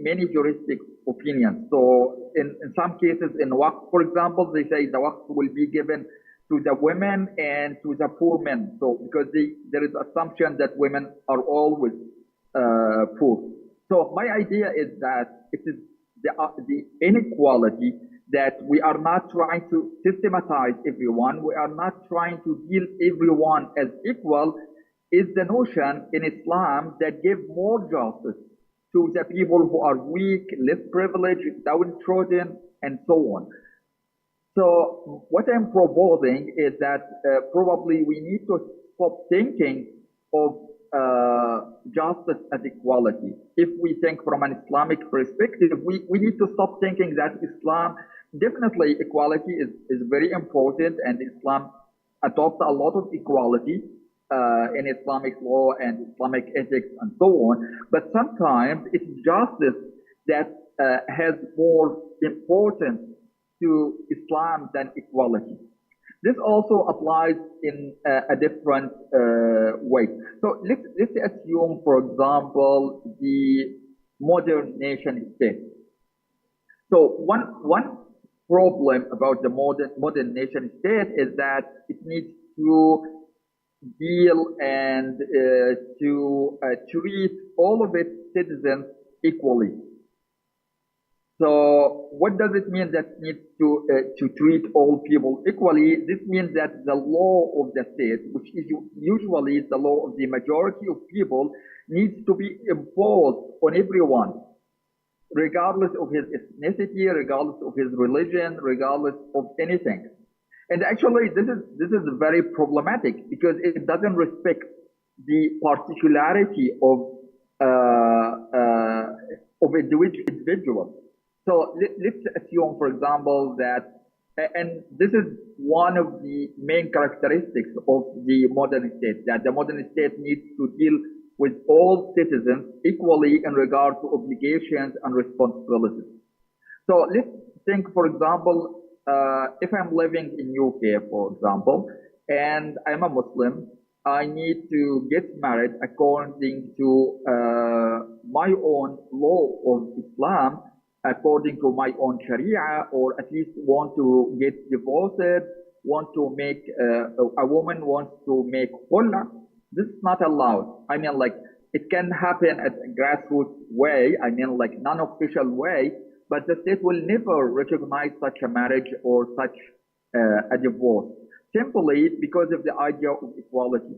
Speaker 8: many juristic opinions. So in some cases in waqf, for example, they say the waqf will be given to the women and to the poor men. So because there is assumption that women are always poor. So my idea is that it is the inequality that we are not trying to systematize everyone. We are not trying to deal everyone as equal. Is the notion in Islam that give more justice to the people who are weak, less privileged, downtrodden, and so on. So what I'm proposing is that probably we need to stop thinking of justice as equality. If we think from an Islamic perspective, we need to stop thinking that Islam, definitely equality is very important, and Islam adopts a lot of equality in Islamic law and Islamic ethics and so on. But sometimes it's justice that has more importance to Islam than equality. This also applies in a different way. So let's assume, for example, the modern nation state. So one problem about the modern nation state is that it needs to deal and to treat all of its citizens equally. So what does it mean that it needs to treat all people equally? This means that the law of the state, which is usually the law of the majority of people, needs to be imposed on everyone, regardless of his ethnicity, regardless of his religion, regardless of anything. And actually, this is very problematic because it doesn't respect the particularity of individuals. So let's assume, for example, that, and this is one of the main characteristics of the modern state, that the modern state needs to deal with all citizens equally in regard to obligations and responsibilities. So let's think, for example, if I'm living in UK, for example, and I'm a Muslim, I need to get married according to my own law of Islam, according to my own Sharia, or at least want to get divorced, want to make, a woman wants to make khullah. This is not allowed. I mean, like, it can happen at a grassroots way, I mean, like, non-official way, but the state will never recognize such a marriage or such a divorce, simply because of the idea of equality.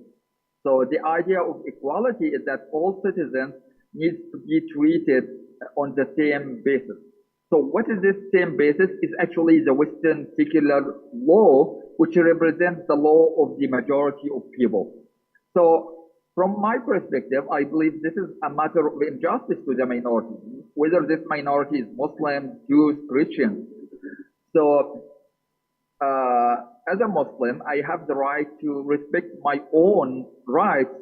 Speaker 8: So the idea of equality is that all citizens need to be treated on the same basis. So what is this same basis? Is actually the Western secular law, which represents the law of the majority of people. So from my perspective, I believe this is a matter of injustice to the minority, whether this minority is Muslim, Jews, Christians. So as a Muslim, I have the right to respect my own rights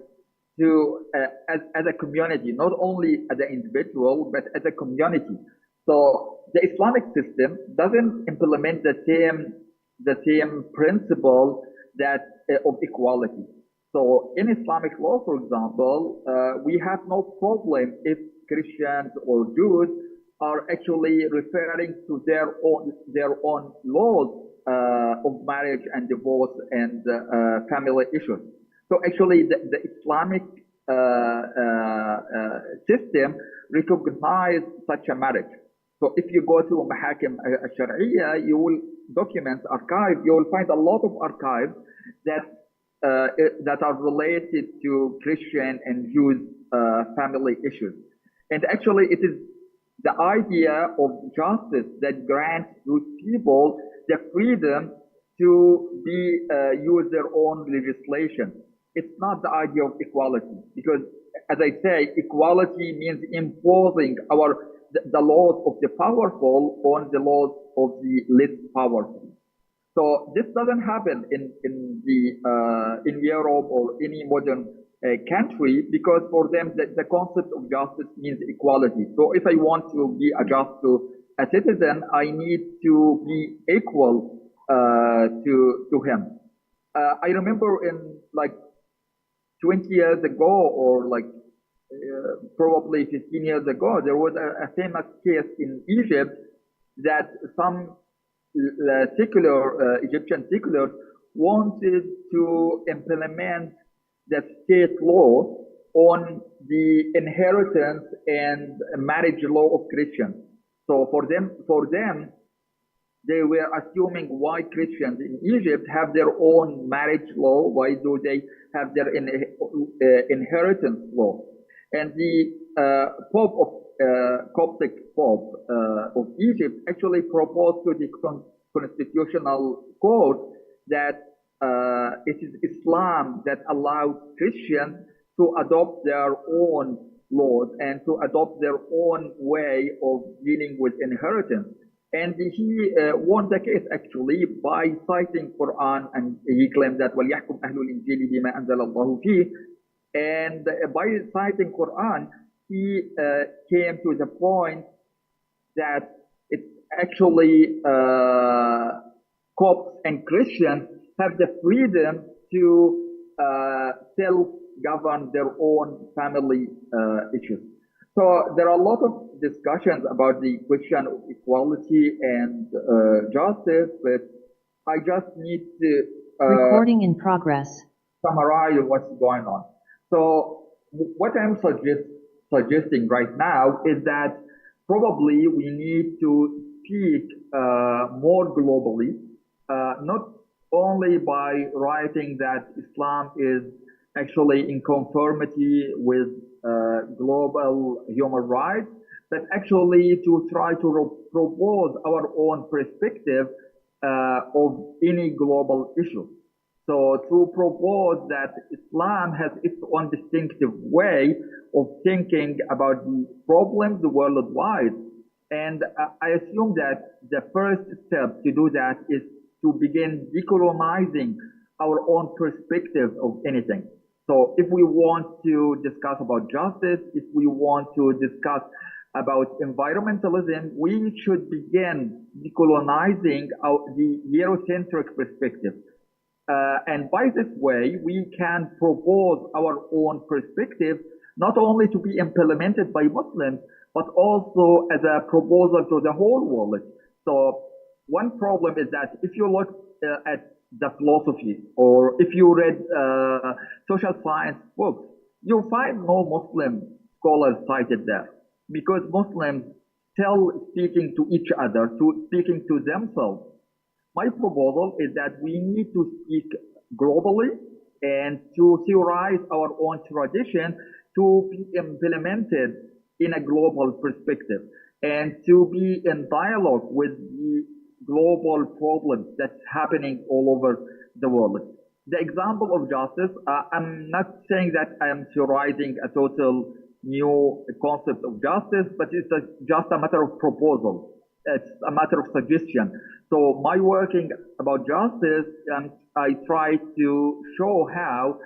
Speaker 8: to as a community, not only as an individual, but as a community. So the Islamic system doesn't implement the same principle that of equality. So in Islamic law, for example, we have no problem if Christians or Jews are actually referring to their own laws of marriage and divorce and family issues. So actually, the Islamic system recognizes such a marriage. So if you go to Mahakim al-Shar'iyya, you will documents, archive, you will find a lot of archives that are related to Christian and Jews family issues. And actually, it is the idea of justice that grants those people the freedom to use their own legislation. It's not the idea of equality, because as I say, equality means imposing the laws of the powerful on the laws of the less powerful. So this doesn't happen in Europe or any modern country, because for them the concept of justice means equality. So if I want to be just to a citizen, I need to be equal to him. I remember in like 20 years ago, or like probably 15 years ago, there was a famous case in Egypt that some Egyptian seculars wanted to implement the state law on the inheritance and marriage law of Christians. So for them, they were assuming why Christians in Egypt have their own marriage law, why do they have their inheritance law? And the Pope of Coptic Pope of Egypt actually proposed to the Constitutional Court that it is Islam that allows Christians to adopt their own laws and to adopt their own way of dealing with inheritance. And he won the case actually by citing Quran, and he claimed that وَلْيَحْكُمْ أَهْلُ الْإِنْجِيلِ بِمَا أَنزَلَ اللَّهُ فِيهِ. And by citing Quran, he came to the point that it's actually Copts and Christians have the freedom to self-govern their own family issues. So there are a lot of discussions about the question of equality and justice, but I just need to
Speaker 11: recording in progress.
Speaker 8: Summarize what's going on. So what I'm suggesting right now is that probably we need to speak more globally, not only by writing that Islam is actually in conformity with global human rights, but actually to try to propose our own perspective of any global issue. So to propose that Islam has its own distinctive way of thinking about the problems worldwide. And I assume that the first step to do that is to begin decolonizing our own perspective of anything. So if we want to discuss about justice, if we want to discuss about environmentalism, we should begin decolonizing the Eurocentric perspective. And by this way, we can propose our own perspective, not only to be implemented by Muslims, but also as a proposal to the whole world. So one problem is that if you look at the philosophy, or if you read social science books, you'll find no Muslim scholars cited there, because Muslims still speaking to each other, speaking to themselves. My proposal is that we need to speak globally and to theorize our own tradition to be implemented in a global perspective and to be in dialogue with the global problems that's happening all over the world. The example of justice, I'm not saying that I am theorizing a total new concept of justice, but it's just a matter of proposal. It's a matter of suggestion. So my working about justice, I try to show how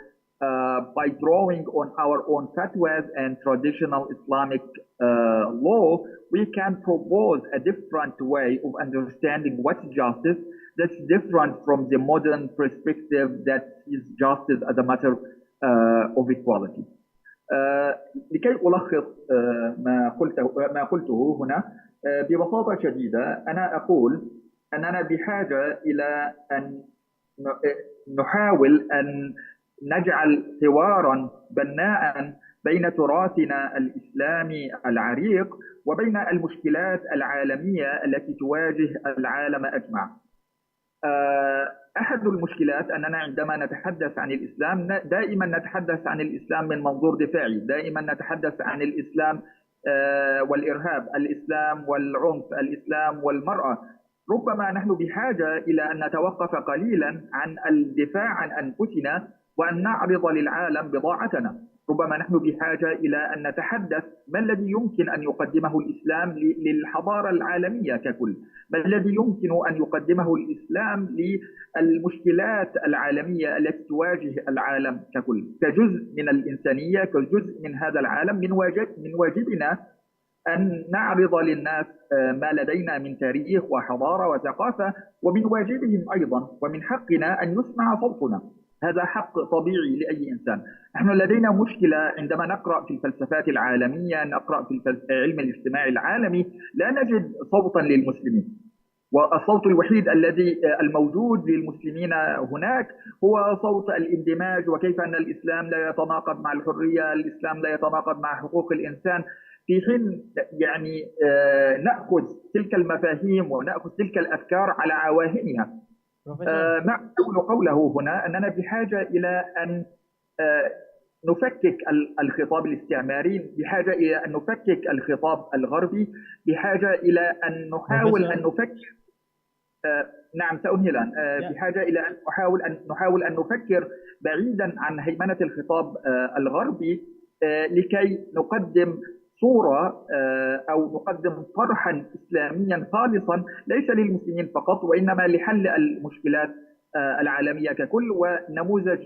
Speaker 8: by drawing on our own fatwas and traditional Islamic law, we can propose a different way of understanding what's justice that's different from the modern perspective that sees justice as a matter of equality. لكي ألخص ما قلته هنا ببساطة شديدة، أنا أقول أننا بحاجة إلى أن نحاول أن نجعل حوارا بناء بين تراثنا الإسلامي العريق وبين المشكلات العالمية التي تواجه العالم أجمع. أحد المشكلات أننا عندما نتحدث عن الإسلام دائما نتحدث عن الإسلام من منظور دفاعي، دائما نتحدث عن الإسلام والإرهاب، الإسلام والعنف، الإسلام والمرأة. ربما نحن بحاجة إلى أن نتوقف قليلا عن الدفاع عن أنفسنا وأن نعرض للعالم بضاعتنا. ربما نحن بحاجة إلى أن نتحدث ما الذي يمكن أن يقدمه الإسلام للحضارة العالمية ككل، ما الذي يمكن أن يقدمه الإسلام للمشكلات العالمية التي تواجه العالم ككل، كجزء من الإنسانية، كجزء من هذا العالم. من واجبنا أن نعرض للناس ما لدينا من تاريخ وحضارة وثقافة، ومن واجبهم أيضا ومن حقنا أن يسمع صوتنا. هذا حق طبيعي لأي إنسان. نحن لدينا مشكلة عندما نقرأ في الفلسفات العالمية، نقرأ في علم الاجتماع العالمي، لا نجد صوتا للمسلمين، والصوت الوحيد الذي الموجود للمسلمين هناك هو صوت الاندماج، وكيف أن الإسلام لا يتناقض مع الحرية، الإسلام لا يتناقض مع حقوق الإنسان، في حين يعني نأخذ تلك المفاهيم ونأخذ تلك الأفكار على عواهنها. ما أقول قوله هنا أننا بحاجة إلى أن نفكك الخطاب الاستعماري، بحاجة إلى أن نفكك الخطاب الغربي، بحاجة إلى أن نحاول أن نفكك. نعم سأنهي الآن. بحاجة إلى أن نحاول أن نفكر بعيدا عن هيمنة الخطاب الغربي لكي نقدم صورة أو نقدم طرحا إسلاميا خالصا ليس للمسلمين فقط وإنما لحل المشكلات العالمية ككل. ونموذج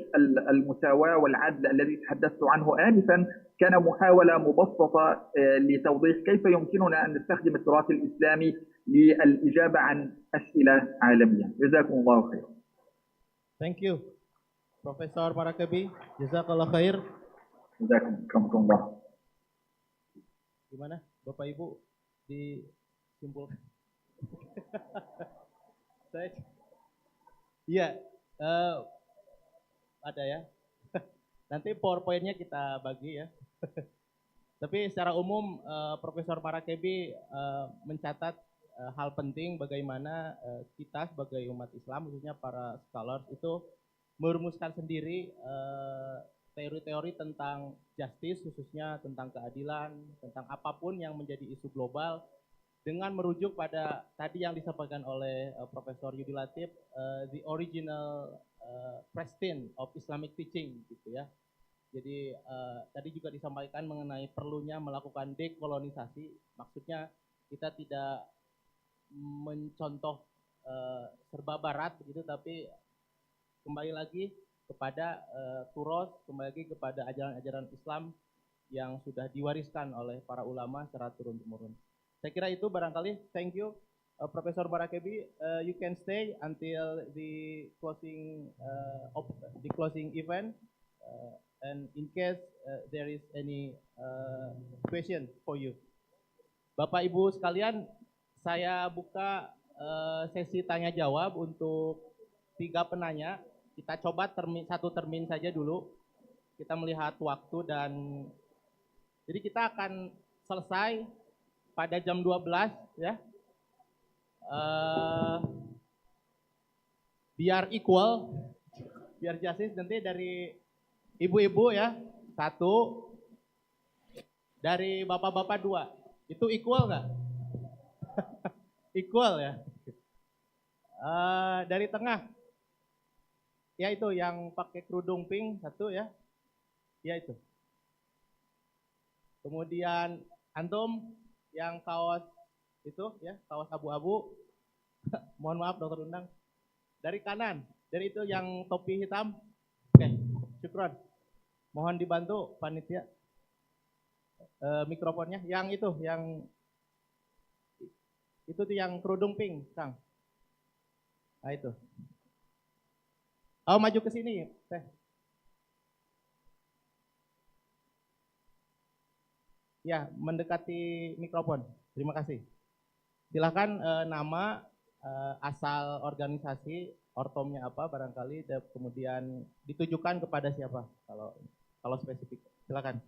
Speaker 8: المساواة والعدل الذي تحدثت عنه آنفا كان محاولة مبسطة لتوضيح كيف يمكننا أن نستخدم التراث الإسلامي للإجابة عن أسئلة عالمية. جزاكم الله خير.
Speaker 7: Thank you, Profesor Marakabi. Jazakalloh Khair.
Speaker 8: Jazakum Allah.
Speaker 7: Gimana, Bapak Ibu disimpulkan? Iya, ada ya. Nanti PowerPoint-nya kita bagi ya. Tapi secara umum Profesor Marakabi mencatat hal penting bagaimana kita sebagai umat Islam, khususnya para scholars itu merumuskan sendiri teori-teori tentang justice, khususnya tentang keadilan, tentang apapun yang menjadi isu global, dengan merujuk pada tadi yang disampaikan oleh Profesor Yudi Latif, the original pristine of Islamic teaching, gitu ya. Jadi tadi juga disampaikan mengenai perlunya melakukan dekolonisasi, maksudnya kita tidak mencontoh serba barat begitu, tapi kembali lagi kepada turos, kembali lagi kepada ajaran-ajaran Islam yang sudah diwariskan oleh para ulama secara turun-temurun. Saya kira itu barangkali. Thank you, Profesor Marakabi. You can stay until the closing event, and in case there is any question for you. Bapak Ibu sekalian, saya buka sesi tanya jawab untuk 3 penanya. Kita coba satu termin saja dulu. Kita melihat waktu dan jadi kita akan selesai pada jam 12 ya. Biar equal, biar justice, nanti dari ibu-ibu ya 1, dari bapak-bapak 2. Itu equal nggak? Equal ya. Dari tengah. Ya itu yang pakai kerudung pink 1 ya. Ya itu. Kemudian antum yang kaos itu ya, kaos abu-abu. Mohon maaf Dokter Undang. Dari kanan, dari itu yang topi hitam. Oke, syukron. Mohon dibantu panitia. Mikrofonnya yang itu, yang itu tuh yang kerudung pink, Kang. Nah itu. Oh, maju ke sini, Teh. Ya, mendekati mikrofon. Terima kasih. Silakan nama, asal organisasi, ortomnya apa barangkali, dan kemudian ditujukan kepada siapa kalau spesifik. Silakan.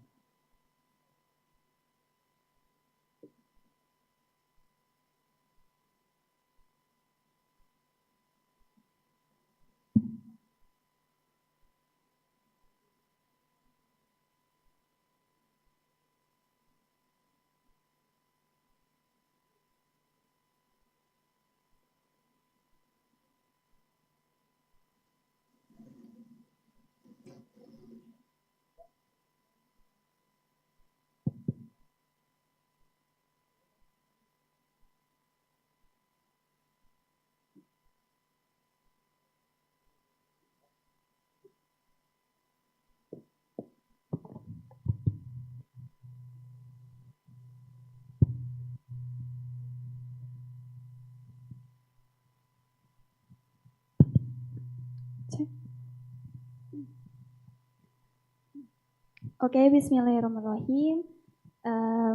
Speaker 12: Okay, Bismillahirrahmanirrahim.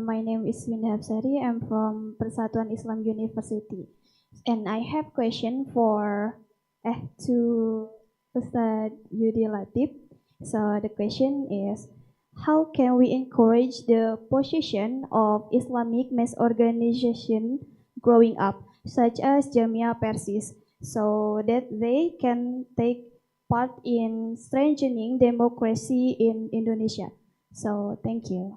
Speaker 12: My name is Winda Hapsari. I'm from Persatuan Islam University, and I have question for to Ustaz Yudi Latif. So the question is, how can we encourage the position of Islamic mass organization growing up, such as Jamia Persis, so that they can take part in strengthening democracy in Indonesia? So thank you.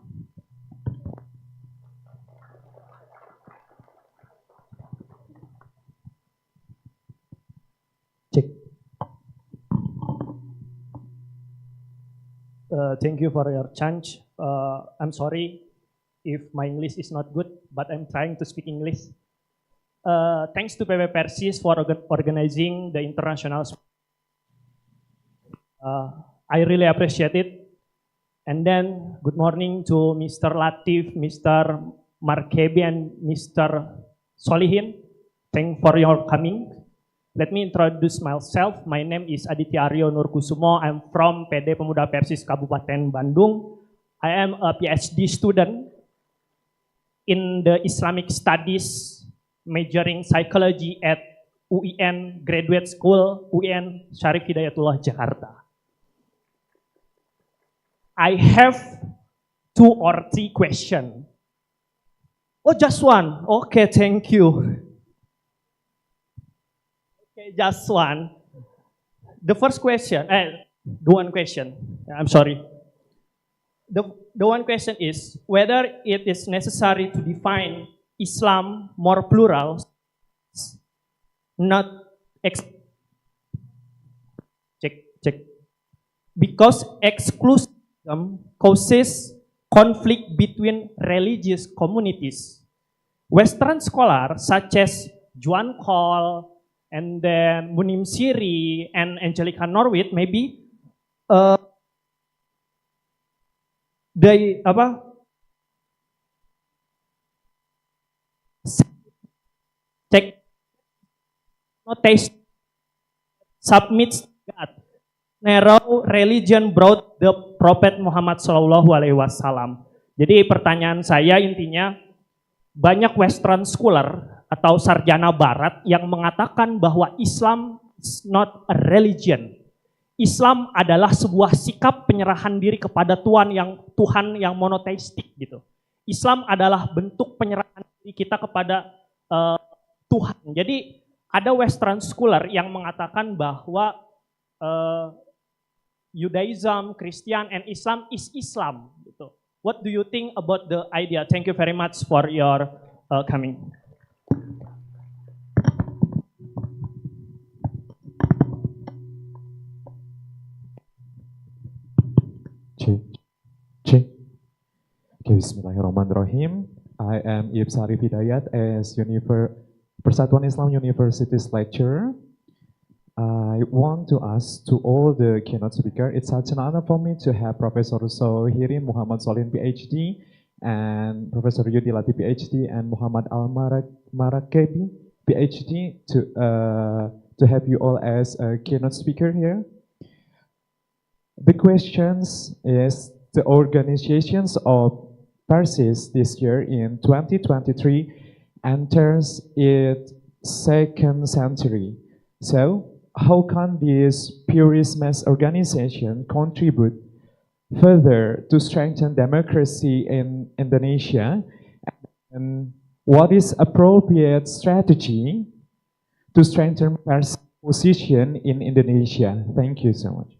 Speaker 13: Thank you for your chance. I'm sorry if my English is not good, but I'm trying to speak English. Thanks to PB Persis for organizing the international. I really appreciate it. And then, good morning to Mr. Latif, Mr. Markebi, and Mr. Solihin. Thank for your coming. Let me introduce myself. My name is Aditya Aryo Nurkusumo. I'm from PD Pemuda Persis Kabupaten Bandung. I am a PhD student in the Islamic Studies, majoring psychology at UIN Graduate School, UIN Syarif Hidayatullah, Jakarta. I have 2 or 3 questions. Oh, just one. Okay, thank you. Okay, just one. The first question, the one question, I'm sorry. The one question is whether it is necessary to define Islam more plural, not because exclusivism causes conflict between religious communities. Western scholars such as Juan Cole and then Munim Siri and Angelica Norwid maybe they check notation submits God. Narrow religion brought the Prophet Muhammad Sallallahu Alaihi Wasallam. Jadi pertanyaan saya intinya banyak Western scholar atau sarjana Barat yang mengatakan bahwa Islam is not a religion. Islam adalah sebuah sikap penyerahan diri kepada Tuhan yang monoteistik gitu. Islam adalah bentuk penyerahan diri kita kepada Tuhan. Jadi ada Western scholar yang mengatakan bahwa Judaism, Christian, and Islam is Islam. Gitu. What do you think about the idea? Thank you very much for your coming.
Speaker 14: Okay, Bismillahirrahmanirrahim. I am Ibs Arif Hidayat as Persatuan Islam University's lecturer. I want to ask to all the keynote speakers, it's such an honor for me to have Professor Sohirin Muhammad Solin PhD and Professor Yudi Lati PhD and Muhammad Al-Marakebi PhD to have you all as a keynote speaker here. The questions is the organizations of PERSIS this year in 2023 enters its 2nd century. So, how can this purist mass organization contribute further to strengthen democracy in Indonesia? And what is appropriate strategy to strengthen PERSIS position in Indonesia? Thank you so much.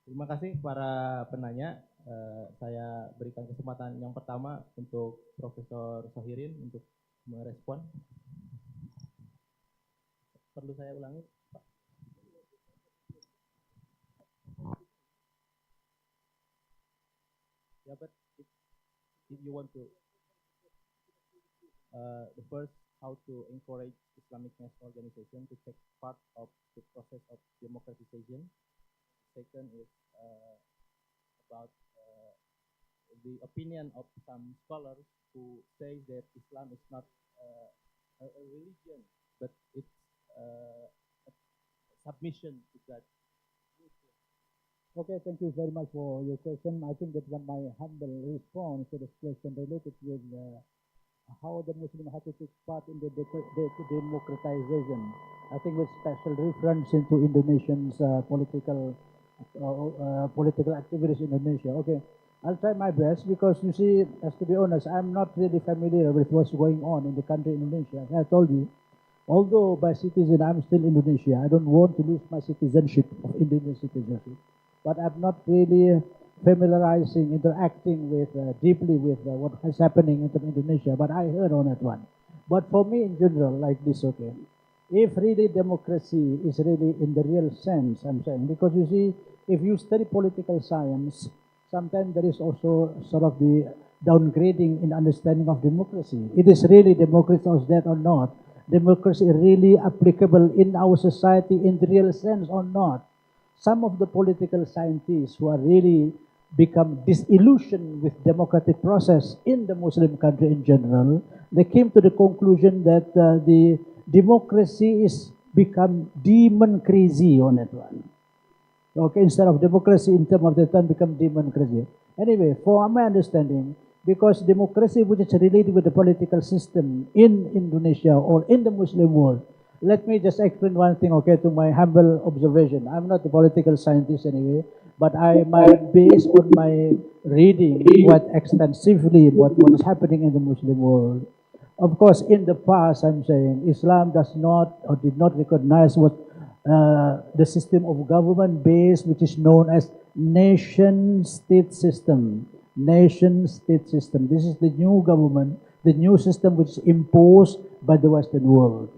Speaker 7: Terima kasih para penanya. Saya berikan kesempatan yang pertama untuk Profesor Sohirin untuk merespon. Perlu saya ulangi, Pak? Yeah, but if you want to, the first, how to encourage Islamic mass organization to take part of the process of democratization. Second is about the opinion of some scholars who say that Islam is not a religion, but it's a submission to God.
Speaker 9: Okay, thank you very much for your question. I think that my humble response to this question related with how the Muslim have to take part in the democratization. I think with special reference into Indonesians political activities in Indonesia. Okay, I'll try my best because you see, as to be honest, I'm not really familiar with what's going on in the country Indonesia. As I told you, although by citizen I'm still Indonesia, I don't want to lose my citizenship of Indonesian citizenship. But I'm not really familiarizing, interacting with deeply with what is happening in Indonesia, but I heard on that one. But for me in general, like this, okay, if really democracy is really in the real sense, I'm saying, because you see, if you study political science, sometimes there is also sort of the downgrading in understanding of democracy. It is really democracy or that or not? Democracy really applicable in our society in the real sense or not? Some of the political scientists who are really become disillusioned with democratic process in the Muslim country in general, they came to the conclusion that the democracy is become demon crazy on that one. Okay, instead of democracy in terms of the time become demon crazy. Anyway, for my understanding, because democracy which is related with the political system in Indonesia or in the Muslim world, let me just explain one thing, okay, to my humble observation. I'm not a political scientist anyway, but I might base on my reading quite extensively what is happening in the Muslim world. Of course, in the past, I'm saying, Islam does not or did not recognize what the system of government based, which is known as nation-state system. Nation-state system. This is the new government, the new system which is imposed by the Western world.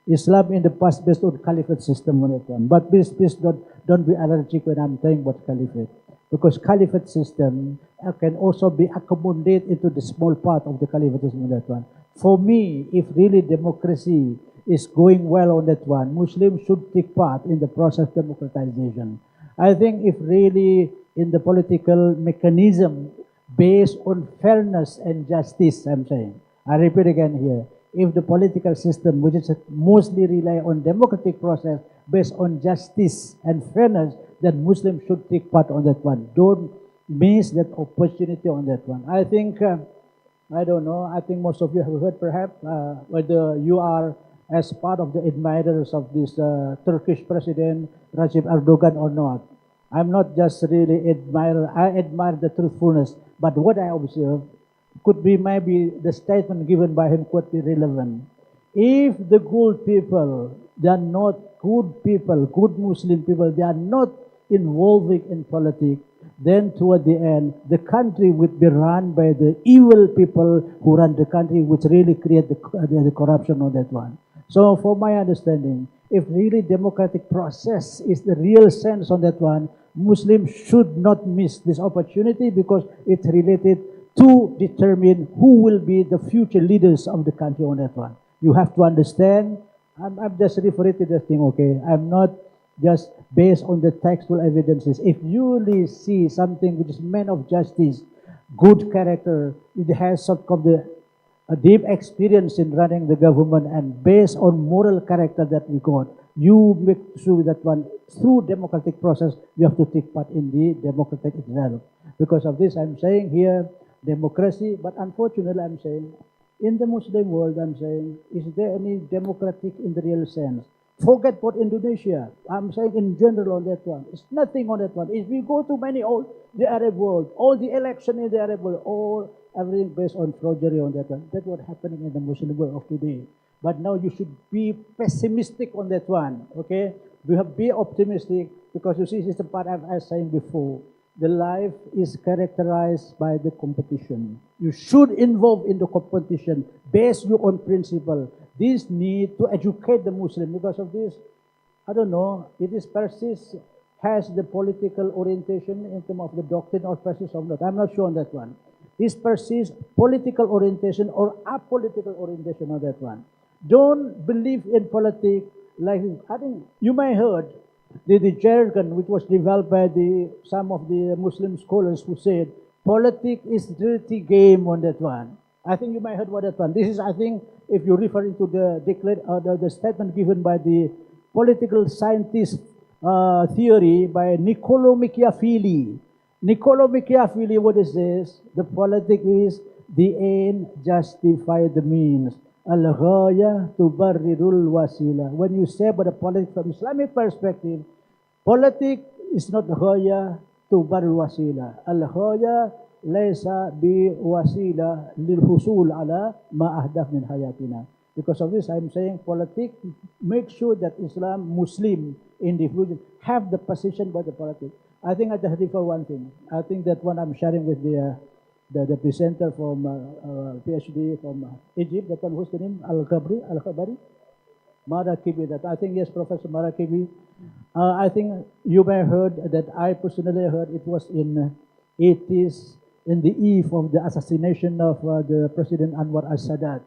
Speaker 9: Islam in the past based on caliphate system on that one. But please don't be allergic when I'm saying about caliphate. Because caliphate system can also be accommodated into the small part of the caliphate system on that one. For me, if really democracy is going well on that one, Muslims should take part in the process of democratization. I think if really in the political mechanism based on fairness and justice, I'm saying, I repeat again here, if the political system, which is mostly rely on democratic process based on justice and fairness, then Muslims should take part on that one. Don't miss that opportunity on that one. I think, I don't know, I think most of you have heard perhaps, whether you are as part of the admirers of this Turkish President Recep Erdogan or not. I'm not just really admirer, I admire the truthfulness, but what I observe could be maybe the statement given by him could be relevant. If the good people, they are not good people, good Muslim people, they are not involving in politics, then toward the end, the country would be run by the evil people who run the country, which really create the corruption on that one. So for my understanding, if really democratic process is the real sense on that one, Muslims should not miss this opportunity because it's related to determine who will be the future leaders of the country on that one. You have to understand, I'm just referring to the thing, okay? I'm not just based on the textual evidences. If you really see something which is man of justice, good character, it has sort of a deep experience in running the government, and based on moral character that we got, you make sure that one, through democratic process, you have to take part in the democratic itself. Because of this, I'm saying here, democracy, but unfortunately, I'm saying, in the Muslim world, I'm saying, is there any democratic in the real sense? Forget about Indonesia. I'm saying in general on that one. It's nothing on that one. If we go to many, all the Arab world, all the election in the Arab world, all everything based on forgery on that one. That's what's happening in the Muslim world of today. But now you should be pessimistic on that one, okay? We have to be optimistic because you see, this is the part I was saying before. The life is characterized by the competition. You should involve in the competition based your own principle. This need to educate the Muslim. Because of this, I don't know, it is PERSIS has the political orientation in terms of the doctrine or PERSIS or not. I'm not sure on that one. Is PERSIS political orientation or apolitical orientation on that one? Don't believe in politics like, I think you may heard the jargon which was developed by some of the Muslim scholars who said, politics is dirty game on that one. I think you might have heard about that one. This is, I think, if you're referring to the statement given by the political scientist theory by Niccolo Machiavelli. Niccolo Machiavelli, what is this? The politics is the end justify the means. Al-ghaya tubarrirul wasila. When you say about the politics from Islamic perspective, politics is not ghaya tubarrirul wasila. Al-ghaya laysa bi wasila lil husul ala ma ahdaf min hayatina. Because of this, I'm saying politics, make sure that Islam, Muslim individuals have the position by the politics. I think I just refer one thing. I think that one I'm sharing with the presenter from PhD from Egypt. That one, who's the name? Al-Khabari? Marakibi. That I think, yes, Professor Marakibi. I think you may have heard that I personally heard it was in 80s, in the eve of the assassination of the President Anwar al-Sadat.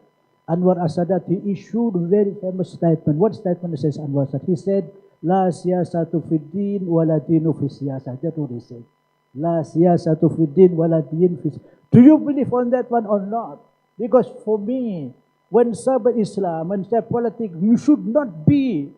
Speaker 9: Anwar al-Sadat, he issued a very famous statement. What statement says Anwar al-Sadat? He said, La siyasatu fid din wala dinu fi siyasah. That's what he said. La siyasatu fid din wala din fi. Do you believe on that one or not? Because for me, when Sahabat Islam and say politics, you should not be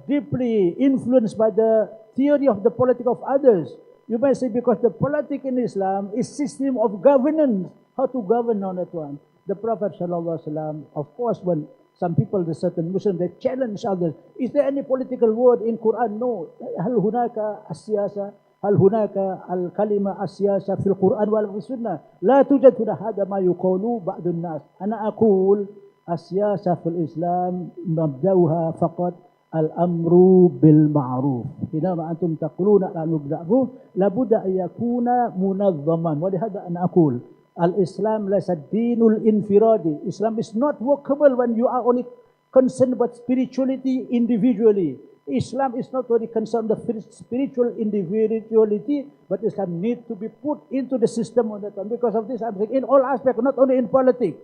Speaker 9: deeply influenced by the theory of the politics of others. You may say because the politics in Islam is system of governance, how to govern on that one. The Prophet ﷺ, of course, when some people, the certain Muslims, they challenge others. Is there any political word in Quran? No. Hal hunaka as-siyasa, hal hunaka al-kalima as-siyasa fil Quran wal sunnah. La tujad huna hada ma yuqalu ba'dun nas. Ana aqul as-siyasa fil Islam mabda'uha faqat al-amru bil ma'ruf. Hinama antum taquluna al-amru bil ma'ruf labudda an yakuna munazzaman. Wa lihada ana aqul Al-Islam laysa dinul infiradi. Islam is not workable when you are only concerned about spirituality individually. Islam is not only concerned with spiritual individuality, but Islam needs to be put into the system on that one. Because of this, I'm saying in all aspects, not only in politics,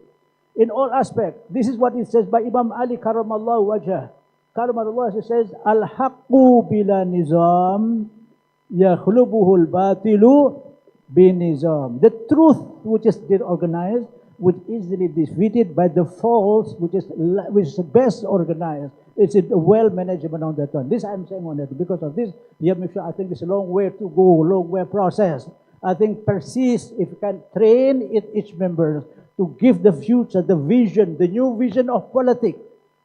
Speaker 9: in all aspects. This is what it says by Imam Ali Karamallahu Wajah. Karamallahu Wajah says, Al-haqqu bila nizam yakhlubuhu al-batilu binizam. The truth which is disorganized, which is easily defeated by the false, which is best organized. It's a well management on that one. This I'm saying on that. Because of this, you have to make sure, I think it's a long way to go, long way process. I think PERSIS, if you can train each member to give the future, the vision, the new vision of politics,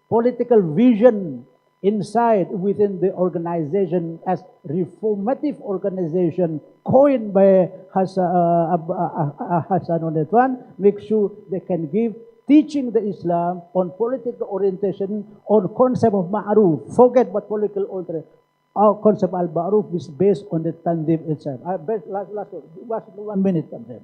Speaker 9: political vision inside within the organization as reformative organization coined by Hassan on that one, make sure they can give teaching the Islam on political orientation, on concept of ma'ruf. Forget what political orientation. Our concept al-ma'ruf is based on the tanzim itself. Last 1 minute from them.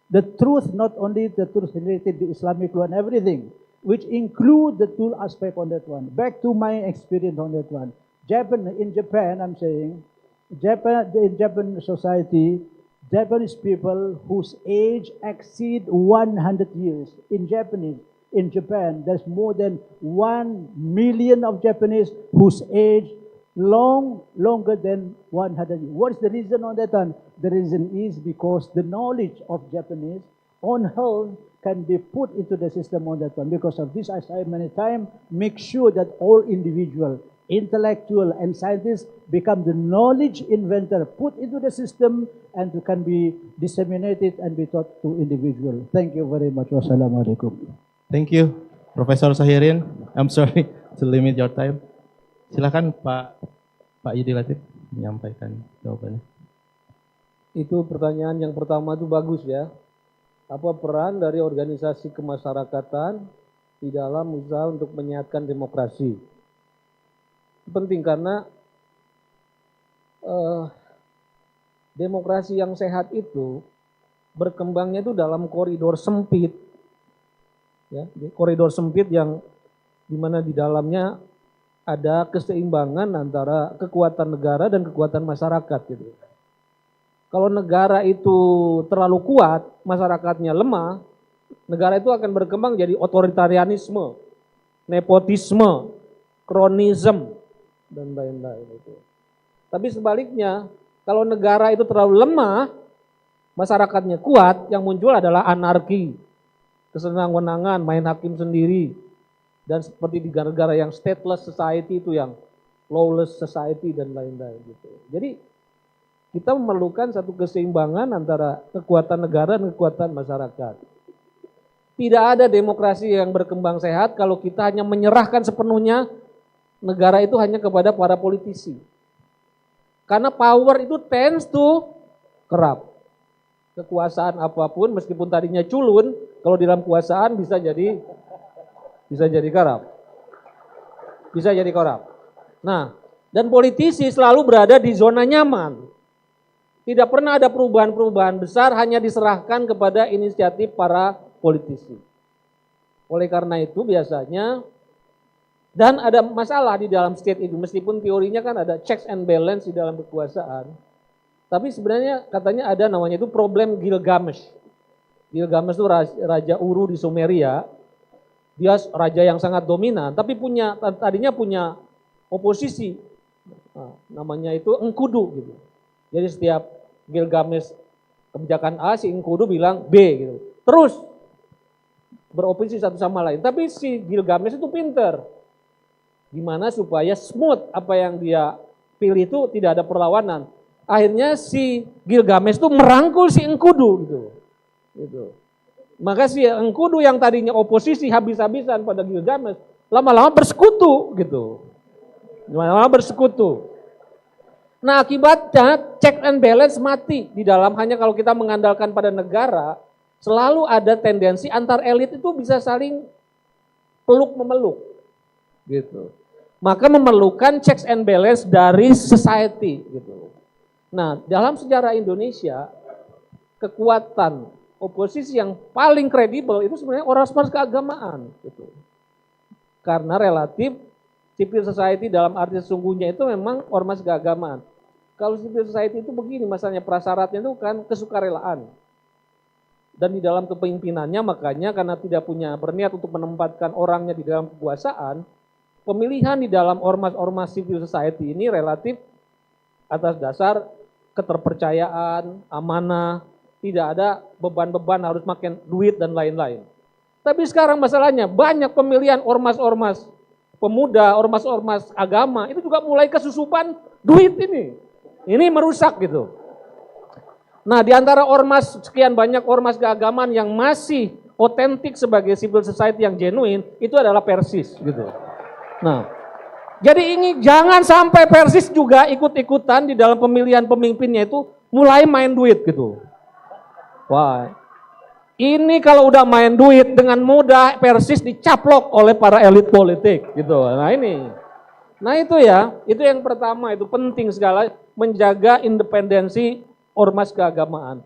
Speaker 9: The truth, not only the truth related to Islamic law and everything, which include the two aspect on that one. Back to my experience on that one. In Japan, I'm saying, in Japan society, Japanese people whose age exceed 100 years. In Japan, there's more than 1 million of Japanese whose age longer than 100 years. What is the reason on that one? The reason is because the knowledge of Japanese on health can be put into the system on that one. Because of this, I say many times, make sure that all individual, intellectual and scientists become the knowledge inventor, put into the system and can be disseminated and be taught to individual. Thank you very much. Wassalamualaikum.
Speaker 7: Thank you, Profesor Sahirin. I'm sorry to limit your time. Silakan Pak Yudi Latif menyampaikan jawabannya.
Speaker 10: Itu pertanyaan yang pertama itu bagus ya. Apa peran dari organisasi kemasyarakatan di dalam usaha untuk menyehatkan demokrasi? Penting karena demokrasi yang sehat itu berkembangnya itu dalam koridor sempit, ya, koridor sempit yang dimana di dalamnya ada keseimbangan antara kekuatan negara dan kekuatan masyarakat gitu. Kalau negara itu terlalu kuat, masyarakatnya lemah, negara itu akan berkembang jadi otoritarianisme, nepotisme, kronisme, dan lain-lain itu. Tapi sebaliknya, kalau negara itu terlalu lemah, masyarakatnya kuat, yang muncul adalah anarki, kesenang-wenangan, main hakim sendiri, dan seperti di negara-negara yang stateless society itu yang lawless society dan lain-lain gitu. Jadi kita memerlukan satu keseimbangan antara kekuatan negara dan kekuatan masyarakat. Tidak ada demokrasi yang berkembang sehat kalau kita hanya menyerahkan sepenuhnya negara itu hanya kepada para politisi. Karena power itu tends to corrupt. Kekuasaan apapun meskipun tadinya culun, kalau di dalam kekuasaan bisa jadi corrupt. Bisa jadi corrupt. Nah, dan politisi selalu berada di zona nyaman. Tidak pernah ada perubahan-perubahan besar, hanya diserahkan kepada inisiatif para politisi. Oleh karena itu biasanya, dan ada masalah di dalam state itu, meskipun teorinya kan ada checks and balance di dalam kekuasaan, tapi sebenarnya katanya ada namanya itu problem Gilgamesh. Gilgamesh itu raja Uru di Sumeria, dia raja yang sangat dominan, tapi tadinya punya oposisi, namanya itu Engkudu gitu. Jadi setiap Gilgamesh kebijakan A, si Engkudu bilang B gitu. Terus beroposisi satu sama lain. Tapi si Gilgamesh itu pinter. Gimana supaya smooth apa yang dia pilih itu tidak ada perlawanan. Akhirnya si Gilgamesh itu merangkul si Engkudu gitu. Maka si Engkudu yang tadinya oposisi habis-habisan pada Gilgamesh, lama-lama bersekutu gitu. Lama-lama bersekutu. Nah akibatnya check and balance mati di dalam, hanya kalau kita mengandalkan pada negara, selalu ada tendensi antar elit itu bisa saling peluk-memeluk gitu. Maka memerlukan checks and balance dari society gitu. Nah dalam sejarah Indonesia, kekuatan oposisi yang paling kredibel itu sebenarnya ormas keagamaan gitu. Karena relatif civil society dalam arti sesungguhnya itu memang ormas keagamaan. Kalau civil society itu begini, masalahnya prasyaratnya itu kan kesukarelaan. Dan di dalam kepemimpinannya makanya karena tidak punya berniat untuk menempatkan orangnya di dalam kekuasaan, pemilihan di dalam ormas-ormas civil society ini relatif atas dasar keterpercayaan, amanah, tidak ada beban-beban harus makan duit dan lain-lain. Tapi sekarang masalahnya banyak pemilihan ormas-ormas pemuda, ormas-ormas agama, itu juga mulai kesusupan duit ini. Ini merusak gitu. Nah di antara ormas, sekian banyak ormas keagamaan yang masih otentik sebagai civil society yang genuine, itu adalah PERSIS gitu. Nah, jadi ini jangan sampai PERSIS juga ikut-ikutan di dalam pemilihan pemimpinnya itu mulai main duit gitu. Wah, ini kalau udah main duit dengan mudah PERSIS dicaplok oleh para elit politik gitu. Nah ini, nah itu ya, itu yang pertama, itu penting sekali menjaga independensi ormas keagamaan.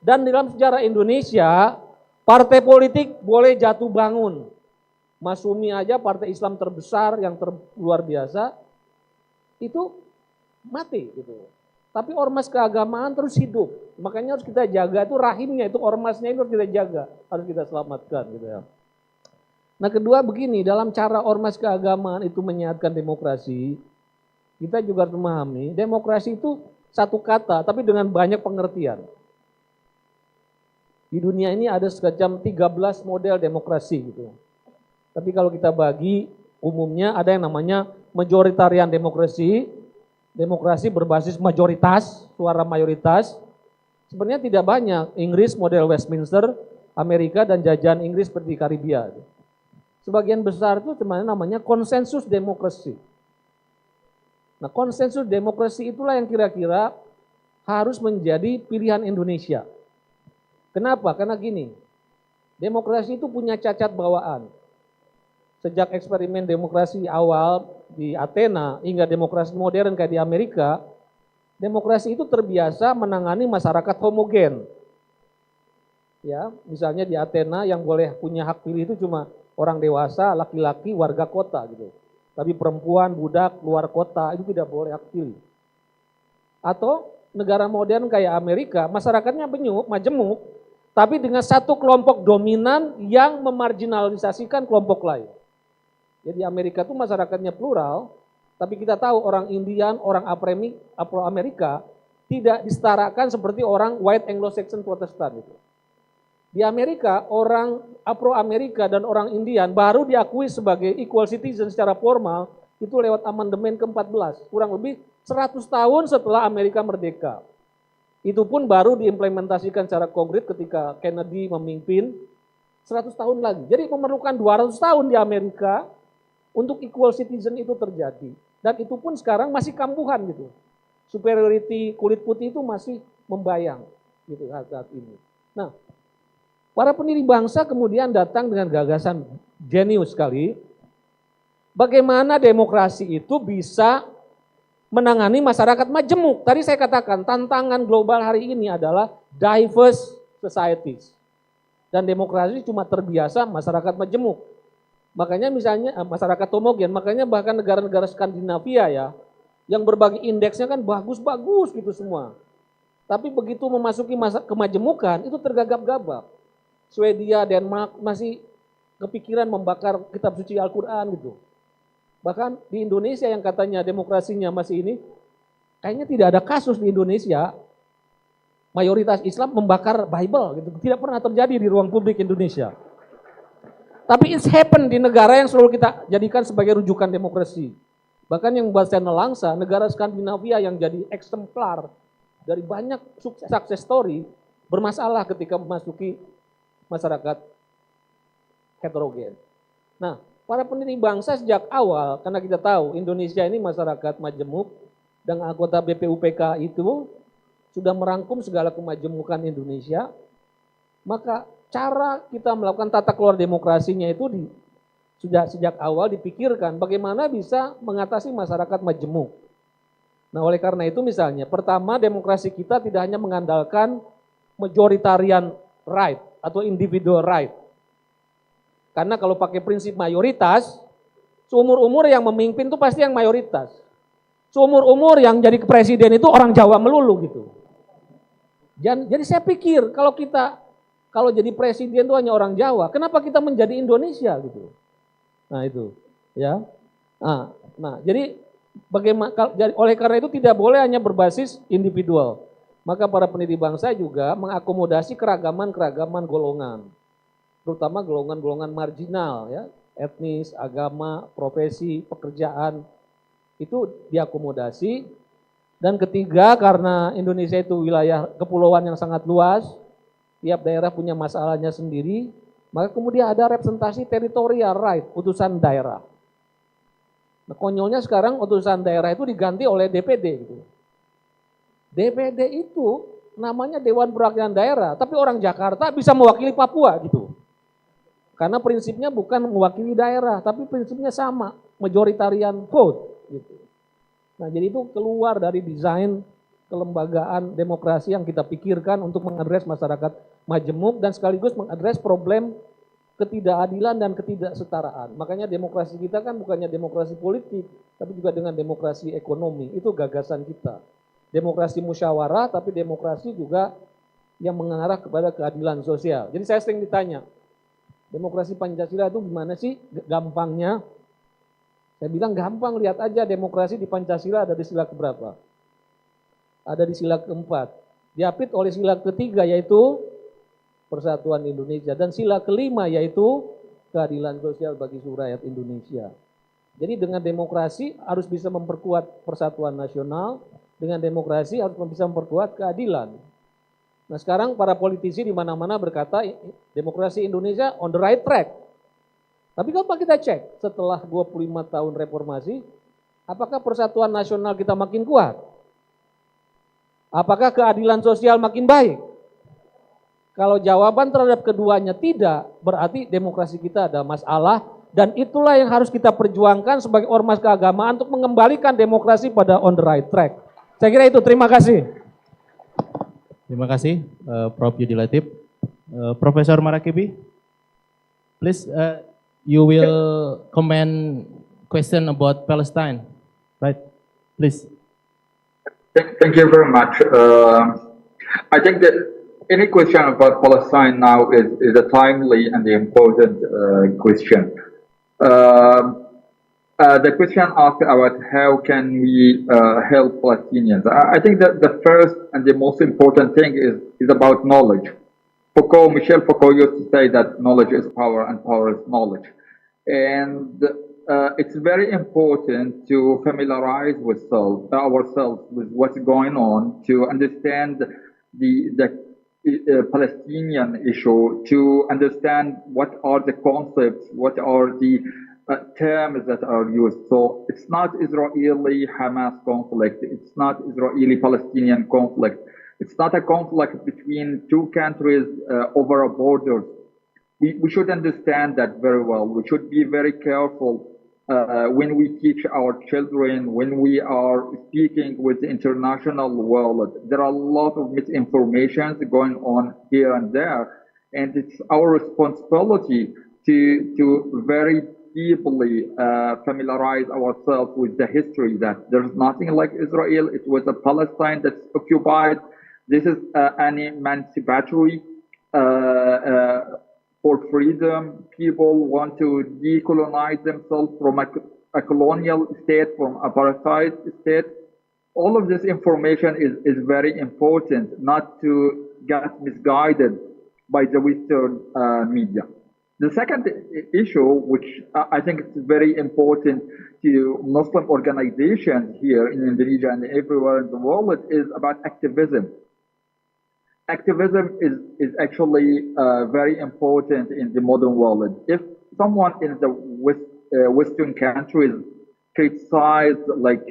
Speaker 10: Dan dalam sejarah Indonesia, partai politik boleh jatuh bangun. Masumi aja partai Islam terbesar yang luar biasa itu mati gitu. Tapi ormas keagamaan terus hidup. Makanya harus kita jaga itu rahimnya, itu ormasnya itu harus kita jaga, harus kita selamatkan gitu ya. Nah kedua begini, dalam cara ormas keagamaan itu menyehatkan demokrasi, kita juga harus memahami demokrasi itu satu kata tapi dengan banyak pengertian. Di dunia ini ada semacam 13 model demokrasi gitu. Tapi kalau kita bagi umumnya ada yang namanya majoritarian demokrasi, demokrasi berbasis majoritas, suara mayoritas. Sebenarnya tidak banyak. Inggris model Westminster, Amerika dan jajahan Inggris seperti Karibia. Sebagian besar itu sebenarnya namanya konsensus demokrasi. Nah konsensus demokrasi itulah yang kira-kira harus menjadi pilihan Indonesia. Kenapa? Karena gini, demokrasi itu punya cacat bawaan. Sejak eksperimen demokrasi awal di Athena hingga demokrasi modern kayak di Amerika, demokrasi itu terbiasa menangani masyarakat homogen. Ya, misalnya di Athena yang boleh punya hak pilih itu cuma orang dewasa, laki-laki, warga kota gitu. Tapi perempuan, budak, luar kota itu tidak boleh hak pilih. Atau negara modern kayak Amerika, masyarakatnya majemuk, tapi dengan satu kelompok dominan yang memarginalisasikan kelompok lain. Jadi Amerika itu masyarakatnya plural, tapi kita tahu orang Indian, orang Afro-Amerika tidak disetarakan seperti orang white Anglo-Saxon Protestan itu. Di Amerika, orang Afro-Amerika dan orang Indian baru diakui sebagai equal citizen secara formal itu lewat amandemen ke-14, kurang lebih 100 tahun setelah Amerika merdeka. Itu pun baru diimplementasikan secara konkret ketika Kennedy memimpin 100 tahun lagi. Jadi memerlukan 200 tahun di Amerika untuk equal citizen itu terjadi. Dan itu pun sekarang masih kambuhan gitu. Superiority kulit putih itu masih membayang gitu saat ini. Nah, para pendiri bangsa kemudian datang dengan gagasan jenius sekali. Bagaimana demokrasi itu bisa menangani masyarakat majemuk. Tadi saya katakan tantangan global hari ini adalah diverse societies. Dan demokrasi cuma terbiasa masyarakat majemuk. Makanya misalnya masyarakat homogen, makanya bahkan negara-negara Skandinavia ya, yang berbagai indeksnya kan bagus-bagus gitu semua. Tapi begitu memasuki masa kemajemukan itu tergagap-gagap. Swedia, Denmark masih kepikiran membakar kitab suci Al-Quran gitu. Bahkan di Indonesia yang katanya demokrasinya masih ini, kayaknya tidak ada kasus di Indonesia mayoritas Islam membakar Bible gitu. Tidak pernah terjadi di ruang publik Indonesia. Tapi it's happen di negara yang selalu kita jadikan sebagai rujukan demokrasi. Bahkan yang membuat saya nelangsa, negara Skandinavia yang jadi eksemplar dari banyak success story bermasalah ketika memasuki masyarakat heterogen. Nah, para pendiri bangsa sejak awal, karena kita tahu Indonesia ini masyarakat majemuk dan anggota BPUPK itu sudah merangkum segala kemajemukan Indonesia, maka cara kita melakukan tata kelola demokrasinya itu sudah sejak awal dipikirkan bagaimana bisa mengatasi masyarakat majemuk. Nah, oleh karena itu misalnya, pertama demokrasi kita tidak hanya mengandalkan majoritarian right atau individual right. Karena kalau pakai prinsip mayoritas, seumur-umur yang memimpin itu pasti yang mayoritas. Seumur-umur yang jadi presiden itu orang Jawa melulu gitu. Jadi saya pikir kalau jadi presiden itu hanya orang Jawa, kenapa kita menjadi Indonesia gitu? Nah itu, ya. Nah jadi bagaimana? Oleh karena itu tidak boleh hanya berbasis individual. Maka para pendiri bangsa juga mengakomodasi keragaman golongan. Terutama golongan-golongan marginal ya, etnis, agama, profesi, pekerjaan itu diakomodasi. Dan ketiga, karena Indonesia itu wilayah kepulauan yang sangat luas, tiap daerah punya masalahnya sendiri, maka kemudian ada representasi teritorial right, utusan daerah. Nah, konyolnya sekarang utusan daerah itu diganti oleh DPD gitu. DPD itu namanya Dewan Perwakilan Daerah, tapi orang Jakarta bisa mewakili Papua gitu. Karena prinsipnya bukan mewakili daerah, tapi prinsipnya sama, majoritarian vote. Gitu. Nah jadi itu keluar dari desain kelembagaan demokrasi yang kita pikirkan untuk mengadres masyarakat majemuk dan sekaligus mengadres problem ketidakadilan dan ketidaksetaraan. Makanya demokrasi kita kan bukannya demokrasi politik, tapi juga dengan demokrasi ekonomi. Itu gagasan kita. Demokrasi musyawarah, tapi demokrasi juga yang mengarah kepada keadilan sosial. Jadi saya sering ditanya, demokrasi Pancasila itu gimana sih gampangnya? Saya bilang gampang, lihat aja demokrasi di Pancasila ada di sila keberapa? Ada di sila keempat. Diapit oleh sila ketiga yaitu Persatuan Indonesia. Dan sila kelima yaitu keadilan sosial bagi seluruh rakyat Indonesia. Jadi dengan demokrasi harus bisa memperkuat persatuan nasional, dengan demokrasi harus bisa memperkuat keadilan. Nah sekarang para politisi di mana-mana berkata demokrasi Indonesia on the right track. Tapi kalau kita cek setelah 25 tahun reformasi, apakah persatuan nasional kita makin kuat? Apakah keadilan sosial makin baik? Kalau jawaban terhadap keduanya tidak, berarti demokrasi kita ada masalah dan itulah yang harus kita perjuangkan sebagai ormas keagamaan untuk mengembalikan demokrasi pada on the right track. Saya kira itu, terima kasih.
Speaker 7: Terima kasih, Prof. Yudi Latif. Profesor Marakibi, please, you will comment question about Palestine, right? Please.
Speaker 8: Thank you very much. I think that any question about Palestine now is a timely and important question. The question asked about how can we help Palestinians. I think that the first and the most important thing is about knowledge. Michel Foucault used to say that knowledge is power and power is knowledge. And it's very important to familiarize ourselves with what's going on, to understand the Palestinian issue, to understand what are the concepts, what are the terms that are used. So it's not Israeli-Hamas conflict. It's not Israeli-Palestinian conflict. It's not a conflict between two countries over a border. We should understand that very well. We should be very careful when we teach our children, when we are speaking with the international world, there are a lot of misinformations going on here and there, and it's our responsibility to very deeply familiarize ourselves with the history that there's nothing like Israel. It was a Palestine that's occupied. This is an emancipatory for freedom. People want to decolonize themselves from a colonial state, from apartheid state. All of this information is very important, not to get misguided by the Western media. The second issue, which I think is very important to Muslim organizations here in Indonesia and everywhere in the world, is about activism. Activism is actually very important in the modern world. If someone in the Western countries criticize like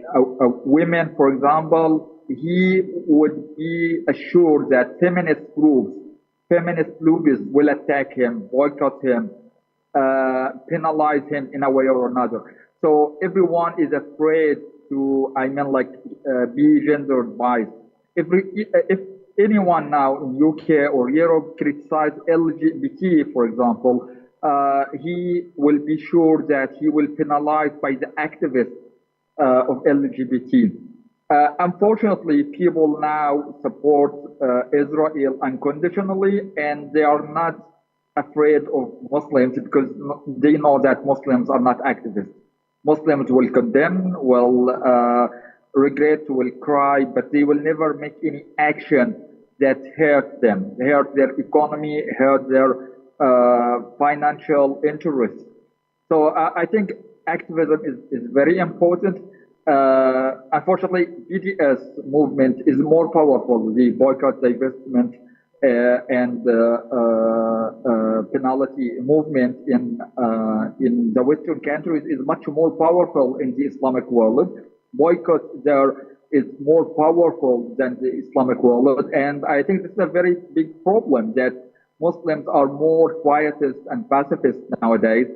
Speaker 8: women, for example, he would be assured that feminist groups will attack him, boycott him, penalize him in a way or another. So everyone is afraid to, be gender biased. If anyone now in UK or Europe criticize LGBT, for example, he will be sure that he will penalize by the activists of LGBT. Unfortunately, people now support Israel unconditionally, and they are not afraid of Muslims because they know that Muslims are not activists. Muslims will condemn, will regret, will cry, but they will never make any action that hurts them, hurt their economy, hurt their financial interests. So I think activism is very important. Unfortunately, BDS movement is more powerful. The boycott, divestment, and penalty movement in the Western countries is much more powerful in the Islamic world. Boycott there is more powerful than the Islamic world, and I think this is a very big problem that Muslims are more quietist and pacifist nowadays.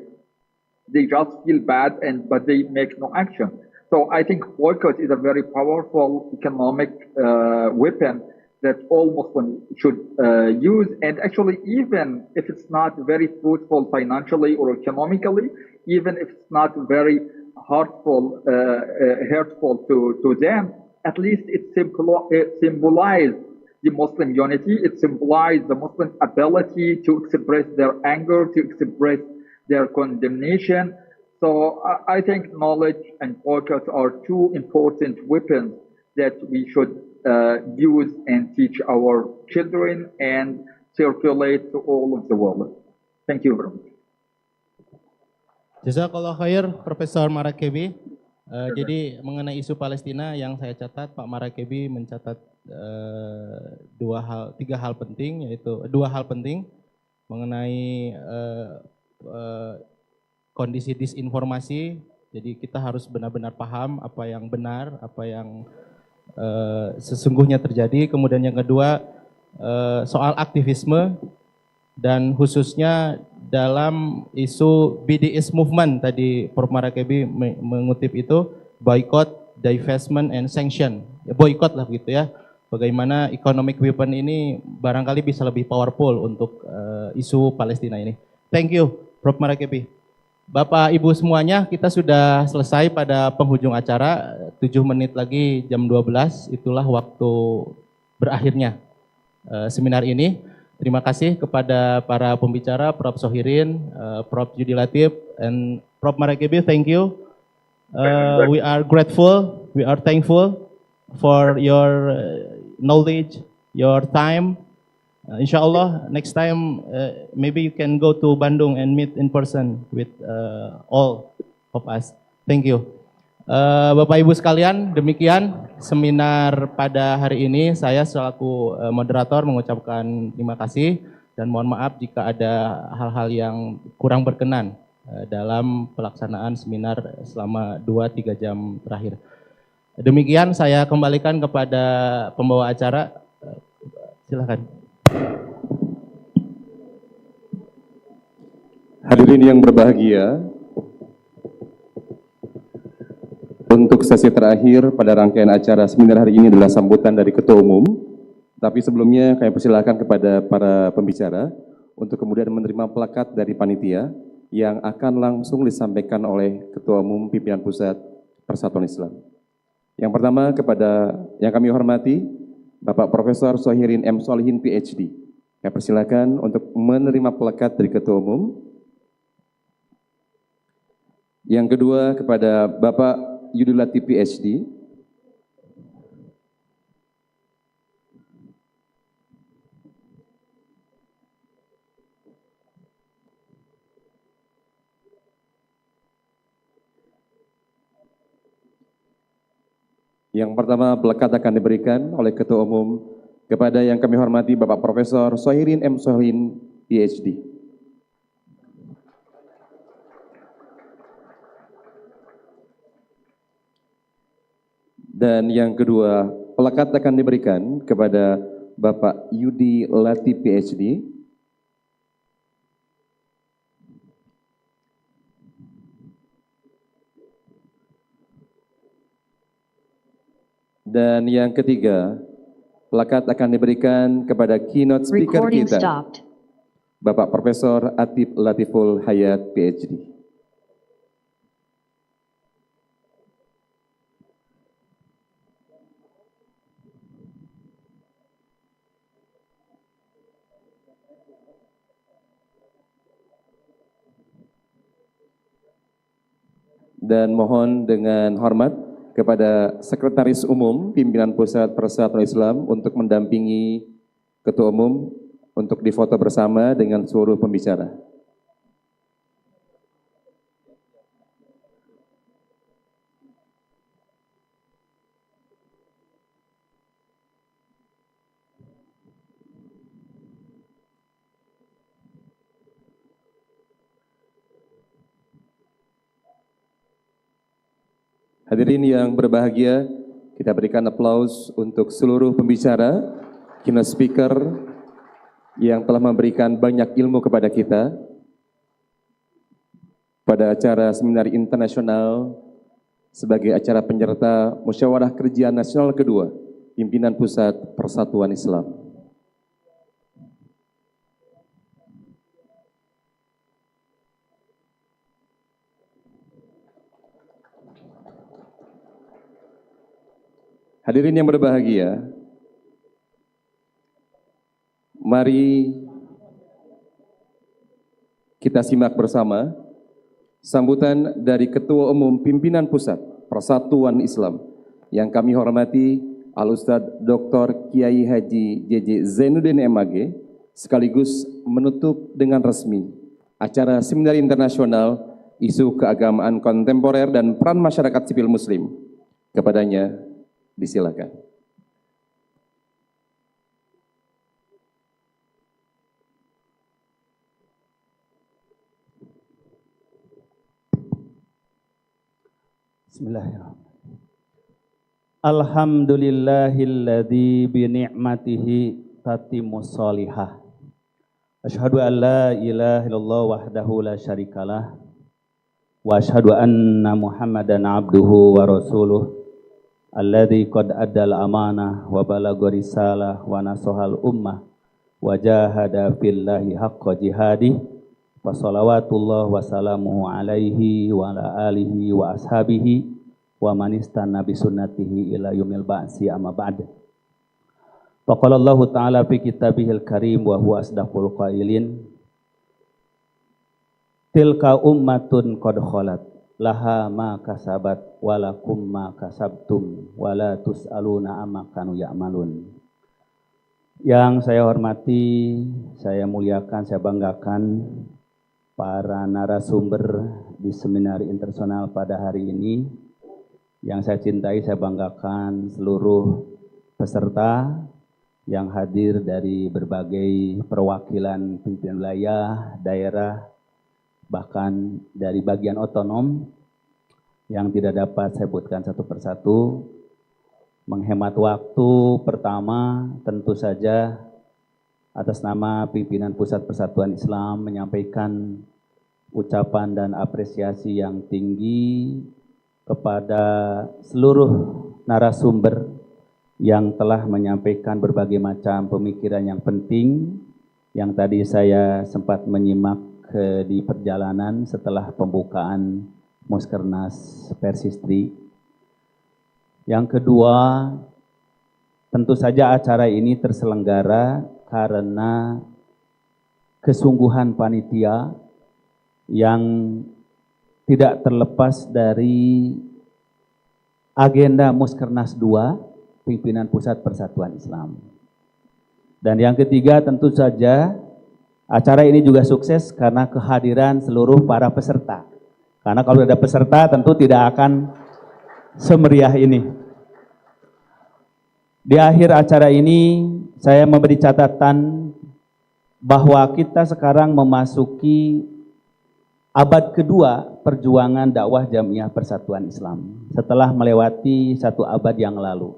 Speaker 8: They just feel bad, but they make no action. So I think boycott is a very powerful economic weapon that all Muslims should use. And actually, even if it's not very fruitful financially or economically, even if it's not very hurtful to them, at least it symbolizes the Muslim unity. It symbolizes the Muslim ability to express their anger, to express their condemnation. So I think knowledge and boycott are two important weapons that we should use and teach our children and circulate to all of the world. Thank you very much.
Speaker 7: Jazakalloh Khair, Profesor Marakebi. Jadi mengenai isu Palestina yang saya catat, Pak Marakebi mencatat tiga hal penting, yaitu dua hal penting mengenai kondisi disinformasi. Jadi kita harus benar-benar paham apa yang benar, apa yang sesungguhnya terjadi. Kemudian yang kedua soal aktivisme dan khususnya dalam isu BDS movement, tadi Prof. Marakebi mengutip itu, boycott, divestment, and sanction. Ya, boycott lah begitu ya. Bagaimana economic weapon ini barangkali bisa lebih powerful untuk isu Palestina ini. Thank you, Prof. Marakebi. Bapak Ibu semuanya, kita sudah selesai pada penghujung acara. 7 menit lagi jam 12, itulah waktu berakhirnya seminar ini. Terima kasih kepada para pembicara, Prof. Sohirin, Prof. Yudi Latif, and Prof. Marakebi. Thank you. We are grateful, we are thankful for your knowledge, your time. Inshallah, next time maybe you can go to Bandung and meet in person with all of us. Thank you. Bapak Ibu sekalian, demikian seminar pada hari ini. Saya selaku moderator mengucapkan terima kasih dan mohon maaf jika ada hal-hal yang kurang berkenan dalam pelaksanaan seminar selama 2-3 jam terakhir. Demikian saya kembalikan kepada pembawa acara. Silakan.
Speaker 2: Hadirin yang berbahagia, Untuk sesi terakhir pada rangkaian acara seminar hari ini adalah sambutan dari Ketua Umum. Tapi sebelumnya kami persilakan kepada para pembicara untuk kemudian menerima plakat dari panitia yang akan langsung disampaikan oleh Ketua Umum Pimpinan Pusat Persatuan Islam. Yang pertama kepada yang kami hormati Bapak Profesor Sohirin M. Solihin PhD. Kami persilakan untuk menerima plakat dari Ketua Umum. Yang kedua kepada Bapak Yudi Latif PhD. Yang pertama plakat akan diberikan oleh Ketua Umum kepada yang kami hormati Bapak Profesor Sohirin M. Solihin PhD. Dan yang kedua, plakat akan diberikan kepada Bapak Yudi Latif PhD. Dan yang ketiga, plakat akan diberikan kepada keynote speaker kita, Bapak Profesor Atib Latiful Hayat PhD. Dan mohon dengan hormat kepada Sekretaris Umum Pimpinan Pusat Persatuan Islam untuk mendampingi Ketua Umum untuk difoto bersama dengan seluruh pembicara. Hadirin yang berbahagia, kita berikan aplaus untuk seluruh pembicara, keynote speaker yang telah memberikan banyak ilmu kepada kita pada acara seminar internasional sebagai acara penyerta Musyawarah Kerja Nasional kedua, Pimpinan Pusat Persatuan Islam. Hadirin yang berbahagia, mari kita simak bersama sambutan dari Ketua Umum Pimpinan Pusat Persatuan Islam yang kami hormati Al-Ustadz Dr. Kiai Haji JJ Zainuddin MAG, sekaligus menutup dengan resmi acara seminar internasional isu keagamaan kontemporer dan peran masyarakat sipil muslim. Kepadanya disilakan.
Speaker 15: Bismillahirrahmanirrahim. Alhamdulillahilladzi bi ni'matihi tatimmus sholihah. Asyhadu an la ilaha illallah wahdahu la syarikalah wa asyhadu anna Muhammadan abduhu wa rasuluh alladzi qad addal amanah wa balagha risalah wa nasahal ummah wa jahada fillahi haqqa jihadih wa salawatullah wa salamuhu alaihi wa ala alihi wa ashabihi wa man istanna bi sunnatihi ila yaumil ba'si amma ba'd. Wa qala Allah ta'ala fi kitabihil karim wa huwa asdaqul qailin tilka ummatun qad khalat laha ma kasabat walakum ma kasabtum wala tus'aluna amma kanu ya'malun. Yang saya hormati, saya muliakan, saya banggakan para narasumber di seminar internasional pada hari ini. Yang saya cintai, saya banggakan seluruh peserta yang hadir dari berbagai perwakilan pimpinan wilayah, daerah, bahkan dari bagian otonom yang tidak dapat saya sebutkan satu persatu. Menghemat waktu, pertama tentu saja atas nama pimpinan Pusat Persatuan Islam menyampaikan ucapan dan apresiasi yang tinggi kepada seluruh narasumber yang telah menyampaikan berbagai macam pemikiran yang penting yang tadi saya sempat menyimak di perjalanan setelah pembukaan Muskernas PERSIS TV. Yang kedua, tentu saja acara ini terselenggara karena kesungguhan panitia yang tidak terlepas dari agenda Muskernas 2, Pimpinan Pusat Persatuan Islam. Dan yang ketiga tentu saja acara ini juga sukses karena kehadiran seluruh para peserta. Karena kalau ada peserta tentu tidak akan semeriah ini. Di akhir acara ini saya memberi catatan bahwa kita sekarang memasuki abad kedua perjuangan dakwah Jamiah Persatuan Islam setelah melewati satu abad yang lalu.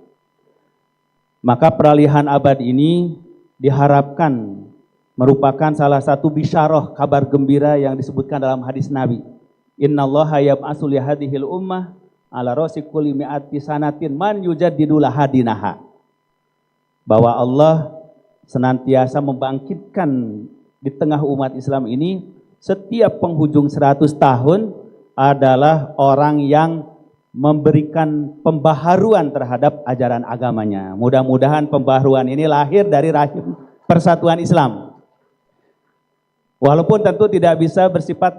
Speaker 15: Maka peralihan abad ini diharapkan merupakan salah satu bisyarah kabar gembira yang disebutkan dalam hadis Nabi. Innallaha yab'atsu li hadhil ummah ala ra'si kulli mi'ati sanatin man yujaddidu laha dinaha. Bahwa Allah senantiasa membangkitkan di tengah umat Islam ini setiap penghujung 100 tahun adalah orang yang memberikan pembaharuan terhadap ajaran agamanya. Mudah-mudahan pembaharuan ini lahir dari rahim Persatuan Islam. Walaupun tentu tidak bisa bersifat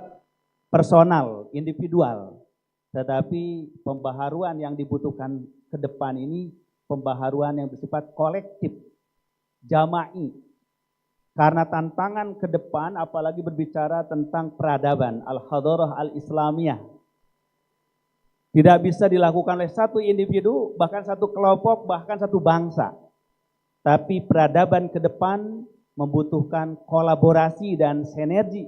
Speaker 15: personal, individual, tetapi pembaharuan yang dibutuhkan ke depan ini pembaharuan yang bersifat kolektif, jama'i. Karena tantangan ke depan apalagi berbicara tentang peradaban, al-hadarah al-islamiyah, tidak bisa dilakukan oleh satu individu, bahkan satu kelompok, bahkan satu bangsa. Tapi peradaban ke depan membutuhkan kolaborasi dan sinergi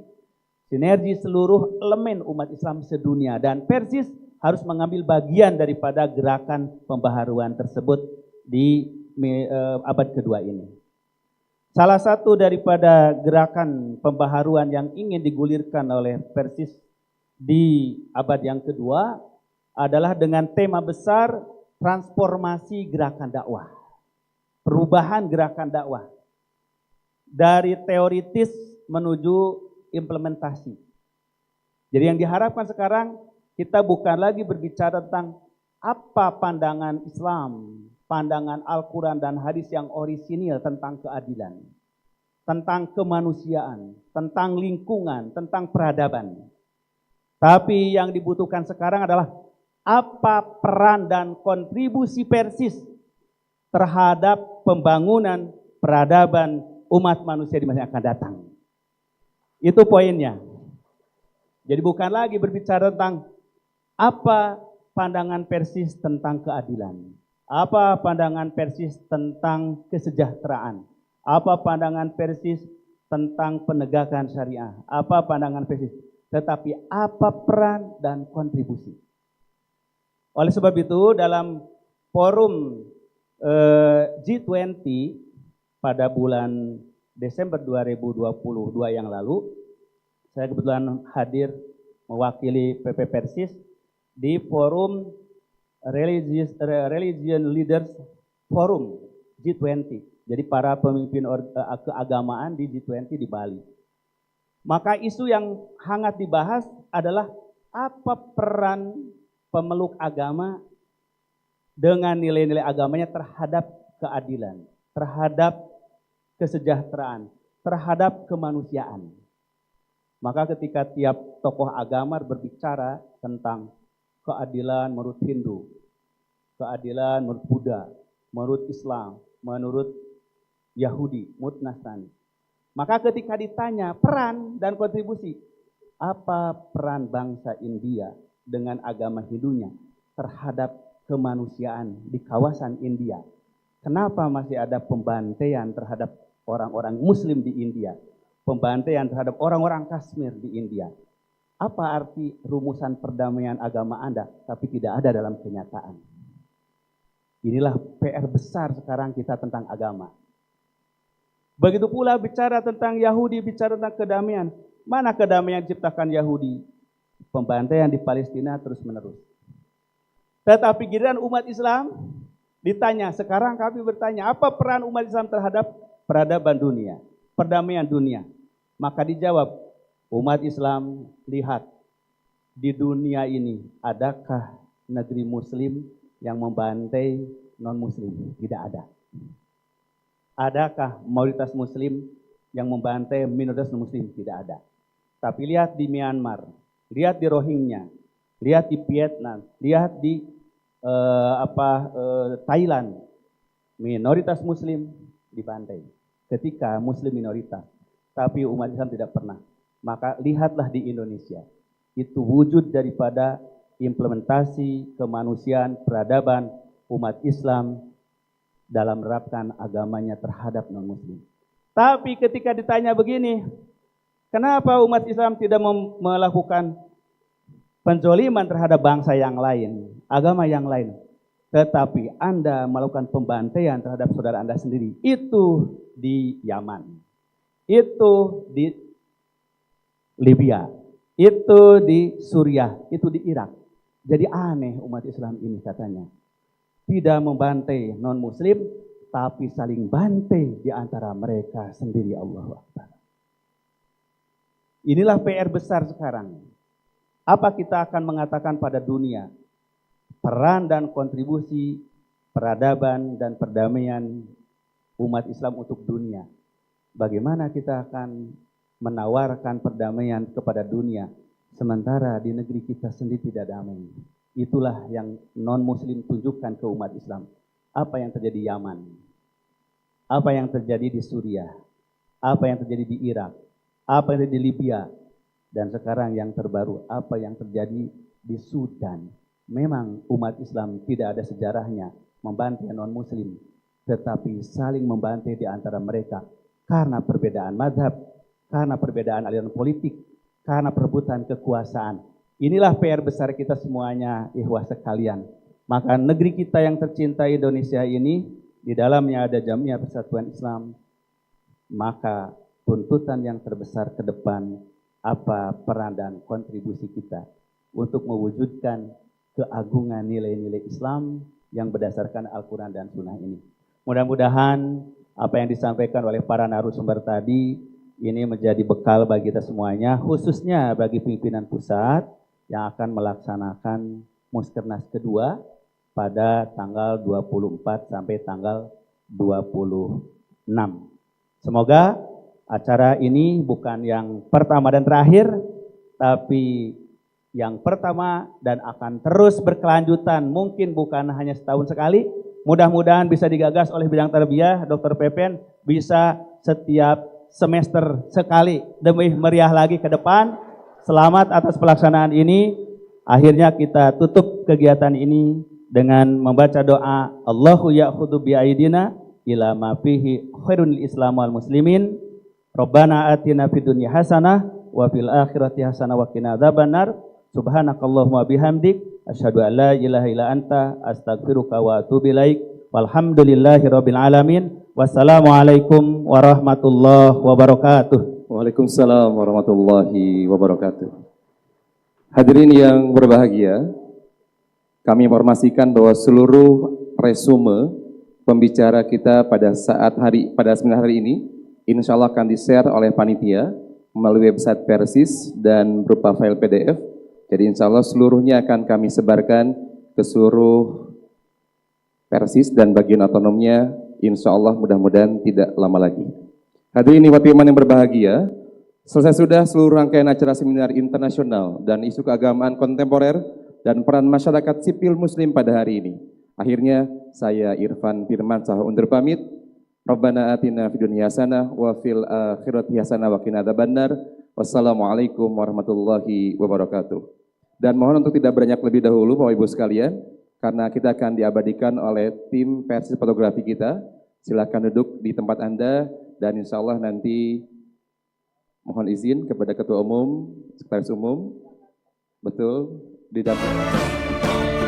Speaker 15: seluruh elemen umat Islam sedunia. Dan PERSIS harus mengambil bagian daripada gerakan pembaharuan tersebut di abad kedua ini. Salah satu daripada gerakan pembaharuan yang ingin digulirkan oleh PERSIS di abad yang kedua adalah dengan tema besar transformasi gerakan dakwah. Perubahan gerakan dakwah. Dari teoritis menuju implementasi. Jadi yang diharapkan sekarang kita bukan lagi berbicara tentang apa pandangan Islam, pandangan Al-Quran dan hadis yang orisinil tentang keadilan, tentang kemanusiaan, tentang lingkungan, tentang peradaban. Tapi yang dibutuhkan sekarang adalah apa peran dan kontribusi PERSIS terhadap pembangunan peradaban umat manusia di masa yang akan datang. Itu poinnya. Jadi bukan lagi berbicara tentang apa pandangan PERSIS tentang keadilan, apa pandangan PERSIS tentang kesejahteraan, apa pandangan PERSIS tentang penegakan syariah, apa pandangan PERSIS, tetapi apa peran dan kontribusi. Oleh sebab itu dalam forum G20 pada bulan Desember 2022 yang lalu, saya kebetulan hadir mewakili PP PERSIS di forum Religion Leaders Forum G20. Jadi para pemimpin keagamaan di G20 di Bali. Maka isu yang hangat dibahas adalah apa peran pemeluk agama dengan nilai-nilai agamanya terhadap keadilan, terhadap kesejahteraan, terhadap kemanusiaan. Maka ketika tiap tokoh agama berbicara tentang keadilan menurut Hindu, keadilan menurut Buddha, menurut Islam, menurut Yahudi, menurut Nasrani. Maka ketika ditanya peran dan kontribusi, apa peran bangsa India dengan agama Hindunya terhadap kemanusiaan di kawasan India? Kenapa masih ada pembantaian terhadap orang-orang Muslim di India? Pembantaian terhadap orang-orang Kashmir di India? Apa arti rumusan perdamaian agama Anda tapi tidak ada dalam kenyataan? Inilah PR besar sekarang kita tentang agama. Begitu pula bicara tentang Yahudi, bicara tentang kedamaian. Mana kedamaian diciptakan Yahudi? Pembantaian di Palestina terus menerus. Tetapi giliran umat Islam ditanya, sekarang kami bertanya, apa peran umat Islam terhadap peradaban dunia, perdamaian dunia? Maka dijawab, umat Islam lihat di dunia ini adakah negeri muslim yang membantai non-muslim? Tidak ada. Adakah mayoritas muslim yang membantai minoritas non-muslim? Tidak ada. Tapi lihat di Myanmar, lihat di Rohingya, lihat di Vietnam, lihat di Thailand, minoritas muslim dibantai ketika muslim minoritas. Tapi umat Islam tidak pernah. Maka lihatlah di Indonesia. Itu wujud daripada implementasi kemanusiaan, peradaban umat Islam dalam menerapkan agamanya terhadap non-muslim. Tapi ketika ditanya begini, kenapa umat Islam tidak melakukan penzoliman terhadap bangsa yang lain, agama yang lain, tetapi Anda melakukan pembantaian terhadap saudara Anda sendiri? Itu di Yaman, itu di Libya, itu di Suriah, itu di Irak. Jadi aneh umat Islam ini katanya. Tidak membantai non-muslim, tapi saling bantai di antara mereka sendiri. Allahu Akbar. Inilah PR besar sekarang. Apa kita akan mengatakan pada dunia? Peran dan kontribusi peradaban dan perdamaian umat Islam untuk dunia. Bagaimana kita akan menawarkan perdamaian kepada dunia, sementara di negeri kita sendiri tidak damai? Itulah yang non-muslim tunjukkan ke umat Islam. Apa yang terjadi di Yaman, apa yang terjadi di Suriah, apa yang terjadi di Irak, apa yang terjadi di Libya, dan sekarang yang terbaru, apa yang terjadi di Sudan. Memang umat Islam tidak ada sejarahnya membantai non-muslim, tetapi saling membantai di antara mereka karena perbedaan mazhab, karena perbedaan aliran politik, karena perebutan kekuasaan. Inilah PR besar kita semuanya, ikhwah sekalian. Maka negeri kita yang tercinta Indonesia ini, di dalamnya ada Jamiah Persatuan Islam. Maka tuntutan yang terbesar ke depan, apa peran dan kontribusi kita untuk mewujudkan keagungan nilai-nilai Islam yang berdasarkan Al-Quran dan Sunnah ini. Mudah-mudahan apa yang disampaikan oleh para narasumber tadi, ini menjadi bekal bagi kita semuanya, khususnya bagi pimpinan pusat yang akan melaksanakan Muskernas kedua pada tanggal 24 sampai tanggal 26. Semoga acara ini bukan yang pertama dan terakhir, tapi yang pertama dan akan terus berkelanjutan, mungkin bukan hanya setahun sekali. Mudah-mudahan bisa digagas oleh bidang tarbiyah, Dr. Pepen, bisa setiap semester sekali demi meriah lagi ke depan. Selamat atas pelaksanaan ini. Akhirnya kita tutup kegiatan ini dengan membaca doa, Allahu ya'khudhu bi'aidina ila ma fihi khairunil Islam wal muslimin. Rabbana atina fid dunya hasanah wa fil akhirati hasanah wa qina adzabannar. Subhanakallahumma bihamdik asyhadu an la ilaha illa anta astaghfiruka wa atubu ilaik. Walhamdulillahirabbil alamin. Wassalamualaikum warahmatullahi wabarakatuh.
Speaker 2: Waalaikumsalam warahmatullahi wabarakatuh. Hadirin yang berbahagia, kami informasikan bahwa seluruh resume pembicara kita pada seminar hari ini, insya Allah akan di-share oleh panitia melalui website Persis dan berupa file PDF. Jadi insya Allah seluruhnya akan kami sebarkan ke seluruh Persis dan bagian otonomnya, insya Allah mudah-mudahan tidak lama lagi. Hadirin ikhwati iman yang berbahagia, selesai sudah seluruh rangkaian acara seminar internasional dan isu keagamaan kontemporer dan peran masyarakat sipil muslim pada hari ini. Akhirnya saya Irfan Firmansyah undur pamit. Rabbana atina fid dunya hasanah wa fil akhirati hasanah wa qina adzabannar. Wassalamualaikum warahmatullahi wabarakatuh. Dan mohon untuk tidak beranjak lebih dahulu Bapak Ibu sekalian, karena kita akan diabadikan oleh tim Persis fotografi kita. Silakan duduk di tempat Anda. Dan insya Allah nanti mohon izin kepada Ketua Umum, Sekretaris Umum, betul, didampingi.